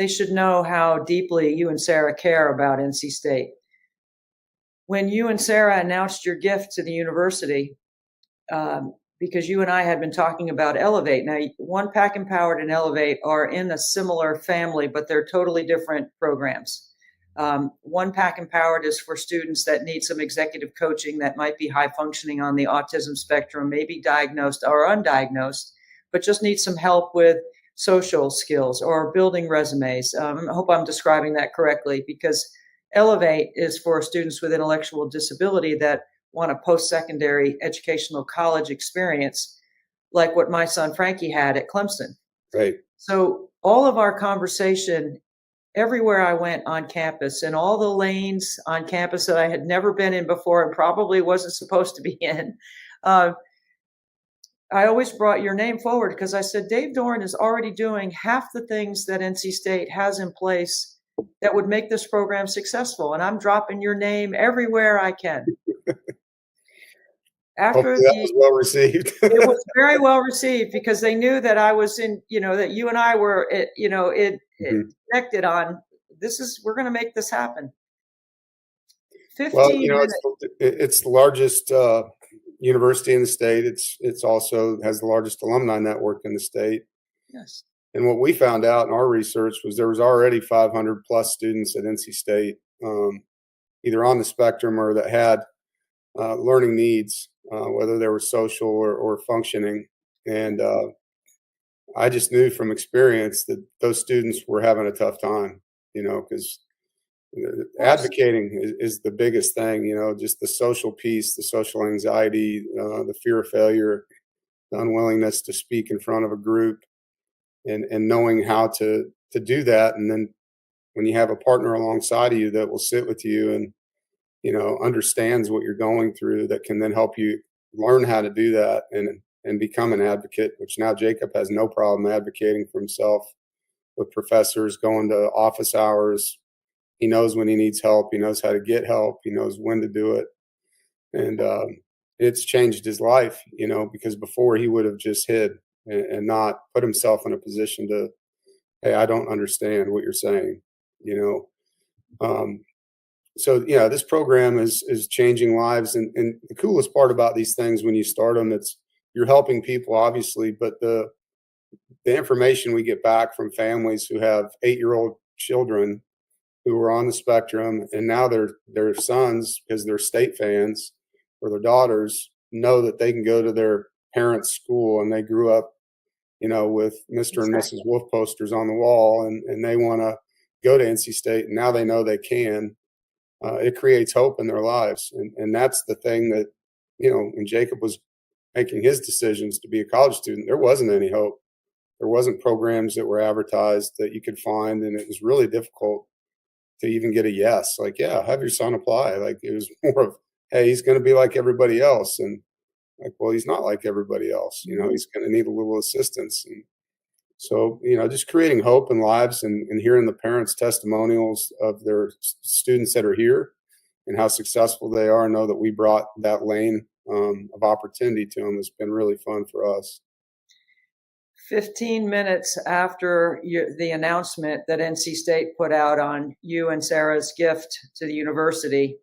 should know how deeply you and Sarah care about NC State. When you and Sarah announced your gift to the university, because you and I had been talking about Elevate. Now, One Pack Empowered and Elevate are in a similar family, but they're totally different programs. One Pack Empowered is for students that need some executive coaching, that might be high functioning on the autism spectrum, maybe diagnosed or undiagnosed, but just need some help with social skills or building resumes. I hope I'm describing that correctly, because Elevate is for students with intellectual disability that want a post-secondary educational college experience, like what my son Frankie had at Clemson. Right. So all of our conversation, everywhere I went on campus, and all the lanes on campus that I had never been in before and probably wasn't supposed to be in, I always brought your name forward because I said, Dave Doran is already doing half the things that NC State has in place that would make this program successful. And I'm dropping your name everywhere I can. After that was well received. It was very well received because they knew that I was in, you know, that you and I were, connected on this. We're going to make this happen. 15 well, you know, minutes. it's the largest university in the state. It's also has the largest alumni network in the state. Yes. And what we found out in our research was there was already 500 plus students at NC State, either on the spectrum or that had learning needs, whether they were social or functioning. And I just knew from experience that those students were having a tough time, you know, because advocating is the biggest thing, you know, just the social piece, the social anxiety, the fear of failure, the unwillingness to speak in front of a group. And knowing how to do that. And then when you have a partner alongside of you that will sit with you and, you know, understands what you're going through, that can then help you learn how to do that and become an advocate, which now Jacob has no problem advocating for himself with professors, going to office hours. He knows when he needs help. He knows how to get help. He knows when to do it. And it's changed his life, you know, because before he would have just hid and not put himself in a position to, hey, I don't understand what you're saying, you know. so yeah, this program is changing lives, and the coolest part about these things when you start them, it's you're helping people obviously, but the information we get back from families who have 8-year-old children who are on the spectrum, and now their sons, because they're state fans, or their daughters, know that they can go to their parents' school, and they grew up, with Mr. and Mrs. Wolf posters on the wall, and they want to go to NC State, and now they know they can. It creates hope in their lives, and that's the thing that, when Jacob was making his decisions to be a college student, there wasn't any hope. There wasn't programs that were advertised that you could find, and it was really difficult to even get a yes. Like, yeah, have your son apply. Like, it was more of, hey, he's going to be like everybody else, and like, well, he's not like everybody else. He's going to need a little assistance, and so just creating hope in lives, and hearing the parents' testimonials of their students that are here and how successful they are, and know that we brought that lane of opportunity to them has been really fun for us. 15 minutes after the announcement that NC State put out on you and Sarah's gift to the university,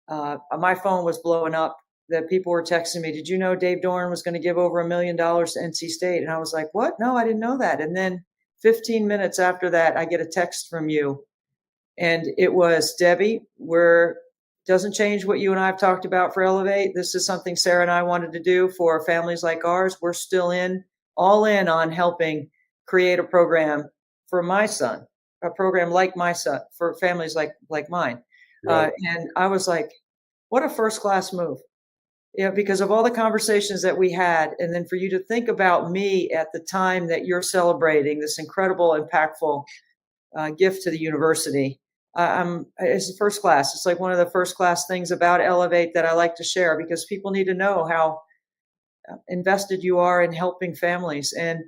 my phone was blowing up that people were texting me, did you know Dave Doeren was going to give over $1 million to NC State? And I was like, what? No, I didn't know that. And then 15 minutes after that, I get a text from you. And it was, Debbie, doesn't change what you and I have talked about for Elevate. This is something Sarah and I wanted to do for families like ours. We're still all in on helping create a program for my son, a program like my son, for families like mine. Right. And I was like, what a first-class move. Because of all the conversations that we had, and then for you to think about me at the time that you're celebrating this incredible, impactful gift to the university, it's first class. It's like one of the first-class things about Elevate that I like to share, because people need to know how invested you are in helping families. And,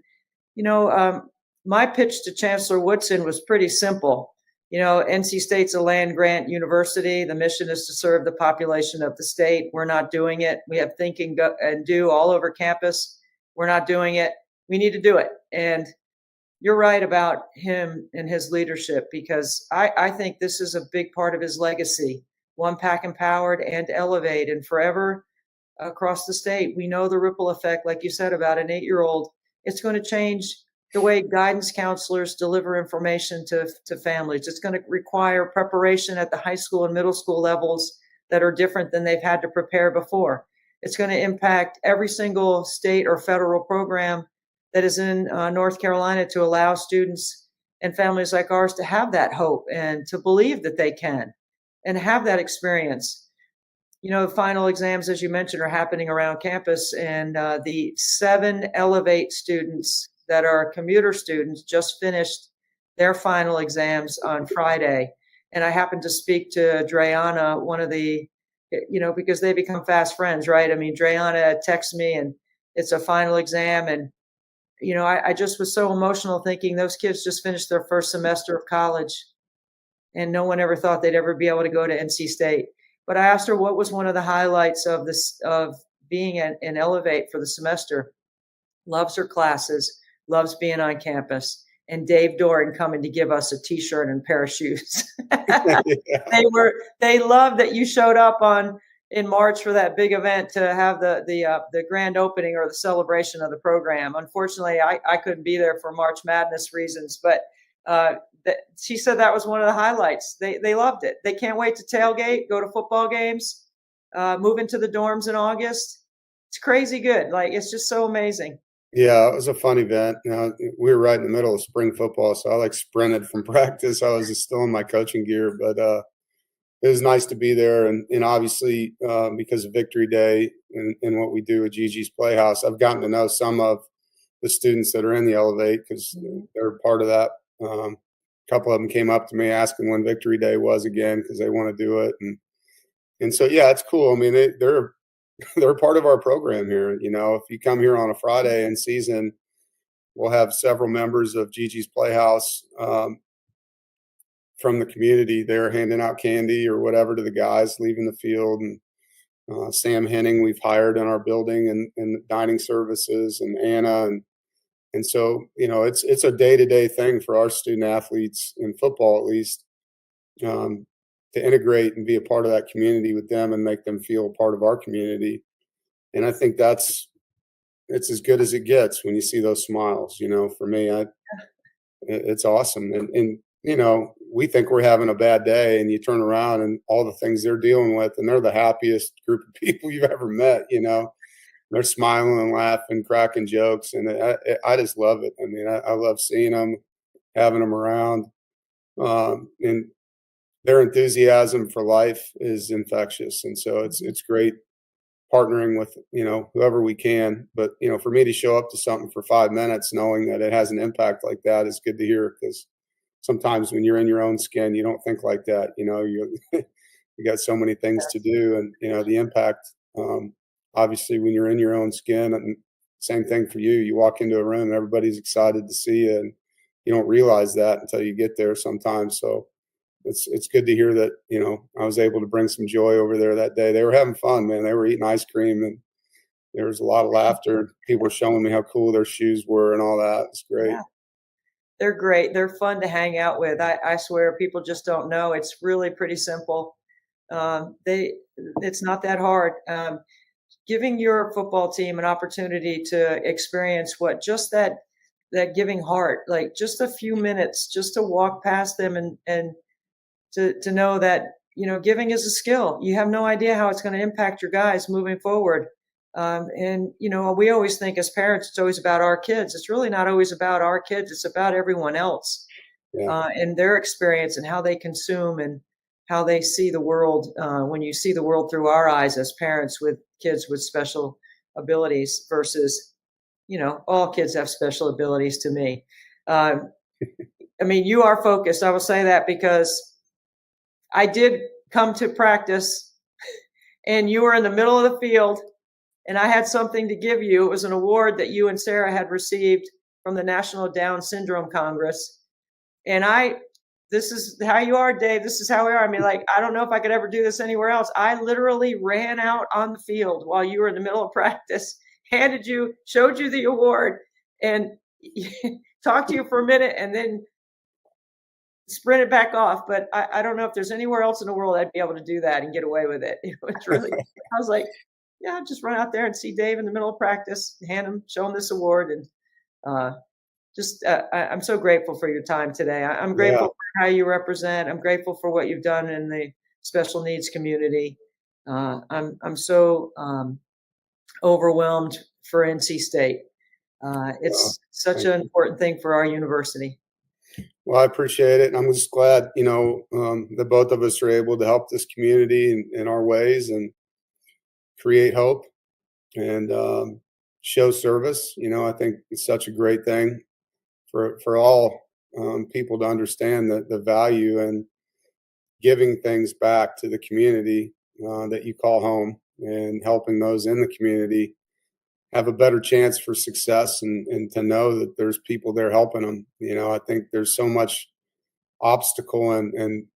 my pitch to Chancellor Woodson was pretty simple. NC State's a land-grant university. The mission is to serve the population of the state. We're not doing it. We have think and do all over campus. We're not doing it. We need to do it. And you're right about him and his leadership, because I think this is a big part of his legacy. One Pack Empowered and Elevate, and forever across the state. We know the ripple effect, like you said, about an 8-year-old. It's going to change the way guidance counselors deliver information to families. It's going to require preparation at the high school and middle school levels that are different than they've had to prepare before. It's going to impact every single state or federal program that is in North Carolina to allow students and families like ours to have that hope and to believe that they can and have that experience. The final exams, as you mentioned, are happening around campus, and the 7 Elevate students that are commuter students just finished their final exams on Friday. And I happened to speak to Dreana, one of the, because they become fast friends, right? I mean, Dreana texts me, and it's a final exam. And, I just was so emotional thinking those kids just finished their first semester of college, and no one ever thought they'd ever be able to go to NC State. But I asked her what was one of the highlights of being in Elevate for the semester. Loves her classes, loves being on campus, and Dave Doeren coming to give us a T-shirt and a pair of shoes. They loved that you showed up in March for that big event to have the grand opening or the celebration of the program. Unfortunately, I couldn't be there for March Madness reasons, but she said that was one of the highlights. They loved it. They can't wait to tailgate, go to football games, move into the dorms in August. It's crazy good. Like, it's just so amazing. Yeah, it was a fun event. We were right in the middle of spring football, so I sprinted from practice. I was still in my coaching gear, but it was nice to be there. And obviously, because of Victory Day and what we do at Gigi's Playhouse, I've gotten to know some of the students that are in the Elevate because they're part of that. A couple of them came up to me asking when Victory Day was again because they want to do it. And so, yeah, it's cool. I mean, they're part of our program here. If you come here on a Friday in season, we'll have several members of Gigi's Playhouse from the community there handing out candy or whatever to the guys leaving the field. And Sam Henning we've hired in our building and dining services, and Anna. And so, it's a day-to-day thing for our student athletes in football, at least. to integrate and be a part of that community with them and make them feel a part of our community. And I think it's as good as it gets when you see those smiles. For me, it's awesome. And we think we're having a bad day, and you turn around and all the things they're dealing with, and they're the happiest group of people you've ever met. They're smiling and laughing, cracking jokes, and I just love it. I mean, I love seeing them, having them around, and their enthusiasm for life is infectious. And so it's great partnering with whoever we can. But for me to show up to something for 5 minutes, knowing that it has an impact like that, is good to hear, because sometimes when you're in your own skin, you don't think like that. You got so many things to do, and the impact. Obviously, when you're in your own skin, and same thing for you. You walk into a room and everybody's excited to see you, and you don't realize that until you get there sometimes. So it's good to hear that I was able to bring some joy over there that day. They were having fun, man. They were eating ice cream, and there was a lot of laughter. People were showing me how cool their shoes were and all that. It's great. Yeah. They're great. They're fun to hang out with. I swear, people just don't know. It's really pretty simple. It's not that hard. Giving your football team an opportunity to experience what just that giving heart, like just a few minutes, just to walk past them and to know that, giving is a skill. You have no idea how it's going to impact your guys moving forward. And we always think as parents, it's always about our kids. It's really not always about our kids. It's about everyone else, and their experience and how they consume and how they see the world. When you see the world through our eyes as parents with kids with special abilities versus, all kids have special abilities to me. I mean, you are focused. I will say that because I did come to practice and you were in the middle of the field and I had something to give you. It was an award that you and Sarah had received from the National Down Syndrome Congress. And this is how you are, Dave. This is how we are. I mean, I don't know if I could ever do this anywhere else. I literally ran out on the field while you were in the middle of practice, showed you the award, and talked to you for a minute, and then sprinted back off. But I don't know if there's anywhere else in the world I'd be able to do that and get away with it. It was really, I was like, yeah, just run out there and see Dave in the middle of practice, show him this award, and I'm so grateful for your time today. I'm grateful for how you represent. I'm grateful for what you've done in the special needs community. I'm so overwhelmed for NC State. It's such an important thing for our university. Well, I appreciate it. And I'm just glad, that both of us are able to help this community in our ways and create hope and show service. I think it's such a great thing for all people to understand the value and giving things back to the community that you call home, and helping those in the community have a better chance for success, and to know that there's people there helping them. I think there's so much obstacle and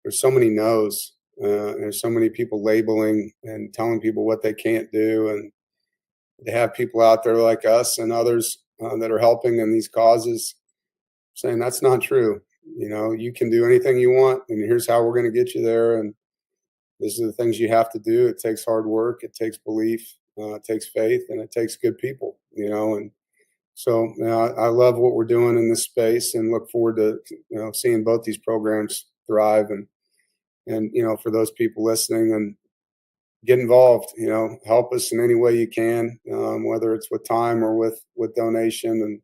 there's so many no's. There's so many people labeling and telling people what they can't do, and to have people out there like us and others that are helping in these causes saying that's not true. You can do anything you want, and here's how we're going to get you there, and these are the things you have to do. It takes hard work, it takes belief, it takes faith, and it takes good people. And so I love what we're doing in this space, and look forward to seeing both these programs thrive. And for those people listening, and get involved, help us in any way you can, whether it's with time or with donation, and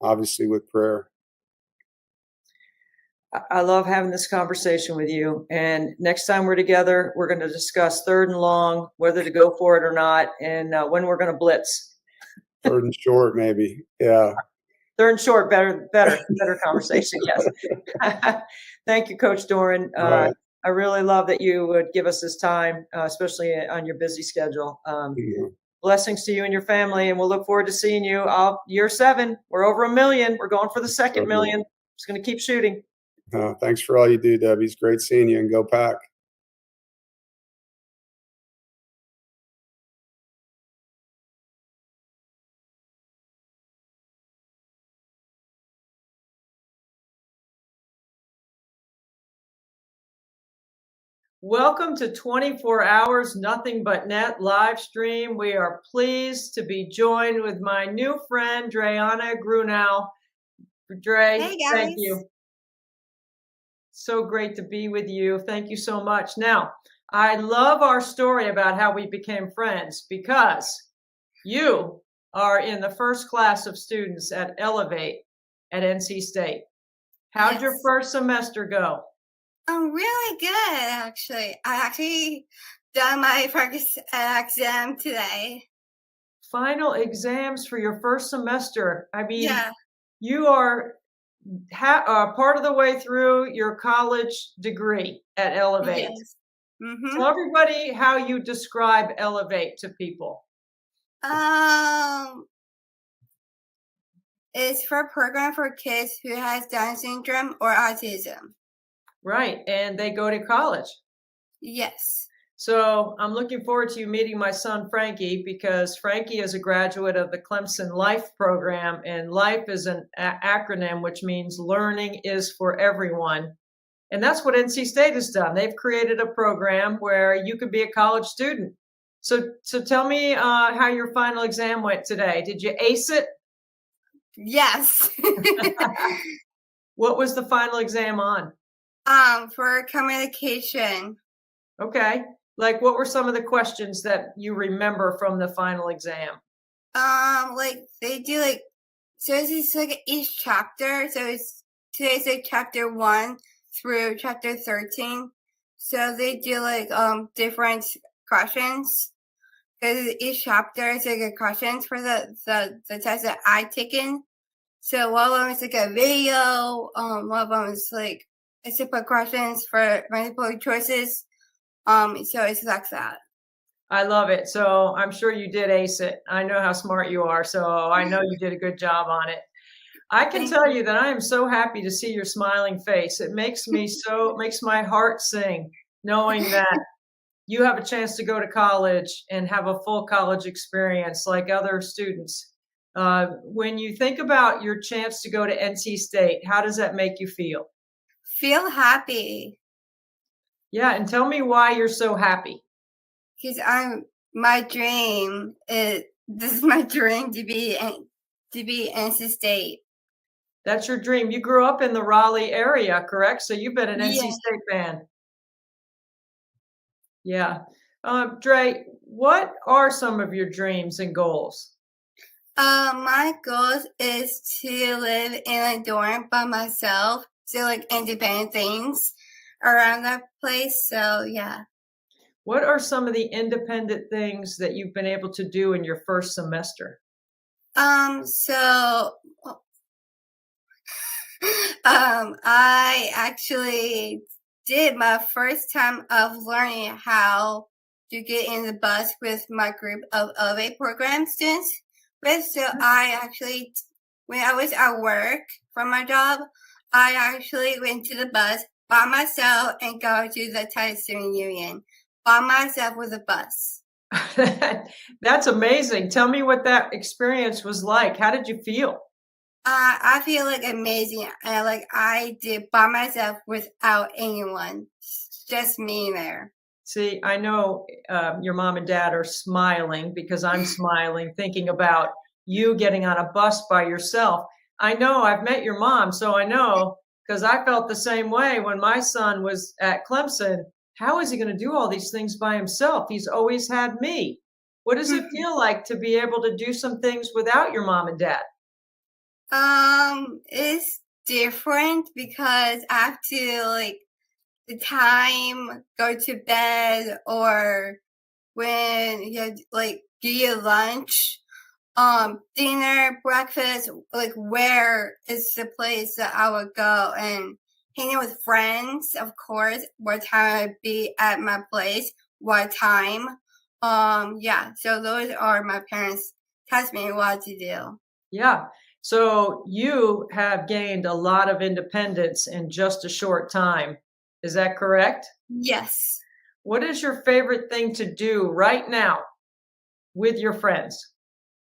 obviously with prayer. I love having this conversation with you. And next time we're together, we're going to discuss 3rd and long, whether to go for it or not, and when we're going to blitz. 3rd and short, maybe. Yeah. 3rd and short, better conversation. Yes. Thank you, Coach Doeren. Right. I really love that you would give us this time, especially on your busy schedule. Blessings to you and your family, and we'll look forward to seeing you. Year 7, we're over 1 million. We're going for the 2nd million. Just going to keep shooting. Thanks for all you do, Debbie. It's great seeing you, and go Pack. Welcome to 24 Hours Nothing But Net live stream. We are pleased to be joined with my new friend, Dreana Grunau. Dre, Hey, thank guys. you. So great to be with you. Thank you so much. Now, I love our story about how we became friends because you are in the first class of students at Elevate at NC State. How'd your first semester go? Really good, actually. I actually done my first exam today. Final exams for your first semester. I mean, Yeah. you are part of the way through your college degree at Elevate. Yes. Mm-hmm. Tell everybody how you describe Elevate to people. It's for a program for kids who has Down syndrome or autism. Right, and they go to college. Yes. So I'm looking forward to you meeting my son, Frankie, because Frankie is a graduate of the Clemson Life program, and LIFE is an acronym, which means learning is for everyone. And that's what NC State has done. They've created a program where you can be a college student. So tell me how your final exam went today. Did you ace it? Yes. What was the final exam on? For communication. Okay. Like, what were some of the questions that you remember from the final exam? Like they do so it's like each chapter. So today's like chapter 1 through chapter 13. So they do different questions. Because each chapter is like a questions for the test that I taken. So one of them is like a video. One of them is like a simple questions for multiple choices. So it's like that. I love it. So I'm sure you did ace it. I know how smart you are. So I know you did a good job on it. I can tell you that I am so happy to see your smiling face. It makes me makes my heart sing, knowing that you have a chance to go to college and have a full college experience like other students. When you think about your chance to go to NC State, how does that make you feel? Feel happy. Yeah, and tell me why you're so happy. Because my dream is this is my dream to be NC State. That's your dream. You grew up in the Raleigh area, correct? So you've been an NC Yeah. State fan. Yeah. Dre, what are some of your dreams and goals? My goal is to live in a dorm by myself, so like independent things around that place. So yeah. What are some of the independent things that you've been able to do in your first semester? So I actually did my first time of learning how to get in the bus with my group of Elevate program students. So I actually, when I was at work for my job, I actually went to the bus by myself and go to the title student union by myself with a bus. That's amazing. Tell me what that experience was like. How did you feel? I feel like amazing. I did by myself without anyone, just me there. See, I know your mom and dad are smiling because I'm smiling thinking about you getting on a bus by yourself. I know I've met your mom, so I know because I felt the same way when my son was at Clemson. How is he going to do all these things by himself? He's always had me. What does it feel like to be able to do some things without your mom and dad? It's different because I have to the time go to bed or when you do your lunch, dinner, breakfast, where is the place that I would go and hanging with friends, of course, what time I'd be at my place, what time. So those are my parents tell me what to do. Yeah. So you have gained a lot of independence in just a short time. Is that correct? Yes. What is your favorite thing to do right now with your friends?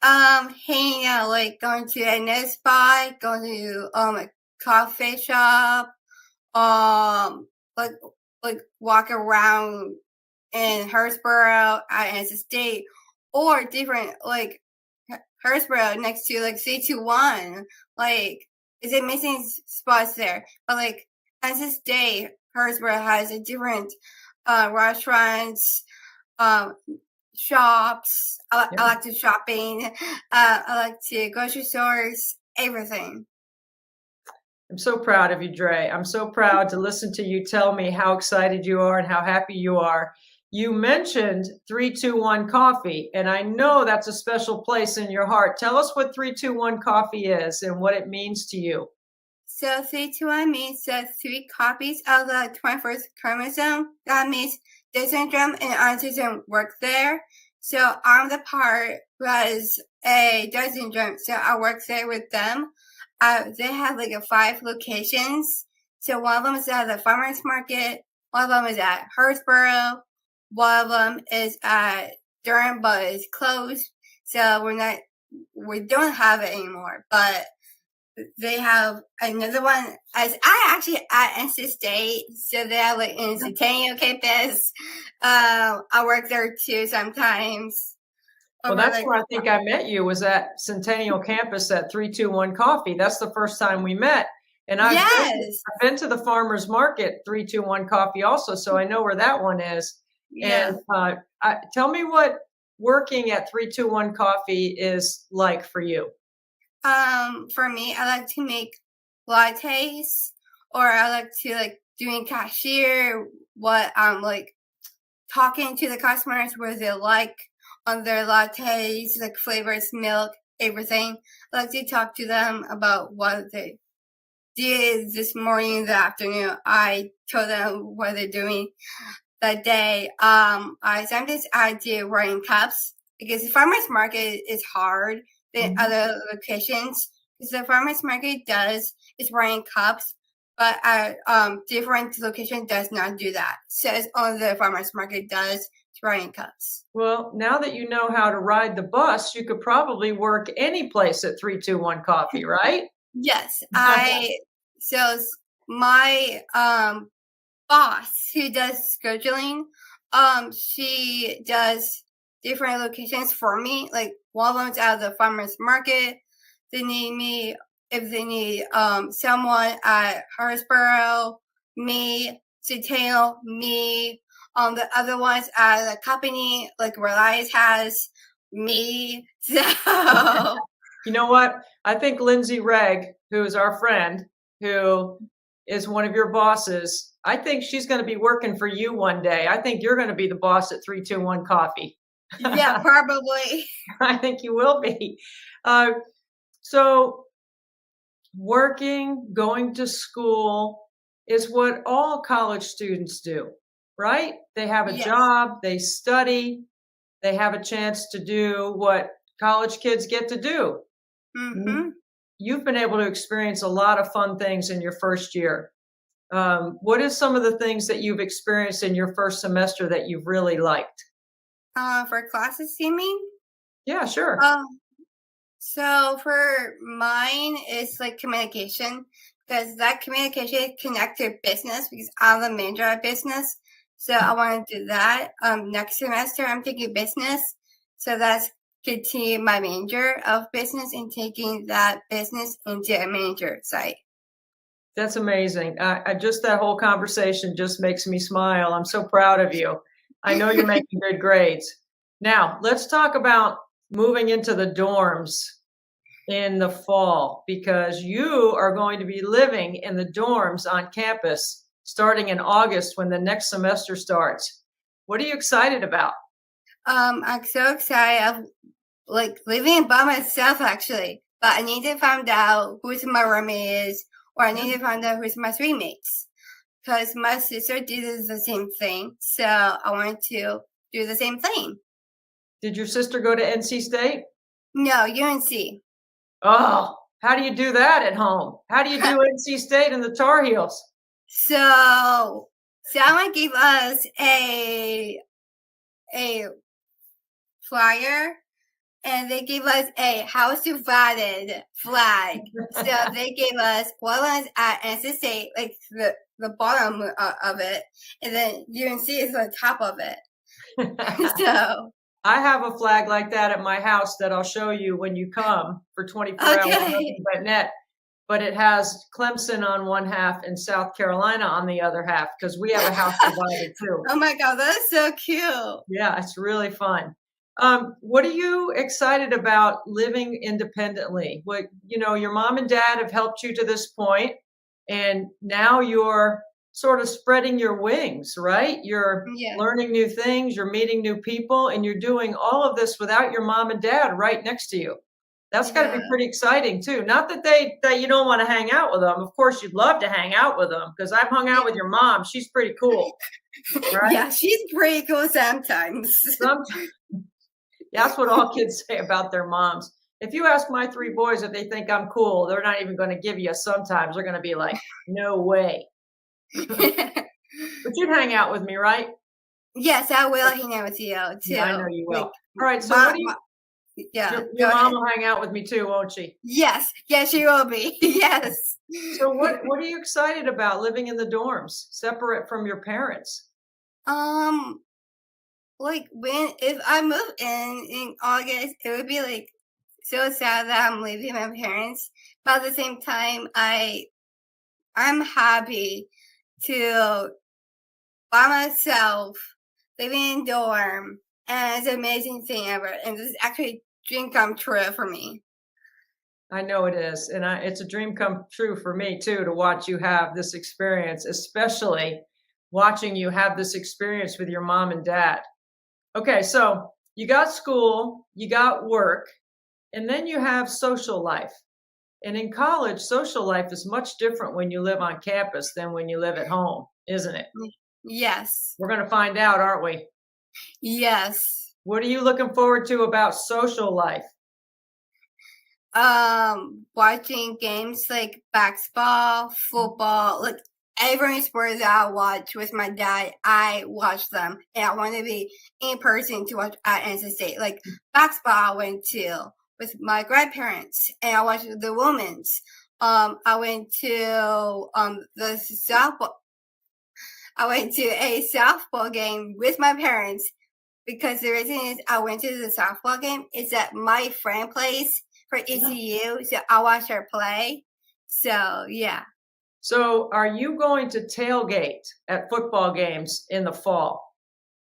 Hanging out, going to a nice spot, going to a coffee shop, like walk around in Hillsborough at NC State, or different like Hillsborough next to like C21, like it's amazing spots there. But like NC State, Hillsborough has a different restaurants, shops. I like to shopping. I like to grocery stores, everything. I'm so proud of you, Dre. I'm so proud to listen to you tell me how excited you are and how happy you are. You mentioned 321 Coffee, and I know that's a special place in your heart. Tell us what 321 Coffee is and what it means to you. So 321 means that 3 copies of the 21st chromosome. That means Down syndrome and autism work there. So I'm the part who has a Down syndrome, so I work there with them. They have like 5 locations. So one of them is at the farmers market, one of them is at Hillsborough, one of them is at Durham, but it's closed. So we don't have it anymore. But they have another one. As I actually at NC State, so they have like in Centennial campus. I work there too sometimes. Well, that's where I think I met you, was at Centennial campus at 321 Coffee. That's the first time we met. And I've been to the farmers market 321 Coffee also, so I know where that one is. Yeah. And tell me what working at 321 Coffee is like for you. For me, I like to make lattes, or I like to like doing cashier, what like talking to the customers what they like on their lattes, like flavors, milk, everything. I like to talk to them about what they did this morning, the afternoon. I told them what they're doing that day. Sometimes I do writing cups because the farmers market is hard than other locations. Because the farmers market is writing cups, but different location does not do that. So it's only the farmers market does writing cups. Well, now that you know how to ride the bus, you could probably work any place at 321 Coffee, right? Yes. So my boss who does scheduling, she does different locations for me. Like one of them's out of the farmers market. They need me if they need someone at Hillsborough, me, Centennial, me. The other ones at the company, like Reliance has me. So you know what? I think Lindsay Regg, who is our friend, who is one of your bosses, I think she's going to be working for you one day. I think you're going to be the boss at 321 Coffee. Yeah, probably. I think you will be. So working, going to school is what all college students do, right? They have a job, they study, they have a chance to do what college kids get to do. Mm-hmm. You've been able to experience a lot of fun things in your first year. What is some of the things that you've experienced in your first semester that you've really liked? For classes, you mean? Yeah, sure. So for mine, it's like communication, because that communication connects to business, because I'm the manager of business. So I want to do that. Next semester, I'm taking business. So that's continue my major of business and taking that business into a manager site. That's amazing. Just that whole conversation just makes me smile. I'm so proud of you. I know you're making good grades. Now, let's talk about moving into the dorms in the fall, because you are going to be living in the dorms on campus starting in August when the next semester starts. What are you excited about? I'm so excited of like living by myself actually, but I need to find out who my roommate is, or I need to find out who's my roommates, because my sister did the same thing. So I want to do the same thing. Did your sister go to NC State? No, UNC. Oh, how do you do that at home? How do you do NC State and the Tar Heels? So someone gave us a flyer and they gave us a house divided flag. So they gave us one was at NC State, like the bottom of it, and then UNC is on top of it. So I have a flag like that at my house that I'll show you when you come for 24 hours nothing but net. But it has Clemson on one half and South Carolina on the other half because we have a house divided too. Oh my God, that's so cute. Yeah, it's really fun. What are you excited about living independently? What, you know, your mom and dad have helped you to this point, and now you're sort of spreading your wings, right? You're learning new things, you're meeting new people, and you're doing all of this without your mom and dad right next to you. That's got to be pretty exciting too. Not that you don't want to hang out with them. Of course, you'd love to hang out with them because I've hung out with your mom. She's pretty cool. Right? Yeah, she's pretty cool sometimes. That's what all kids say about their moms. If you ask my 3 boys if they think I'm cool, they're not even going to give you a sometimes. They're going to be like, no way. But you'd hang out with me, right? Yes, I will hang out with you too. Yeah, I know you will. Like, all right, so what do you... Yeah. Your mom will hang out with me too, won't she? Yes. Yes, she will be. Yes. So what are you excited about living in the dorms, separate from your parents? Like if I move in August, it would be like so sad that I'm leaving my parents. But at the same time, I'm happy to by myself living in dorm, and it's an amazing thing ever. And this is actually dream come true for me. I know it is. And it's a dream come true for me too, to watch you have this experience, especially watching you have this experience with your mom and dad. Okay. So you got school, you got work, and then you have social life. And in college, social life is much different when you live on campus than when you live at home, isn't it? Yes. We're going to find out, aren't we? Yes. What are you looking forward to about social life? Watching games like basketball, football, like every sport that I watch with my dad, I watch them. And I want to be in person to watch at NC State. Like basketball, I went to with my grandparents, and I watched the women's. I went to the softball. I went to a softball game with my parents. Because the reason is I went to the softball game is that my friend plays for ECU, so I watched her play. So, yeah. So are you going to tailgate at football games in the fall?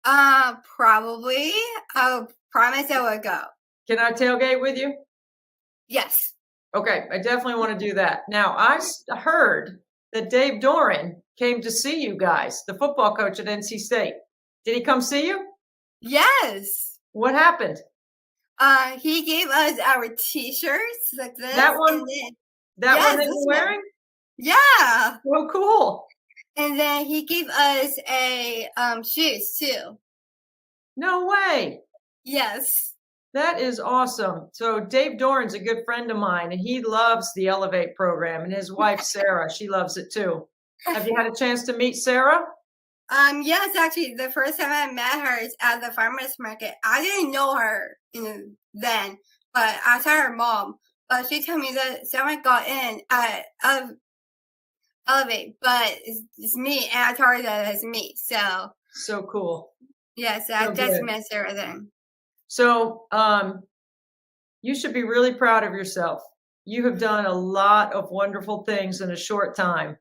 Probably. I promise I will go. Can I tailgate with you? Yes. Okay, I definitely want to do that. Now, I heard that Dave Doran came to see you guys, the football coach at NC State. Did he come see you? Yes. What happened? He gave us our T-shirts like this. That one? One that you're wearing? Yeah. So cool. And then he gave us a shoes too. No way. Yes. That is awesome. So Dave Doran's a good friend of mine, and he loves the Elevate program, and his wife, Sarah, she loves it too. Have you had a chance to meet Sarah? Yes, actually, the first time I met her is at the farmer's market. I didn't know her then, but I saw her mom. But she told me that someone got in at Elevate, but it's me, and I told her that it's me. So cool. Yes, I just met Sarah then. So, you should be really proud of yourself. You have done a lot of wonderful things in a short time.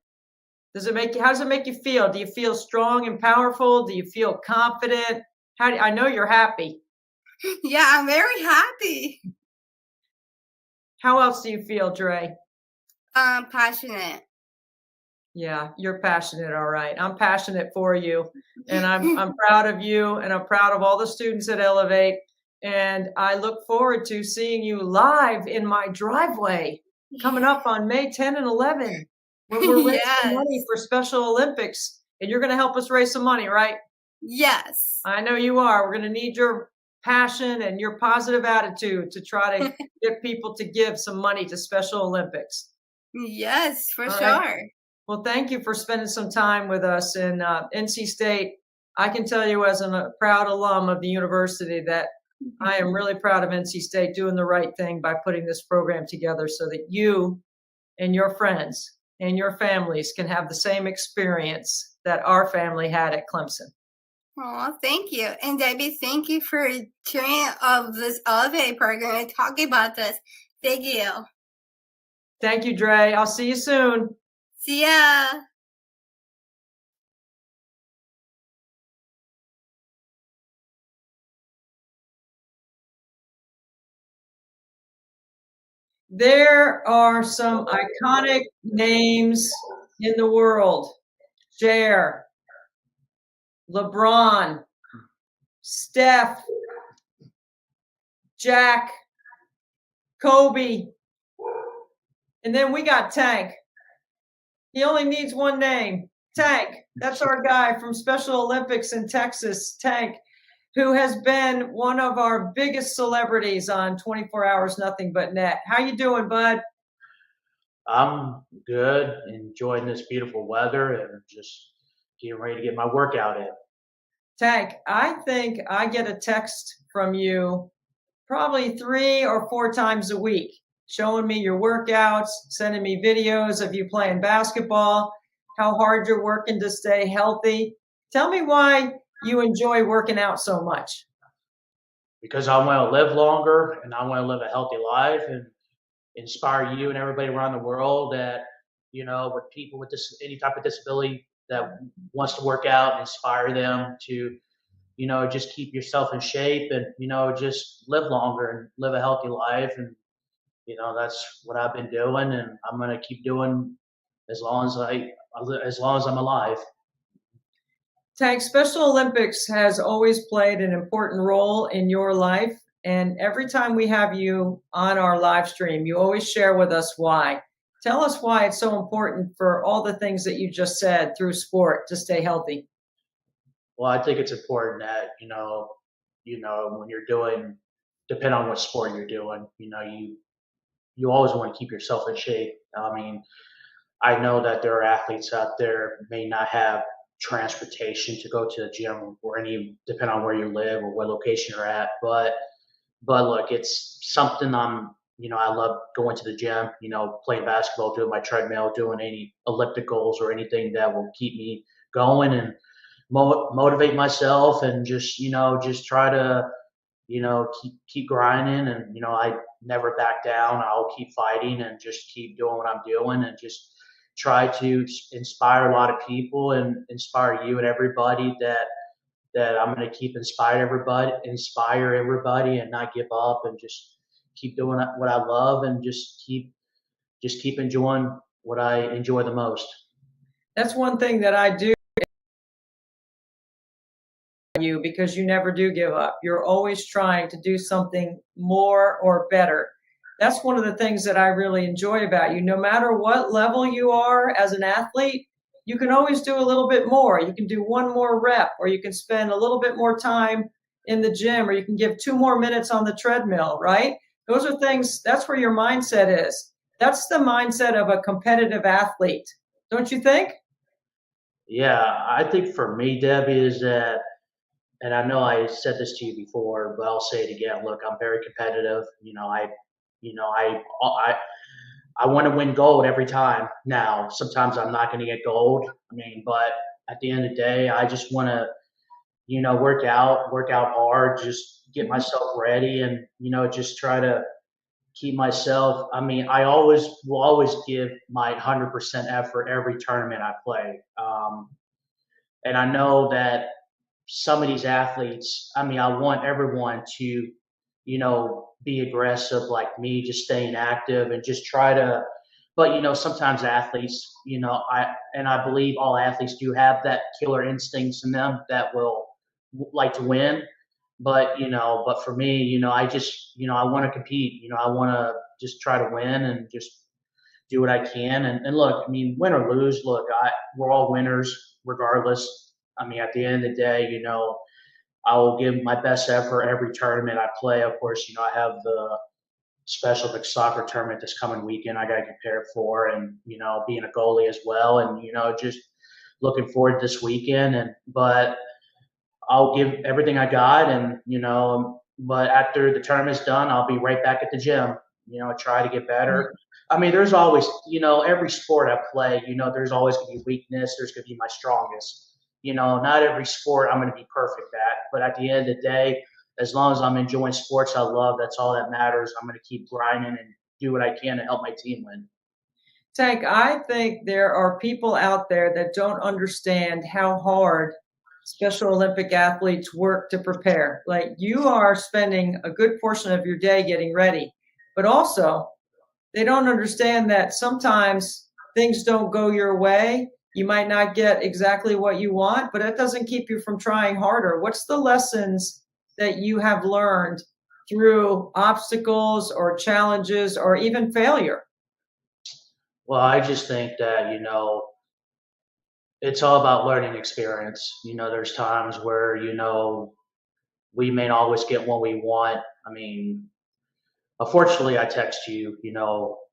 How does it make you feel? Do you feel strong and powerful? Do you feel confident? I know you're happy. Yeah, I'm very happy. How else do you feel, Dre? Passionate. Yeah, you're passionate. All right. I'm passionate for you, and I'm proud of you, and I'm proud of all the students at Elevate. And I look forward to seeing you live in my driveway coming up on May 10 and 11. We're raising money for Special Olympics, and you're going to help us raise some money, right? Yes. I know you are. We're going to need your passion and your positive attitude to try to get people to give some money to Special Olympics. Yes, for sure. Right. Well, thank you for spending some time with us in NC State. I can tell you as a proud alum of the university that I am really proud of NC State doing the right thing by putting this program together so that you and your friends and your families can have the same experience that our family had at Clemson. Oh, thank you. And Debbie, thank you for sharing of this Elevate program and talking about this. Thank you. Thank you, Dre. I'll see you soon. See ya. There are some iconic names in the world. Cher, LeBron, Steph, Jack, Kobe, and then we got Tank. He only needs one name, Tank. That's our guy from Special Olympics in Texas, Tank, who has been one of our biggest celebrities on 24 Hours Nothing But Net. How you doing, bud? I'm good, enjoying this beautiful weather and just getting ready to get my workout in. Tank, I think I get a text from you probably 3 or 4 times a week, showing me your workouts, sending me videos of you playing basketball, how hard you're working to stay healthy. Tell me why you enjoy working out so much. Because I want to live longer and I want to live a healthy life and inspire you and everybody around the world that, you know, with people with any type of disability that wants to work out and inspire them to, you know, just keep yourself in shape and, you know, just live longer and live a healthy life. And, you know, that's what I've been doing and I'm going to keep doing as long as I'm alive. Tank, Special Olympics has always played an important role in your life. And every time we have you on our live stream, you always share with us why. Tell us why it's so important for all the things that you just said through sport to stay healthy. Well, I think it's important that, you know, when you're doing, depending on what sport you're doing, you know, you always want to keep yourself in shape. I mean, I know that there are athletes out there may not have transportation to go to the gym or depending on where you live or what location you're at. But look, it's something I love going to the gym, you know, playing basketball, doing my treadmill, doing any ellipticals or anything that will keep me going and motivate myself and just try to, you know, keep grinding and, you know, I never back down. I'll keep fighting and just keep doing what I'm doing and just try to inspire a lot of people and inspire you and everybody that I'm going to keep inspire everybody and not give up and just keep doing what I love and just keep enjoying what I enjoy the most. That's one thing that I do you because you never do give up. You're always trying to do something more or better. That's one of the things that I really enjoy about you. No matter what level you are as an athlete, you can always do a little bit more. You can do one more rep, or you can spend a little bit more time in the gym, or you can give 2 more minutes on the treadmill, right? Those are things, that's where your mindset is. That's the mindset of a competitive athlete. Don't you think? Yeah, I think for me, Debbie, is that, and I know I said this to you before, but I'll say it again. Look, I'm very competitive. I want to win gold every time. Now, sometimes I'm not going to get gold. I mean, but at the end of the day, I just want to, you know, work out hard, just get myself ready and, you know, just try to keep myself. I mean, I will always give my 100% effort every tournament I play. And I know that some of these athletes, I mean, I want everyone to, you know, be aggressive like me, just staying active and just try to, but, you know, sometimes athletes, you know, I believe all athletes do have that killer instincts in them that will like to win. But, you know, but for me, you know, I just, you know, I want to compete, you know, I want to just try to win and just do what I can. And look, I mean, win or lose, look, we're all winners regardless. I mean, at the end of the day, you know, I will give my best effort every tournament I play. Of course, you know, I have the Special Olympics soccer tournament this coming weekend I got to prepare for, and, you know, being a goalie as well. And, you know, just looking forward to this weekend. But I'll give everything I got. And, you know, but after the tournament's done, I'll be right back at the gym, try to get better. I mean, there's always, every sport I play, there's always going to be weakness. There's going to be my strongest. Not every sport I'm going to be perfect at, but at the end of the day, as long as I'm enjoying sports I love, that's all that matters. I'm going to keep grinding and do what I can to help my team win. Tank, I think there are people out there that don't understand how hard Special Olympic athletes work to prepare. Like, you are spending a good portion of your day getting ready, but also they don't understand that sometimes things don't go your way. You might not get exactly what you want, but it doesn't keep you from trying harder. What's the lessons that you have learned through obstacles or challenges or even failure? Well, I just think that, it's all about learning experience. There's times where, we may not always get what we want. I mean, unfortunately, I text you,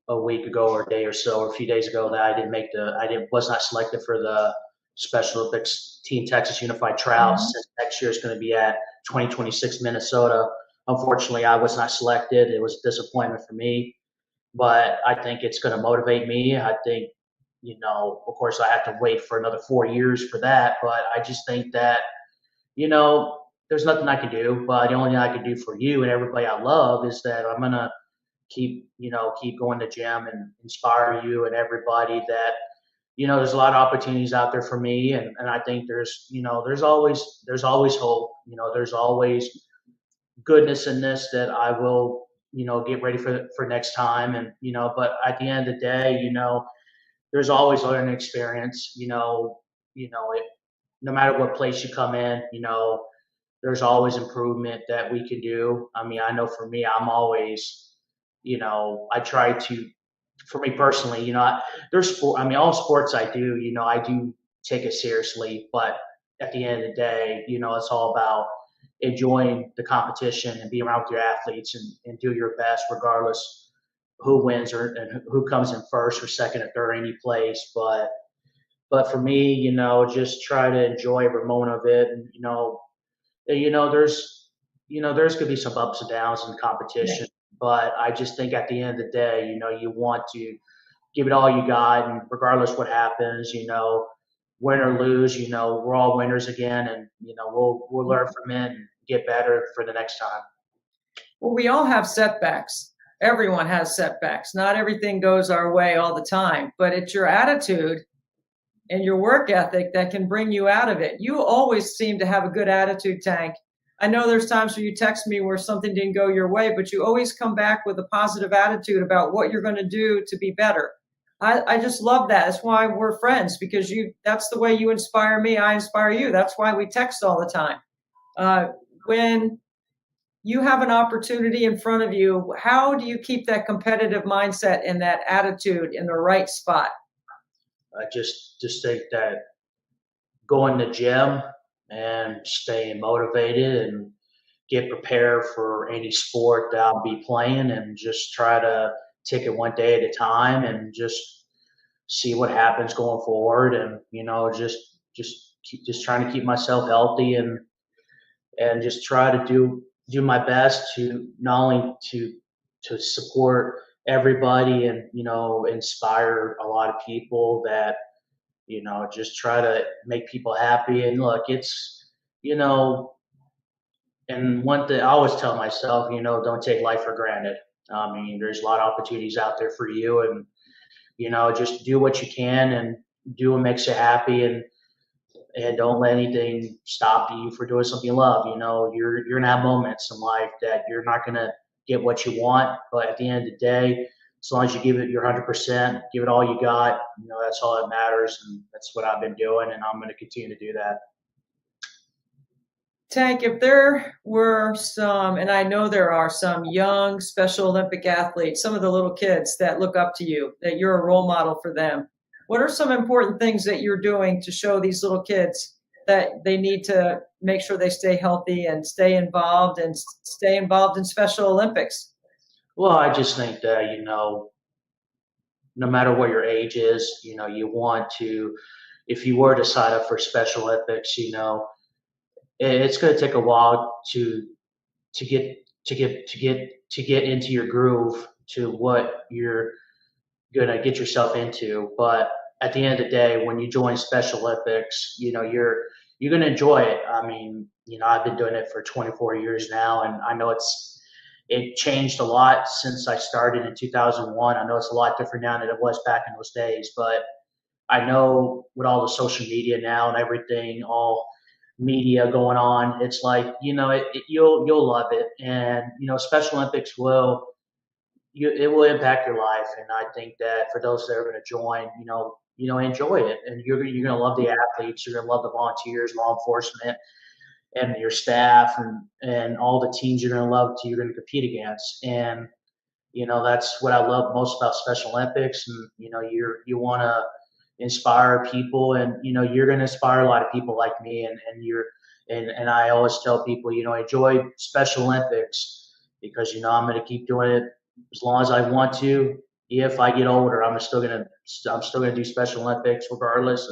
a week ago or a day or so, or a few days ago, that was not selected for the Special Olympics Team Texas Unified Trials. Since next year is going to be at 2026 Minnesota. Unfortunately, I was not selected. It was a disappointment for me, but I think it's going to motivate me. I think, of course, I have to wait for another 4 years for that, but I just think that, there's nothing I can do, but the only thing I can do for you and everybody I love is that I'm going to keep going to gym and inspire you and everybody that, there's a lot of opportunities out there for me. And I think there's always hope, there's always goodness in this that I will, get ready for next time. And, but at the end of the day, there's always learning experience, no matter what place you come in, there's always improvement that we can do. I mean, I know for me, I'm always, I try to, for me personally, there's sport. I mean, all sports I do, I do take it seriously, but at the end of the day, it's all about enjoying the competition and being around with your athletes and do your best, regardless who wins and who comes in first or second or third any place. But for me, just try to enjoy every moment of it. And, there's going to be some ups and downs in competition, but I just think at the end of the day, you want to give it all you got, and regardless what happens, win or lose, we're all winners again, and we'll learn from it and get better for the next time. Well, we all have setbacks. Everyone has setbacks. Not everything goes our way all the time, but it's your attitude and your work ethic that can bring you out of it. You always seem to have a good attitude, Tank. I know there's times where you text me where something didn't go your way, but you always come back with a positive attitude about what you're going to do to be better. I just love that. That's why we're friends, because that's the way you inspire me. I inspire you. That's why we text all the time. When you have an opportunity in front of you, how do you keep that competitive mindset and that attitude in the right spot? I just think that going to gym and staying motivated and get prepared for any sport that I'll be playing, and just try to take it one day at a time and just see what happens going forward. And, just trying to keep myself healthy and just try to do my best to not only to support everybody and, inspire a lot of people that, just try to make people happy. And look, it's, and one thing I always tell myself, don't take life for granted. I mean, there's a lot of opportunities out there for you, and, just do what you can and do what makes you happy, and don't let anything stop you for doing something you love. You're going to have moments in life that you're not going to get what you want, but at the end of the day, as long as you give it your 100%, give it all you got, that's all that matters. And that's what I've been doing, and I'm going to continue to do that. Tank, if there were some, and I know there are some young Special Olympic athletes, some of the little kids that look up to you, that you're a role model for them, what are some important things that you're doing to show these little kids that they need to make sure they stay healthy and stay involved in Special Olympics? Well, I just think that, no matter what your age is, you want to, if you were to sign up for Special Olympics, it's going to take a while to to get into your groove to what you're gonna get yourself into. But at the end of the day, when you join Special Olympics, you're gonna enjoy it. I mean, I've been doing it for 24 years now, and I know it changed a lot since I started in 2001. I know it's a lot different now than it was back in those days, but I know with all the social media now and everything, all media going on, it's like, you'll love it. And, Special Olympics it will impact your life. And I think that for those that are going to join, enjoy it. And you're going to love the athletes. You're going to love the volunteers, law enforcement, and your staff, and all the teams you're going to love you're going to compete against. And, that's what I love most about Special Olympics. And, you want to inspire people, and, you're going to inspire a lot of people like me. And I always tell people, enjoy Special Olympics, because, I'm going to keep doing it as long as I want to. If I get older, I'm still going to do Special Olympics regardless.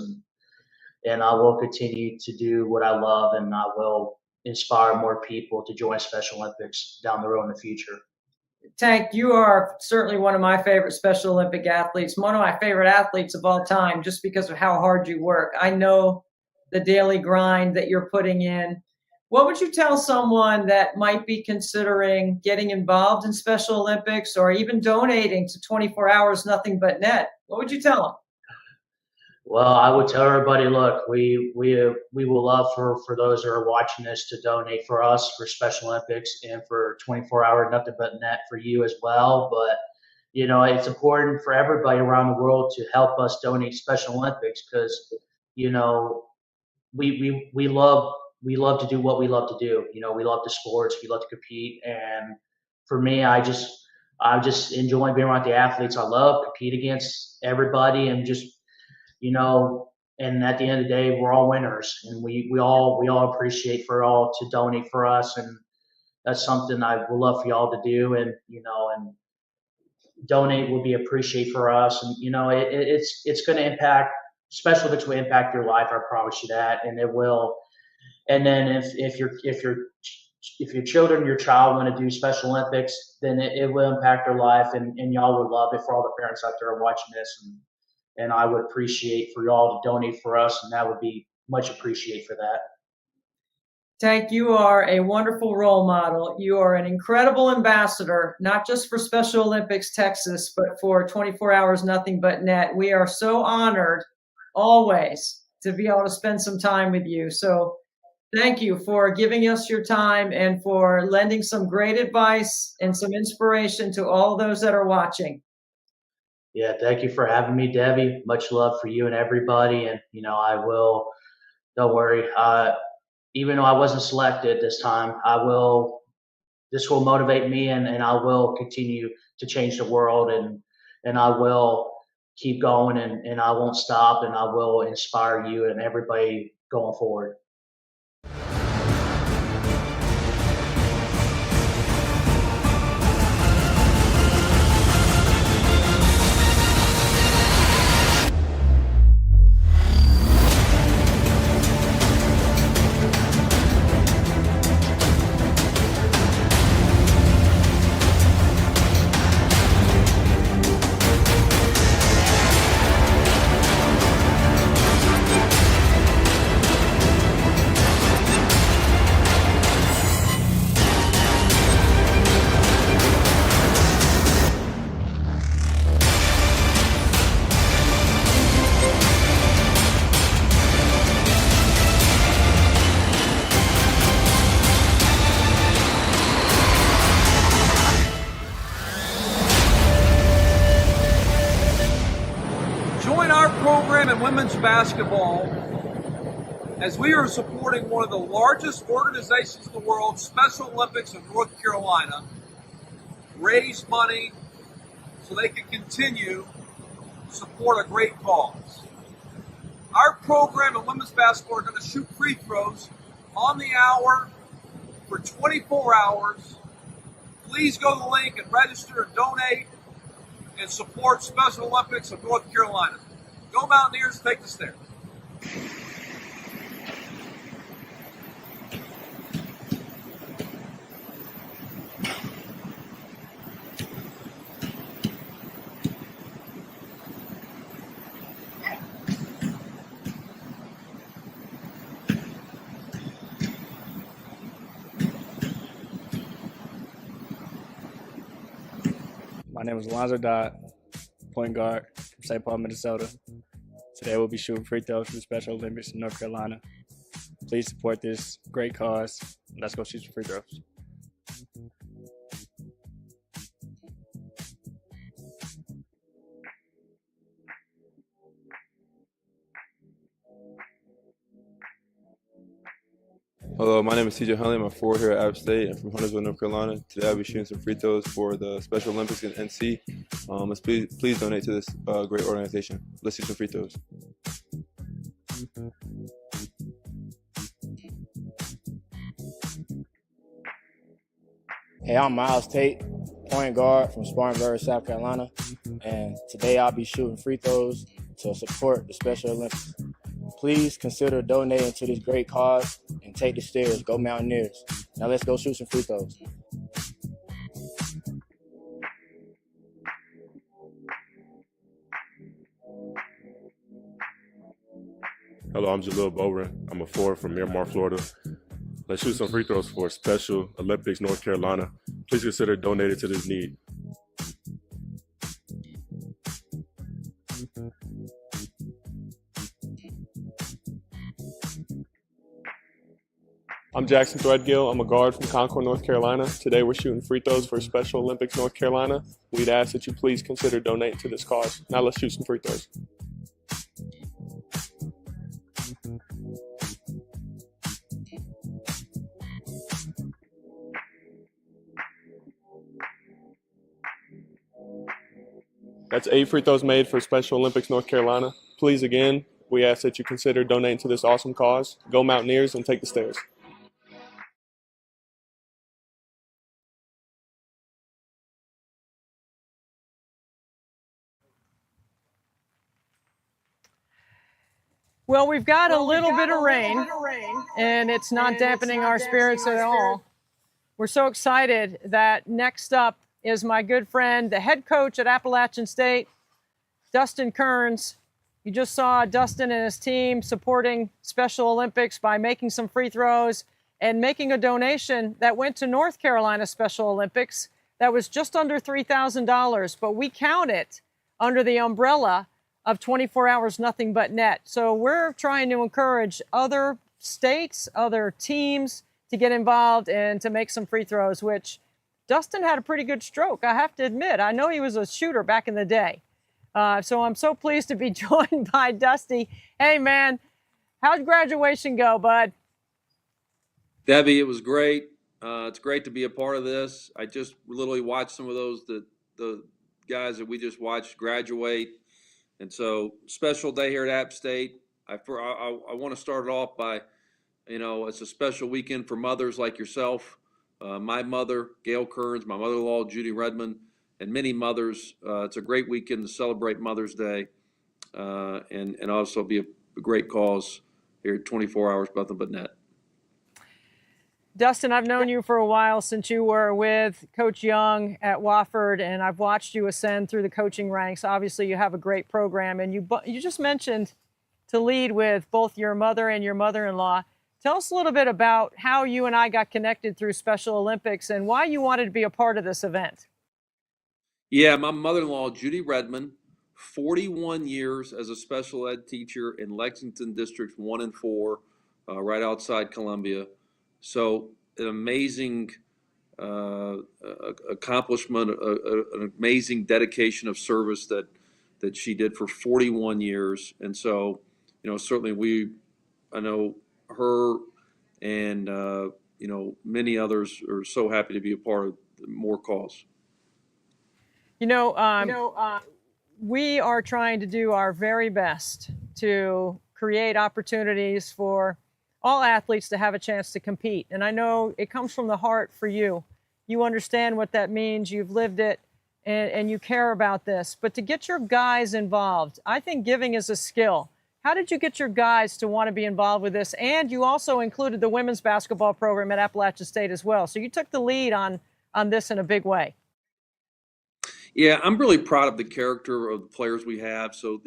And I will continue to do what I love, and I will inspire more people to join Special Olympics down the road in the future. Tank, you are certainly one of my favorite Special Olympic athletes, one of my favorite athletes of all time, just because of how hard you work. I know the daily grind that you're putting in. What would you tell someone that might be considering getting involved in Special Olympics, or even donating to 24 Hours Nothing But Net? What would you tell them? Well, I would tell everybody, look, we will love for those that are watching this to donate for us for Special Olympics, and for 24 Hour Nothing But Net for you as well. But, it's important for everybody around the world to help us donate Special Olympics, because, we love to do what we love to do. We love the sports, we love to compete. And for me, I just enjoy being around the athletes I love, compete against everybody, and just, and at the end of the day, we're all winners, and we all appreciate for all to donate for us. And that's something I would love for y'all to do. And, and donate will be appreciated for us. And, it's going to impact, Special Olympics will impact your life. I promise you that. And it will. And then if your children, your child want to do Special Olympics, then it will impact their life, and y'all would love it, for all the parents out there watching this. And I would appreciate for y'all to donate for us, and that would be much appreciated for that. Tank, you are a wonderful role model. You are an incredible ambassador, not just for Special Olympics Texas, but for 24 Hours Nothing But Net. We are so honored always to be able to spend some time with you. So thank you for giving us your time, and for lending some great advice and some inspiration to all those that are watching. Yeah, thank you for having me, Debbie. Much love for you and everybody. And, don't worry. Even though I wasn't selected this time, this will motivate me, and I will continue to change the world, and I will keep going, and I won't stop, and I will inspire you and everybody going forward. Join our program in women's basketball, as we are supporting one of the largest organizations in the world, Special Olympics of North Carolina, raise money so they can continue to support a great cause. Our program in women's basketball are going to shoot free throws on the hour for 24 hours. Please go to the link and register and donate and support Special Olympics of North Carolina. Go Mountaineers, take the stairs. My name is Alonzo Dodd, point guard from St. Paul, Minnesota. Today we'll be shooting free throws for the Special Olympics in North Carolina. Please support this great cause. Let's go shoot some free throws. Hello, my name is TJ Huntley. I'm a forward here at App State. I'm from Huntersville, North Carolina. Today I'll be shooting some free throws for the Special Olympics in NC. Let's please donate to this great organization. Let's shoot some free throws. Hey, I'm Miles Tate, point guard from Spartanburg, South Carolina. And today I'll be shooting free throws to support the Special Olympics. Please consider donating to this great cause and take the stairs. Go Mountaineers. Now let's go shoot some free throws. Hello, I'm Jalil Bowren. I'm a forward from Miramar, Florida. Let's shoot some free throws for Special Olympics North Carolina. Please consider donating to this need. I'm Jackson Threadgill. I'm a guard from Concord, North Carolina. Today we're shooting free throws for Special Olympics North Carolina. We'd ask that you please consider donating to this cause. Now let's shoot some free throws. That's 8 free throws made for Special Olympics North Carolina. Please, again, we ask that you consider donating to this awesome cause. Go Mountaineers and take the stairs. Well, we've got a little bit of rain, and it's not dampening our spirits at all. We're so excited that next up is my good friend, the head coach at Appalachian State, Dustin Kearns. You just saw Dustin and his team supporting Special Olympics by making some free throws and making a donation that went to North Carolina Special Olympics that was just under $3,000, but we count it under the umbrella of 24 Hours Nothing But Net. So we're trying to encourage other states, other teams to get involved and to make some free throws, which Dustin had a pretty good stroke, I have to admit. I know he was a shooter back in the day. So I'm so pleased to be joined by Dusty. Hey, man, how'd graduation go, bud? Debbie, it was great. It's great to be a part of this. I just literally watched some of those, the guys that we just watched graduate. And so special day here at App State. I want to start it off by, it's a special weekend for mothers like yourself. My mother, Gail Kearns, my mother-in-law, Judy Redmond, and many mothers. It's a great weekend to celebrate Mother's Day and also be a great cause here at 24 Hours Nothing But Net. Dustin, I've known you for a while, since you were with Coach Young at Wofford, and I've watched you ascend through the coaching ranks. Obviously, you have a great program, and you just mentioned to lead with both your mother and your mother-in-law. Tell us a little bit about how you and I got connected through Special Olympics and why you wanted to be a part of this event. Yeah, my mother-in-law, Judy Redmond, 41 years as a special ed teacher in Lexington Districts 1 and 4, right outside Columbia. So an amazing accomplishment, an amazing dedication of service that she did for 41 years. And so, certainly I know her and, many others are so happy to be a part of more calls. We are trying to do our very best to create opportunities for all athletes to have a chance to compete. And I know it comes from the heart for you. You understand what that means. You've lived it and you care about this. But to get your guys involved, I think giving is a skill. How did you get your guys to want to be involved with this? And you also included the women's basketball program at Appalachian State as well. So you took the lead on this in a big way. Yeah, I'm really proud of the character of the players we have. So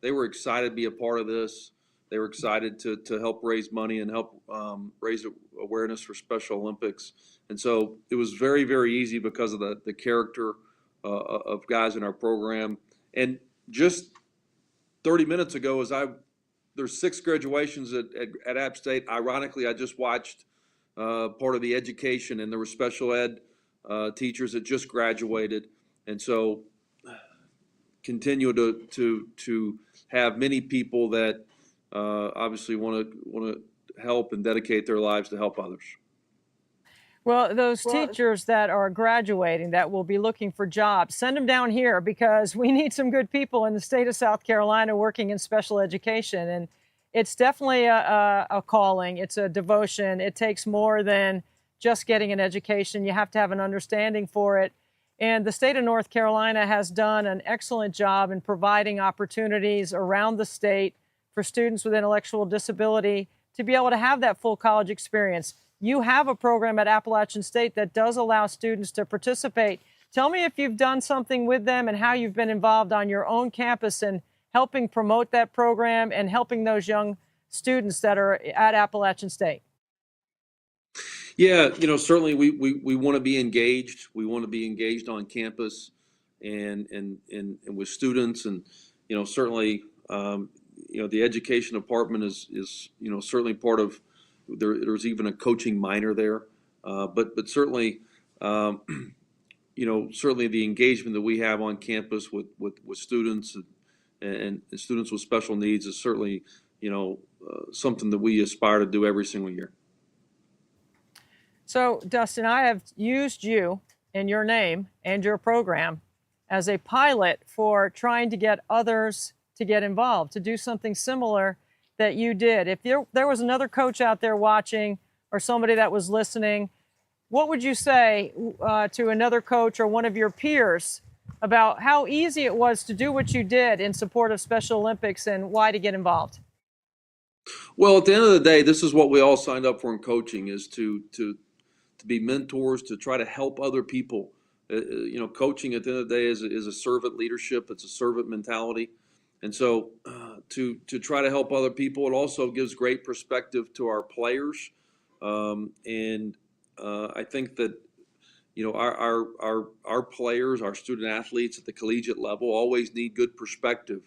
they were excited to be a part of this. They were excited to help raise money and help raise awareness for Special Olympics. And so it was very, very easy because of the character of guys in our program. And just 30 minutes ago, there's 6 graduations at App State. Ironically, I just watched part of the education, and there were special ed teachers that just graduated. And so continue to have many people that obviously want to help and dedicate their lives to help others. Well, those teachers that are graduating that will be looking for jobs, send them down here, because we need some good people in the state of South Carolina working in special education. And it's definitely a calling. It's a devotion. It takes more than just getting an education. You have to have an understanding for it. And the state of North Carolina has done an excellent job in providing opportunities around the state for students with intellectual disability to be able to have that full college experience. You have a program at Appalachian State that does allow students to participate. Tell me if you've done something with them and how you've been involved on your own campus in helping promote that program and helping those young students that are at Appalachian State. Yeah, certainly we want to be engaged. We want to be engaged on campus and with students, and certainly the education department is certainly part of. There's even a coaching minor there, but certainly certainly the engagement that we have on campus with students and students with special needs is certainly something that we aspire to do every single year. So, Dustin, I have used you and your name and your program as a pilot for trying to get others to get involved, to do something similar that you did. If there was another coach out there watching or somebody that was listening, what would you say to another coach or one of your peers about how easy it was to do what you did in support of Special Olympics and why to get involved? Well, at the end of the day, this is what we all signed up for in coaching, is to be mentors, to try to help other people. Coaching at the end of the day is a servant leadership. It's a servant mentality. And so to try to help other people, it also gives great perspective to our players. I think that, our players, our student athletes at the collegiate level always need good perspective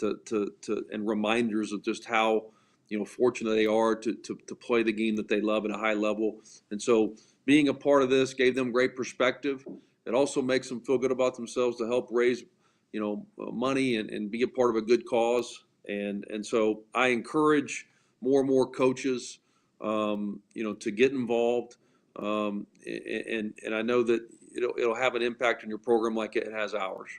and reminders of just how, fortunate they are to play the game that they love at a high level. And so being a part of this gave them great perspective. It also makes them feel good about themselves to help raise money and be a part of a good cause. And so I encourage more and more coaches, to get involved. And I know that it'll have an impact on your program like it has ours.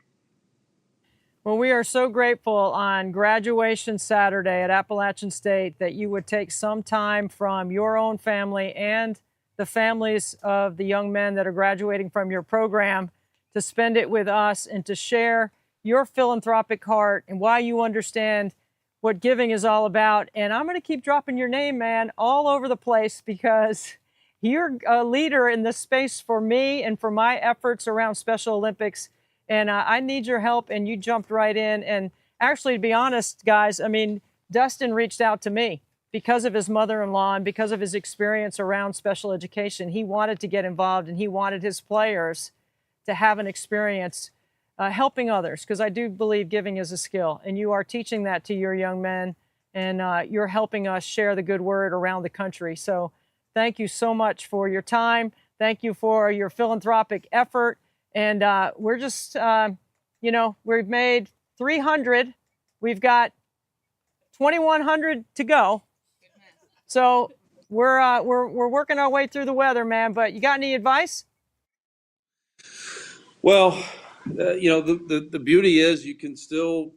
Well, we are so grateful on graduation Saturday at Appalachian State that you would take some time from your own family and the families of the young men that are graduating from your program to spend it with us and to share your philanthropic heart and why you understand what giving is all about. And I'm going to keep dropping your name, man, all over the place, because you're a leader in this space for me and for my efforts around Special Olympics. And I need your help, and you jumped right in. And actually, to be honest, guys, Dustin reached out to me because of his mother-in-law and because of his experience around special education. He wanted to get involved, and he wanted his players to have an experience helping others, because I do believe giving is a skill, and you are teaching that to your young men, and you're helping us share the good word around the country. So thank you so much for your time. Thank you for your philanthropic effort. And we're just, we've made 300. We've got 2,100 to go. So we're working our way through the weather, man. But you got any advice? Well, the beauty is you can still,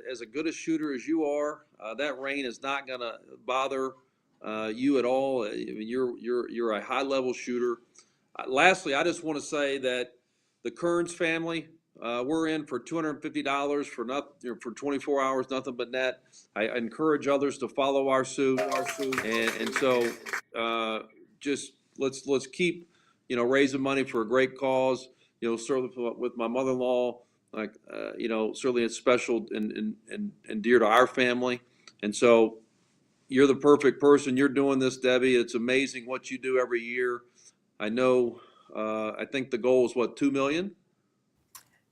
as a good a shooter as you are, that rain is not going to bother you at all. You're a high level shooter. Lastly, I just want to say that the Kearns family, we're in for $250 for 24 hours, nothing but net. I encourage others to follow our suit, and so just let's keep raising money for a great cause. Certainly with my mother-in-law, certainly it's special and dear to our family, and so you're the perfect person. You're doing this, Debbie. It's amazing what you do every year. I know, I think the goal is what, 2 million?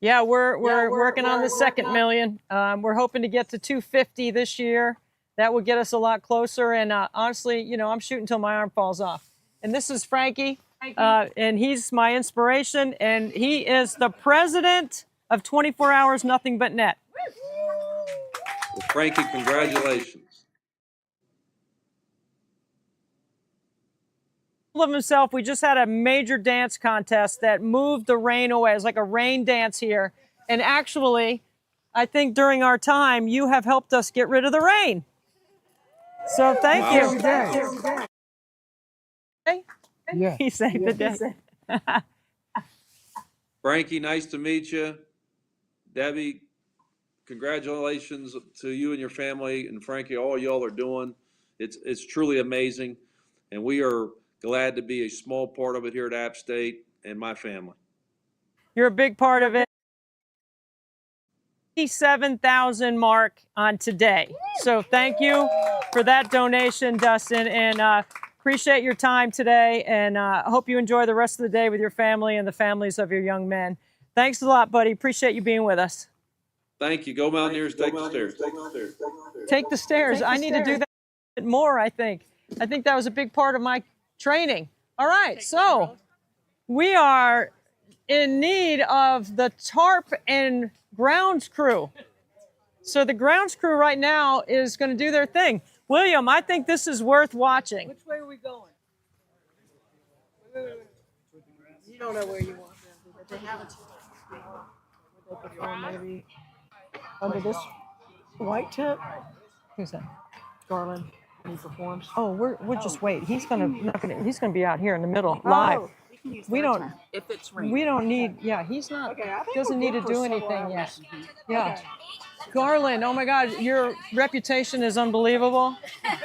Yeah, we're working on the second million. We're hoping to get to 250 this year. That would get us a lot closer. And honestly, you know, I'm shooting till my arm falls off. And this is Frankie, and he's my inspiration. And he is the president of 24 Hours Nothing But Net. Well, Frankie, congratulations. Of himself, we just had a major dance contest that moved the rain away. It's like a rain dance here. And actually, I think during our time, you have helped us get rid of the rain. So thank you. Yeah. He saved the day. Frankie, nice to meet you. Debbie, congratulations to you and your family, and Frankie, all y'all are doing. It's truly amazing, and we are glad to be a small part of it here at App State and my family. You're a big part of it. 87,000 mark on today. So thank you for that donation, Dustin, and appreciate your time today, and I hope you enjoy the rest of the day with your family and the families of your young men. Thanks a lot, buddy. Appreciate you being with us. Thank you. Go Mountaineers, take the stairs. Take the stairs. I need to do that more, I think. I think that was a big part of my training. All right, so we are in need of the tarp and grounds crew. So the grounds crew right now is going to do their thing. William, I think this is worth watching. Which way are we going? You don't know where you want them. But they have it. Would they perform maybe under this white tent? Who's that? Garland. When he performs. Oh, we're just wait. He's gonna be out here in the middle live. Oh, We don't. if it's raining. We don't need. Yeah, he's not. Okay, I think Doesn't we're need to good for do several anything yet. hours. Yeah. Okay. Garland, oh my God, your reputation is unbelievable.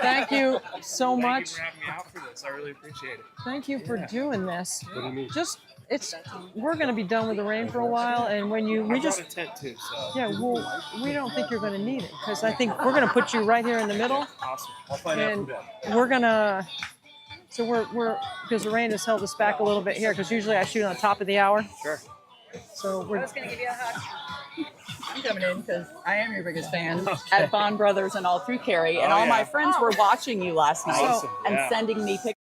Thank you so much. Thank you for having me out for this. I really appreciate it. Thank you for doing this. What do you need? Just we're going to be done with the rain for a while, and when I we brought just a tent too, so. yeah, well, we don't think you're going to need it because I think we're going to put you right here in the middle. Awesome. I'll find out And from Ben. we're gonna, so we're because the rain has held us back a little bit here because usually I shoot on top of the hour. Sure. So we're. I was going to give you a hug. I'm coming in because I am your biggest fan at Bond Brothers and all through Cary. And Oh, all my yeah. friends were watching you last night Awesome, and yeah. sending me pictures.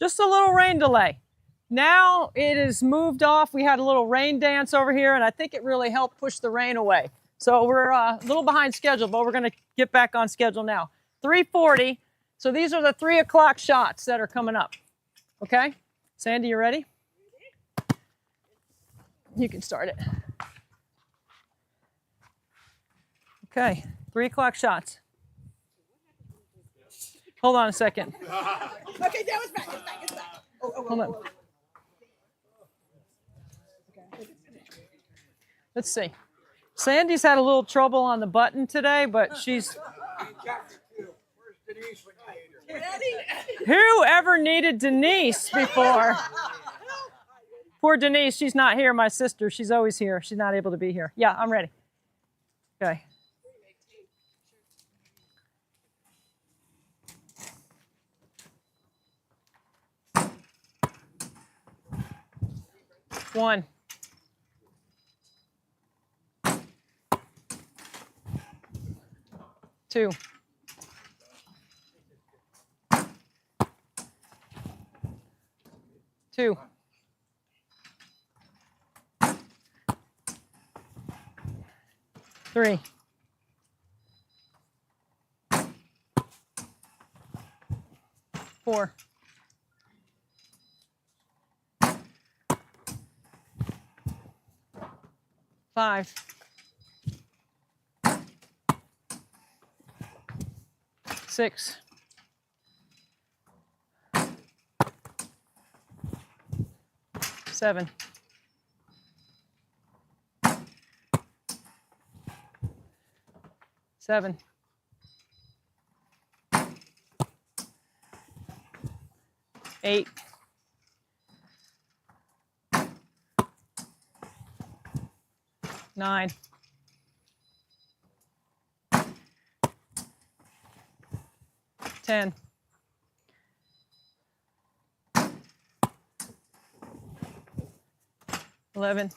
Just a little rain delay. Now it is moved off. We had a little rain dance over here, and I think it really helped push the rain away. So we're a little behind schedule, but we're going to get back on schedule now. 3:40. So these are the 3 o'clock shots that are coming up. Okay? Sandy, you ready? You can start it. Okay, 3 o'clock shots. Hold on a second. Okay, that was back. It's back. Hold on. Let's see. Sandy's had a little trouble on the button today, but she's... Who ever needed Denise before? Poor Denise, she's not here, my sister. She's always here. She's not able to be here. Yeah, I'm ready. Okay. One. Two. Two. Three. Four. Five. Six. Seven. Seven. Eight. Nine. 10. 11.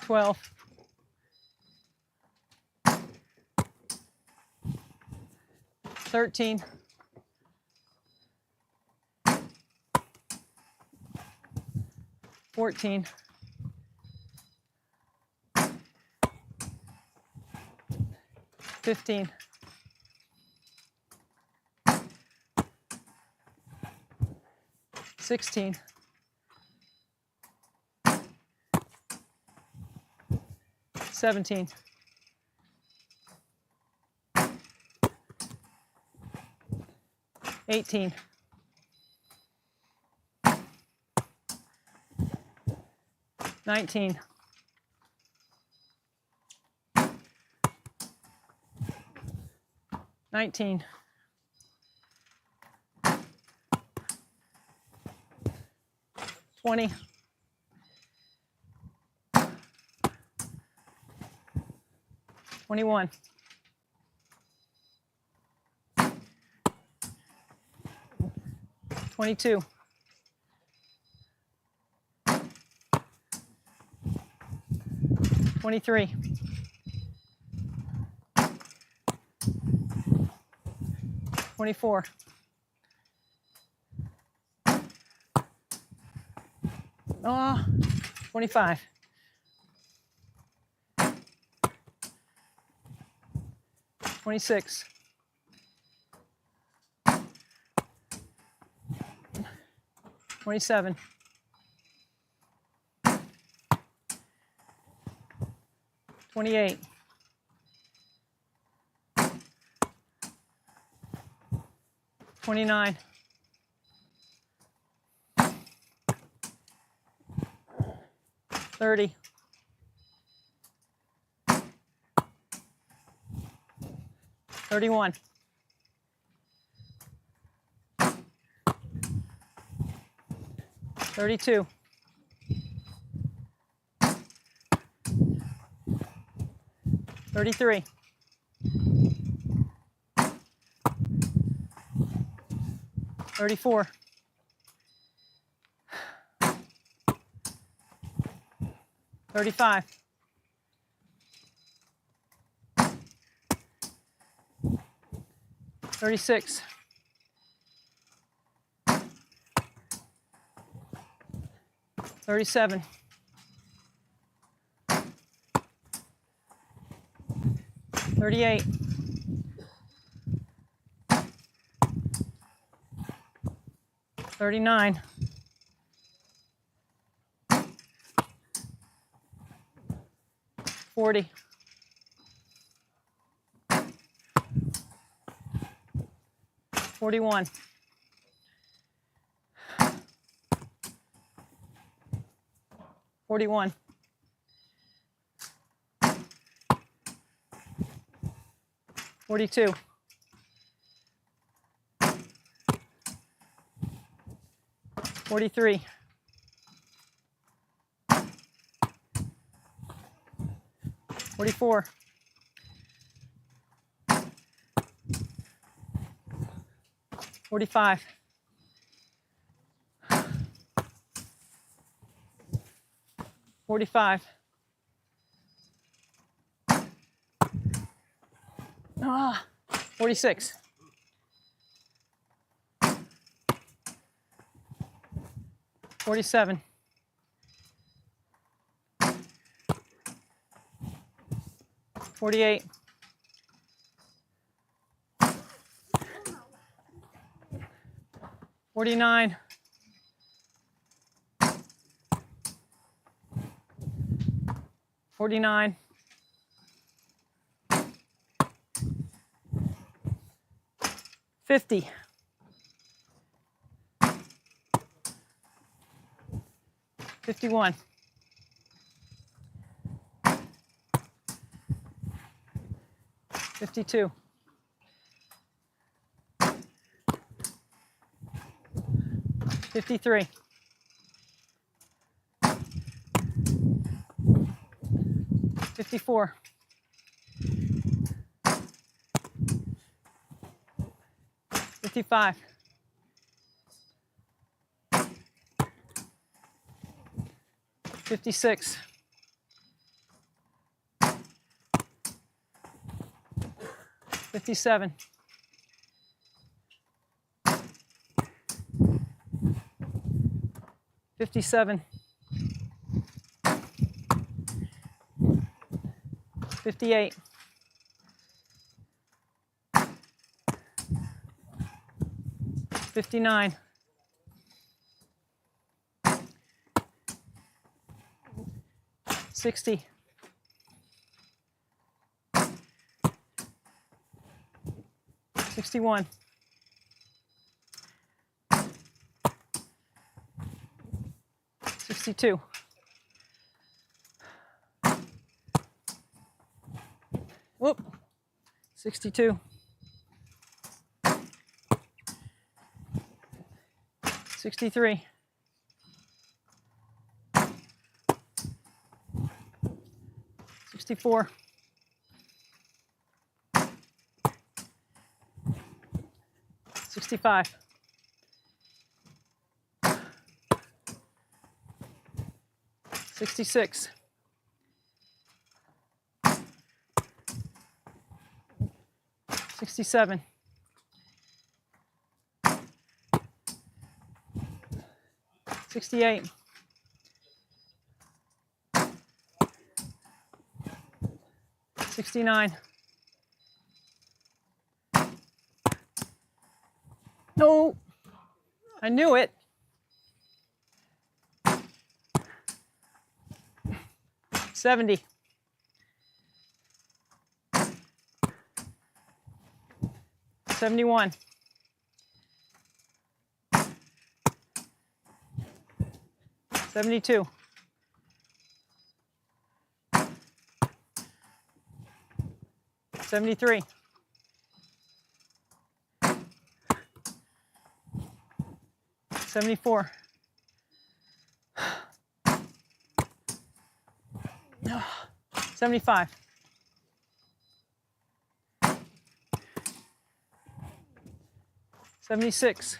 12. 13. 14. 15. 16. 17. 18. 19. 19. 20. 21. 22. 23. 24. 25. 26. 27. 28. 29. 30. 31. 32. 33. 34. 35. 36. 36. 37. 38. 39. 40. 41. 41. 42. 43. 44. 45. 45. 46. 47. 48. 49. 49. 50. 51. 52. 53. 54. 55. 56. 57. 57. 58. 59. 60. 61. 62. 62. 63. 64. 65. 66. 67. 68. 69. No, I knew it. 70. 71. 72. 73. 74. 75. 76.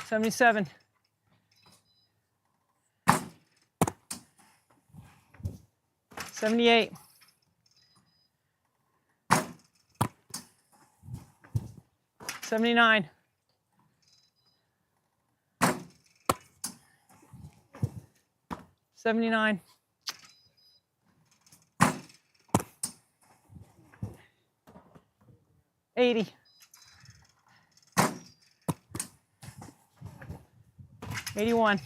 77. 78. 79. 79. 80. 81.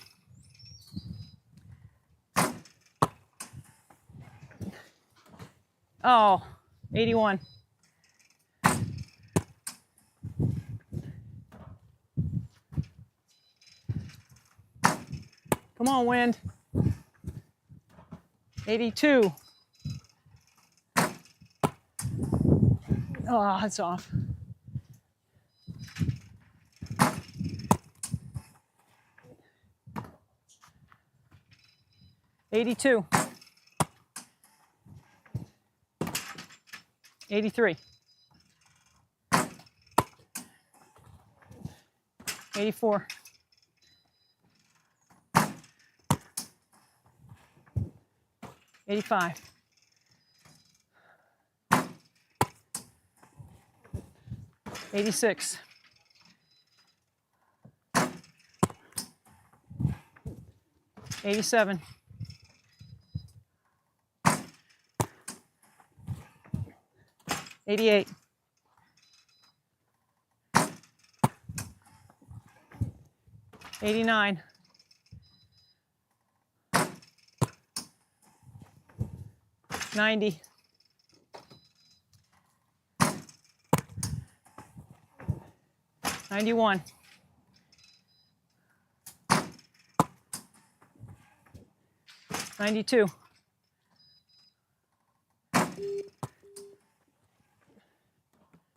81. 'Come on, wind. 82. Oh, it's off. 82. 83. 84. 85. 86. 87. 88. 89. 90. 91. 92.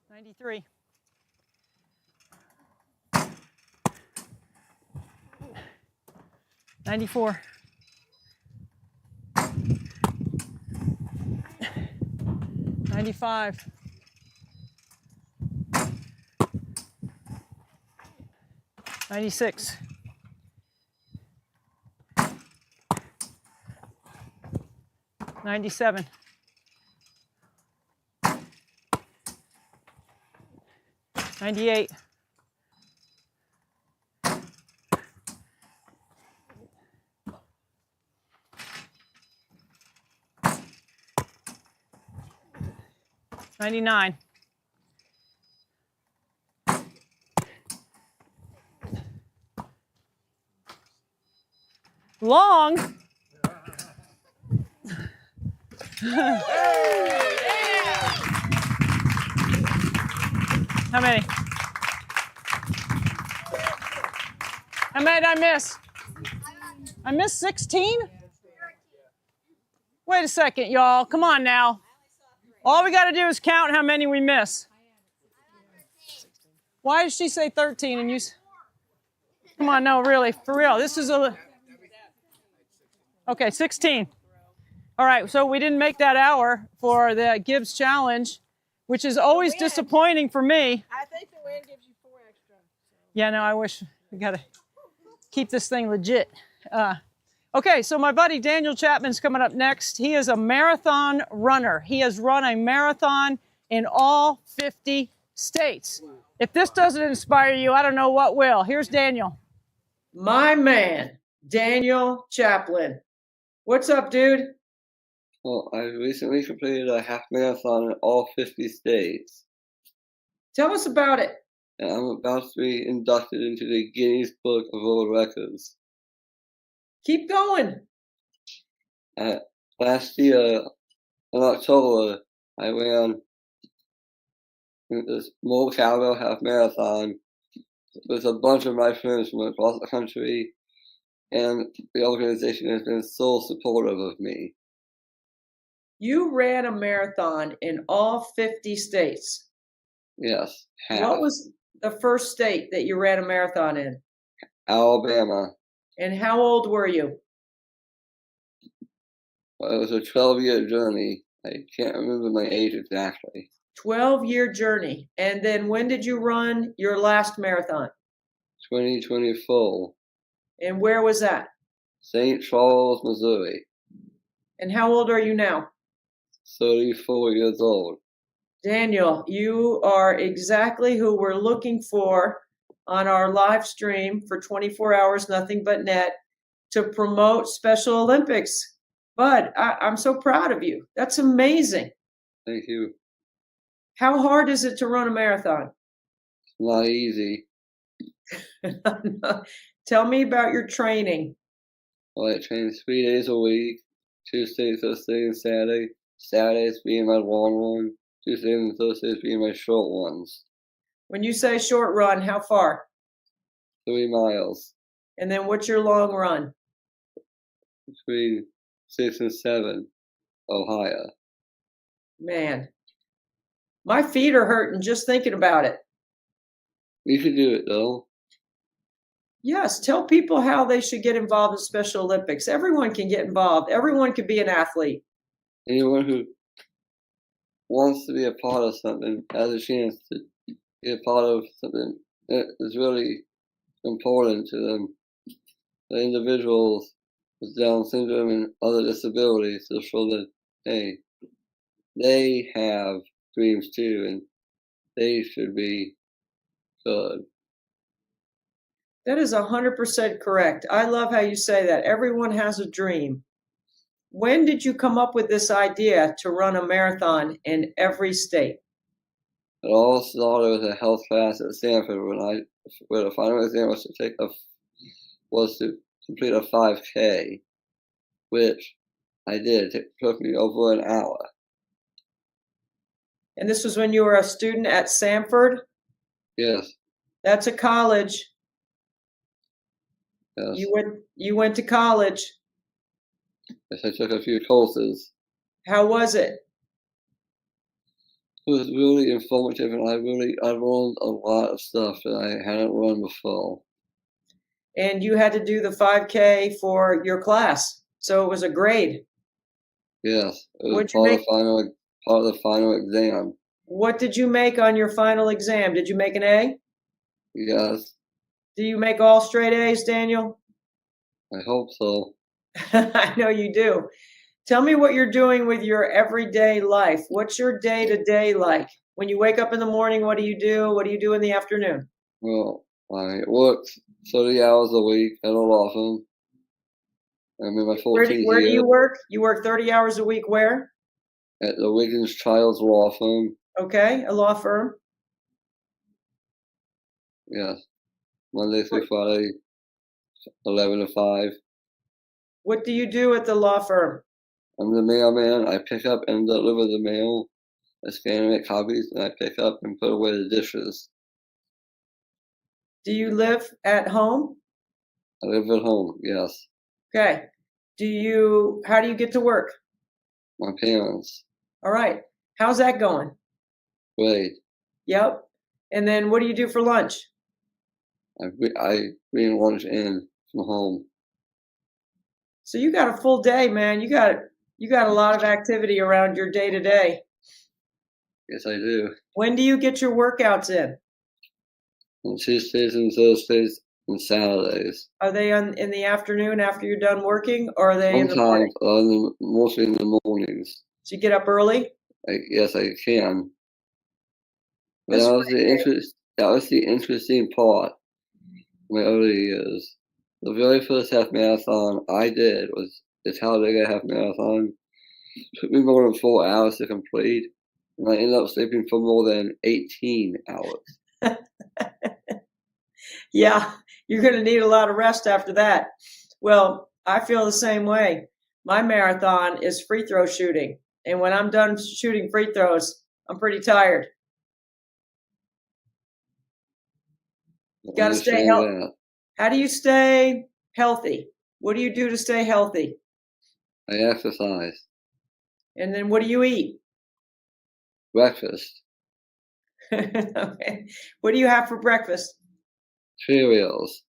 93. 94. 95. 96. 97. 98. 99. 'Long. How many? How many did I miss? I missed 16? Wait a second, y'all. Come on now. All we got to do is count how many we miss. Why did she say 13 and you... Come on, no, really, for real. This is a... Okay, 16. All right, so we didn't make that hour for the Gibbs Challenge, which is always disappointing for me. I think the wind gives you 4 extra. Yeah, no, I wish we got to keep this thing legit. Okay, so my buddy Daniel Chapman's coming up next. He is a marathon runner. He has run a marathon in all 50 states. If this doesn't inspire you, I don't know what will. Here's Daniel. My man, Daniel Chaplin. What's up, dude? Well, I recently completed a half marathon in all 50 states. Tell us about it. And I'm about to be inducted into the Guinness Book of World Records. Keep going. Last year, in October, I ran this Moe Cowbell half marathon with a bunch of my friends from across the country, and the organization has been so supportive of me. You ran a marathon in all 50 states. Yes. What was the first state that you ran a marathon in? Alabama. And how old were you? Well, it was a 12-year journey. I can't remember my age exactly. 12-year journey. And then when did you run your last marathon? 2024. And where was that? St. Charles, Missouri. And how old are you now? 34 years old. Daniel, you are exactly who we're looking for on our live stream for 24 hours, nothing but net, to promote Special Olympics. Bud, I'm so proud of you. That's amazing. Thank you. How hard is it to run a marathon? Not easy. Tell me about your training. Well, I train 3 days a week, Tuesday, Thursday, and Saturday. Saturdays being my long one, Tuesdays and Thursdays being my short ones. When you say short run, how far? 3 miles. And then what's your long run? Between 6 and 7 or higher. Man, my feet are hurting just thinking about it. You can do it though. Yes, tell people how they should get involved in Special Olympics. Everyone can get involved. Everyone can be an athlete. Anyone who wants to be a part of something has a chance to be a part of something that is really important to them. The individuals with Down syndrome and other disabilities to show that, hey, they have dreams too and they should be good. That is 100% correct. I love how you say that. Everyone has a dream. When did you come up with this idea to run a marathon in every state? It all started with a health class at Stanford where the final exam was to complete a 5K, which I did. It took me over an hour. And this was when you were a student at Samford? Yes. That's a college. Yes. You went to college. Yes, I took a few courses. How was it? It was really informative, and I learned a lot of stuff that I hadn't learned before. And you had to do the 5K for your class, so it was a grade. Yes, it was part of the final exam. What did you make on your final exam? Did you make an A? Yes, Do you make all straight A's, Daniel? I hope so. I know you do. Tell me what you're doing with your everyday life. What's your day-to-day like? When you wake up in the morning, what do you do? What do you do in the afternoon? Well, I work 30 hours a week at a law firm. I'm in my 14th Where do year you work? You work 30 hours a week where? at the Wiggins Childs Law Firm. Okay, a law firm. Yes, Monday through Friday, 11 to 5. What do you do at the law firm? I'm the mailman. I pick up and deliver the mail. I scan and make copies, and I pick up and put away the dishes. Do you live at home? I live at home, yes. Okay. How do you get to work? My parents, All right. How's that going? great. Yep. And then what do you do for lunch? I bring lunch in from home. So you got a full day, man. You got a lot of activity around your day to day. Yes, I do. When do you get your workouts in? On Tuesdays and Thursdays and Saturdays. Are they in the afternoon after you're done working, or are they in the morning? Sometimes, mostly in the mornings. So you get up early? Yes, I can. But That's that was the interesting part in my early years. The very first half marathon I did was the Talladega half marathon. It took me more than 4 hours to complete, and I ended up sleeping for more than 18 hours. Yeah, you're going to need a lot of rest after that. Well, I feel the same way. My marathon is free throw shooting. And when I'm done shooting free throws, I'm pretty tired. You got to stay healthy. How do you stay healthy? What do you do to stay healthy? I exercise. And then what do you eat? Breakfast. Okay. What do you have for breakfast? Cereals.